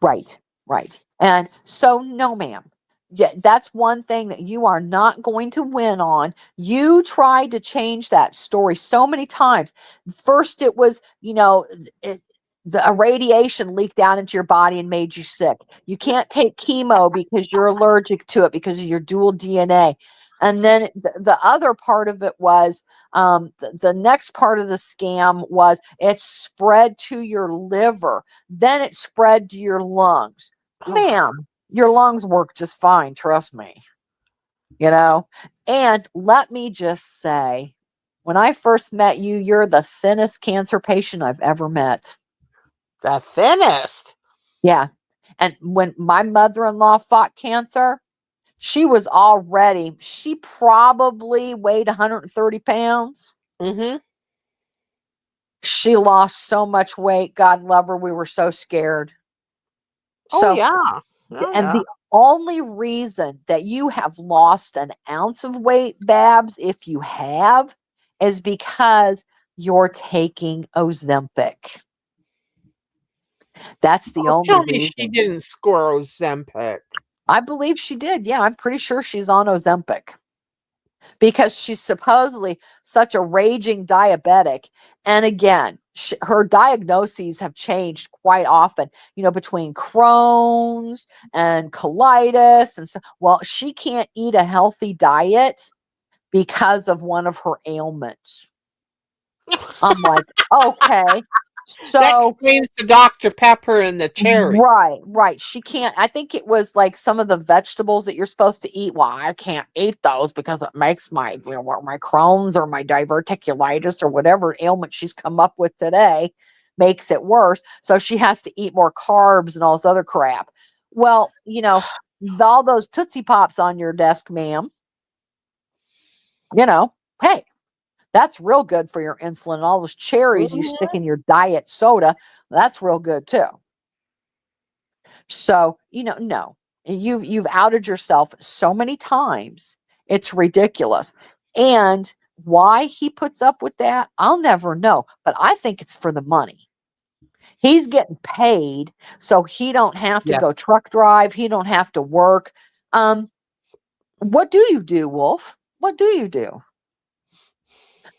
Right, right. And so, no, ma'am. Yeah, that's one thing that you are not going to win on. You tried to change that story so many times. First, it was, the radiation leaked down into your body and made you sick. You can't take chemo because you're allergic to it because of your dual DNA. And then the other part of it was the next part of the scam was it spread to your liver. Then it spread to your lungs. Ma'am, your lungs work just fine, trust me. And let me just say, when I first met you, you're the thinnest cancer patient I've ever met. The thinnest. Yeah. And when my mother-in-law fought cancer, she probably weighed 130 pounds. Mm-hmm. She lost so much weight. God love her. We were so scared. Oh So, yeah. Oh and yeah. the only reason that you have lost an ounce of weight, Babs, if you have, is because you're taking Ozempic. That's the Oh, only tell me she reason. didn't score Ozempic. I believe she did. Yeah, I'm pretty sure she's on Ozempic because she's supposedly such a raging diabetic. And again, her diagnoses have changed quite often, between Crohn's and colitis. And so, well, she can't eat a healthy diet because of one of her ailments. I'm like, okay. That So explains the Dr. Pepper and the cherry. right, right. She can't. I think it was like some of the vegetables that you're supposed to eat. Well, I can't eat those because it makes my Crohn's or my diverticulitis or whatever ailment she's come up with today makes it worse. So she has to eat more carbs and all this other crap. Well, all those Tootsie Pops on your desk, ma'am, hey, that's real good for your insulin. And all those cherries you stick Mhm. in your diet soda, that's real good too. So, no, you've outed yourself so many times. It's ridiculous. And why he puts up with that, I'll never know. But I think it's for the money. He's getting paid, so he don't have to Yeah. go truck drive. He don't have to work. What do you do, Wolf? What do you do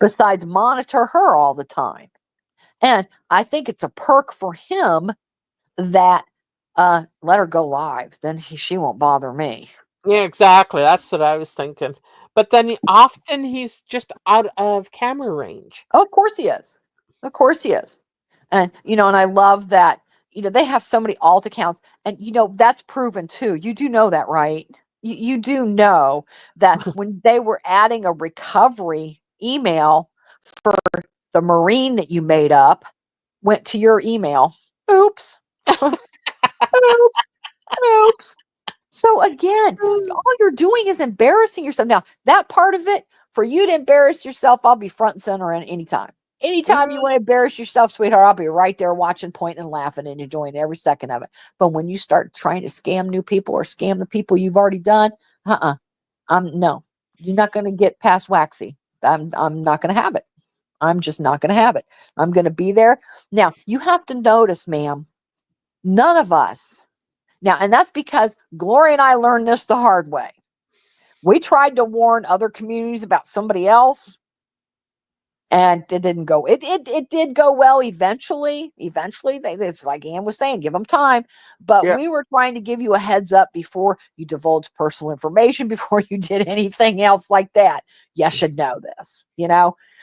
besides monitor her all the time? And I think it's a perk for him that let her go live. Then she won't bother me. Yeah, exactly. That's what I was thinking. But then often he's just out of camera range. Oh, of course he is. Of course he is. And and I love that, they have so many alt accounts. And that's proven too. You do know that, right? You do know that when they were adding a recovery email for the Marine that you made up, went to your email. Oops. Oops. Oops. So again, all you're doing is embarrassing yourself. Now, that part of it, for you to embarrass yourself, I'll be front and center anytime. Anytime you Mm, want to embarrass yourself, sweetheart, I'll be right there watching, pointing, and laughing and enjoying every second of it. But when you start trying to scam new people or scam the people you've already done, no, you're not going to get past waxy. I'm not going to have it. I'm just not going to have it. I'm going to be there. Now, you have to notice, ma'am, none of us now, and that's because Gloria and I learned this the hard way. We tried to warn other communities about somebody else, and it didn't go. It did go well eventually. Eventually, it's like Ann was saying, give them time. But Yeah. we were trying to give you a heads up before you divulge personal information, before you did anything else like that. You should know this,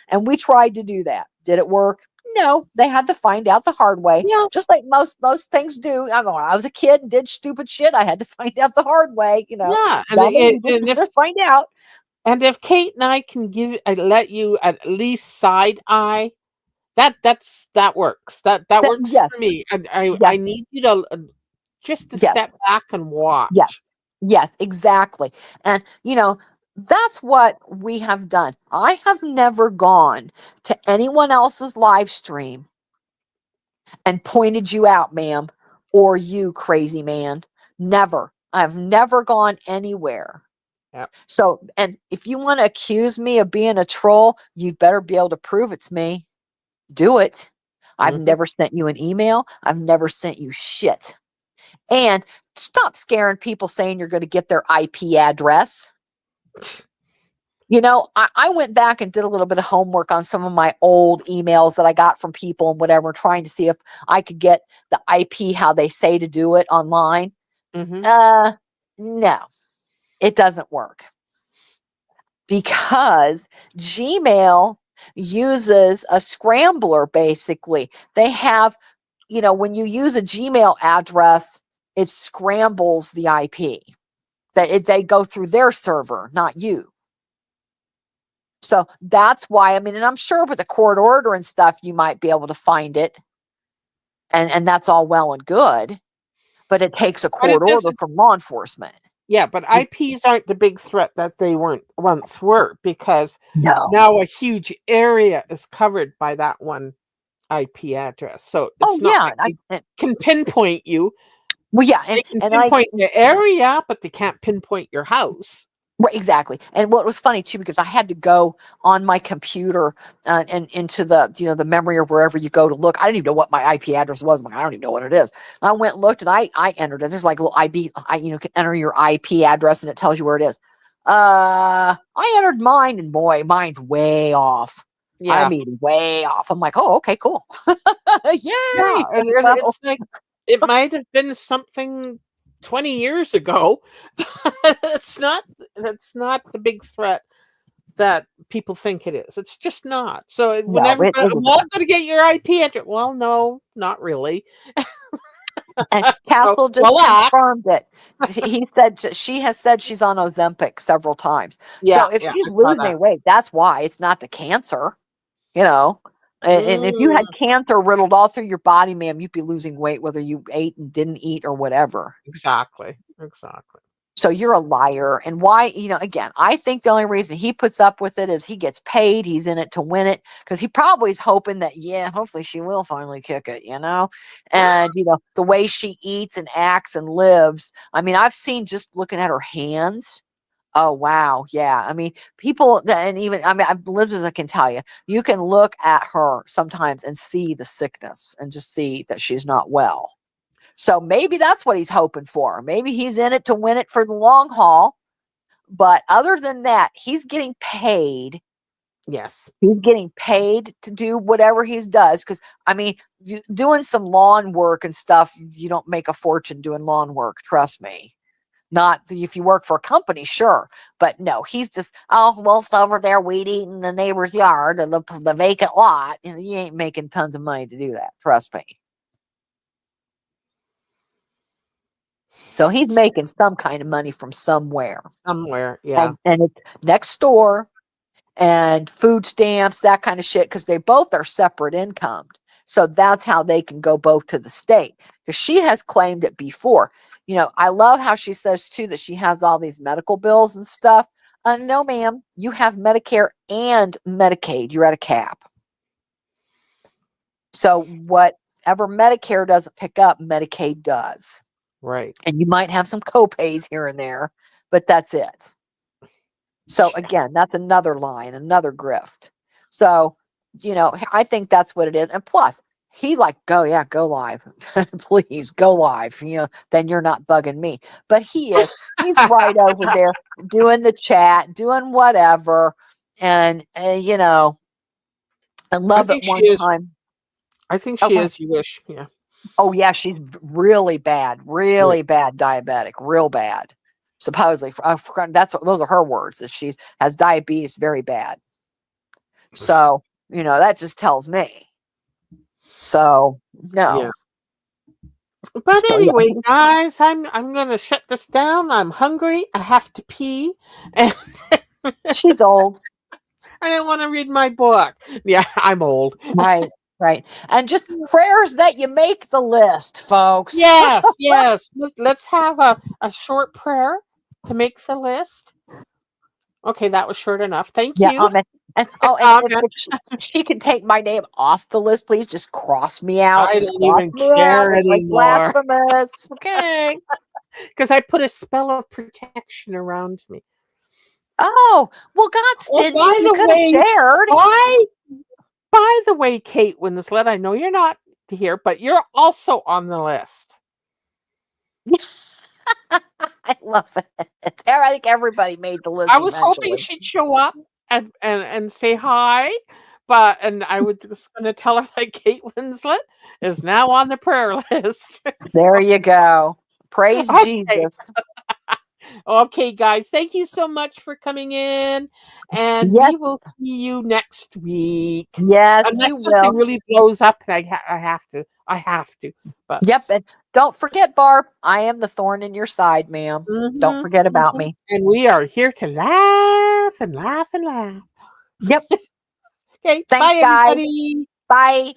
And we tried to do that. Did it work? No, they had to find out the hard way, Yeah. just like most things do. I mean, when I was a kid and did stupid shit, I had to find out the hard way. Yeah. Now maybe just find out. And if Kate and I can let you at least side eye, that works. That works Yes, for me. yes, I need you to just to yes. step back and Yes, watch. yes, exactly. And, that's what we have done. I have never gone to anyone else's live stream and pointed you out, ma'am, or you crazy man. Never. I've never gone anywhere. Yep. So, and if you want to accuse me of being a troll, you'd better be able to prove it's me. Do it. I've Mhm. never sent you an email. I've never sent you shit. And stop scaring people saying you're going to get their IP address. I went back and did a little bit of homework on some of my old emails that I got from people and whatever, trying to see if I could get the IP how they say to do it online. Mhm. No, it doesn't work because Gmail uses a scrambler basically. They have, when you use a Gmail address, it scrambles the IP. They go through their server, not you. So that's why, and I'm sure with a court order and stuff, you might be able to find it. And that's all well and good, but it takes a But court it order doesn't. from law enforcement. Yeah, but IPs aren't the big threat that they weren't once were, because No. now a huge area is covered by that one IP address. So Oh it's not yeah. like they can pinpoint you. Well, yeah, They can and I pinpoint the area, but they can't pinpoint your house. Right, exactly. And what was funny too, because I had to go on my computer and into the memory or wherever you go to look. I didn't even know what my IP address was. I'm like, I don't even know what it is. And I went and looked, and I entered it. There's like a little can enter your IP address, and it tells you where it is. I entered mine, and boy, mine's way off. I Yeah. mean, way off. I'm like, oh, okay, cool. Yeah, Yay! and it's like it might have been something 20 years ago. It's not that's not the big threat that people think it is. It's just not. So when No, everybody, it was well, not. I'm going to get your IP address. Well, no, not really. And So Castle just voila. confirmed it. He said she has said she's on Ozempic several times. Yeah, So if yeah, she's I saw losing that. any weight, that's why. It's not the cancer, you know. And if you Mm, had cancer riddled all through your body, ma'am, you'd be losing weight whether you ate and didn't eat or whatever. exactly. Exactly. So you're a liar. And why, again, I think the only reason he puts up with it is he gets paid. He's in it to win it because he probably is hoping that, yeah, hopefully she will finally kick it, And, the way she eats and acts and lives. I've seen just looking at her hands. Oh, wow. Yeah. People that, and even, I've lived as I can tell you, you can look at her sometimes and see the sickness and just see that she's not well. So maybe that's what he's hoping for. Maybe he's in it to win it for the long haul. But other than that, he's getting paid. Yes. He's getting paid to do whatever he does. Because, doing some lawn work and stuff, you don't make a fortune doing lawn work. Trust me. Not if you work for a company, sure. But no, he's just, Wolf's over there weed eating the neighbor's yard and the vacant lot. You ain't making tons of money to do that. Trust me. So he's making some kind of money from somewhere. Somewhere. Yeah. And it's next door and food stamps, that kind of shit, because they both are separate income. So that's how they can go both to the state. Because she has claimed it before. I love how she says too that she has all these medical bills and stuff. No, ma'am, you have Medicare and Medicaid. You're at a cap. So whatever Medicare doesn't pick up, Medicaid does. Right. And you might have some copays here and there, but that's it. So again, that's another line, another grift. So I think that's what it is. And plus, he like, go live. Please go live. Then you're not bugging me. But he's right over there doing the chat, doing whatever. And, I I love it think she one is. time. I think Oh, she go ahead. is. You wish. Yeah. Oh, yeah, she's really bad diabetic, real bad. Supposedly, I forgot, those are her words, that she has diabetes very bad. So, that just tells me. So, no. Yeah. But So, anyway, yeah, guys, I'm gonna shut this down. I'm hungry. I have to pee, and she's old. I don't want to read my book. Yeah, I'm old. Right, right. And just prayers that you make the list, folks. Yes, yes. Let's have a short prayer to make the list. Okay, that was short enough. Thank Yeah, you. and Amen. if she can take my name off the list, please just cross me out. I Just don't cross even me out. care It's like anymore blasphemous. Okay. because I put a spell of protection around me. Oh, well, God's Oh, stingy. You could have shared. by by the way, Kate Winslet, I know you're not here, but you're also on the list. I love it. I think everybody made the list I was hoping eventually. she'd show up and say hi, and I was just going to tell her that Kate Winslet is now on the prayer list. There you go. Praise Okay. Jesus. Okay, guys, thank you so much for coming in, and Yes, we will see you next week. yes, you Unless something will. really blows up and I have to. I have to. But Yep. And don't forget, Barb, I am the thorn in your side, ma'am. Don't mhm, forget about mhm. me. And we are here to laugh and laugh and laugh. Yep. Okay, Thanks, bye guys. everybody. Bye.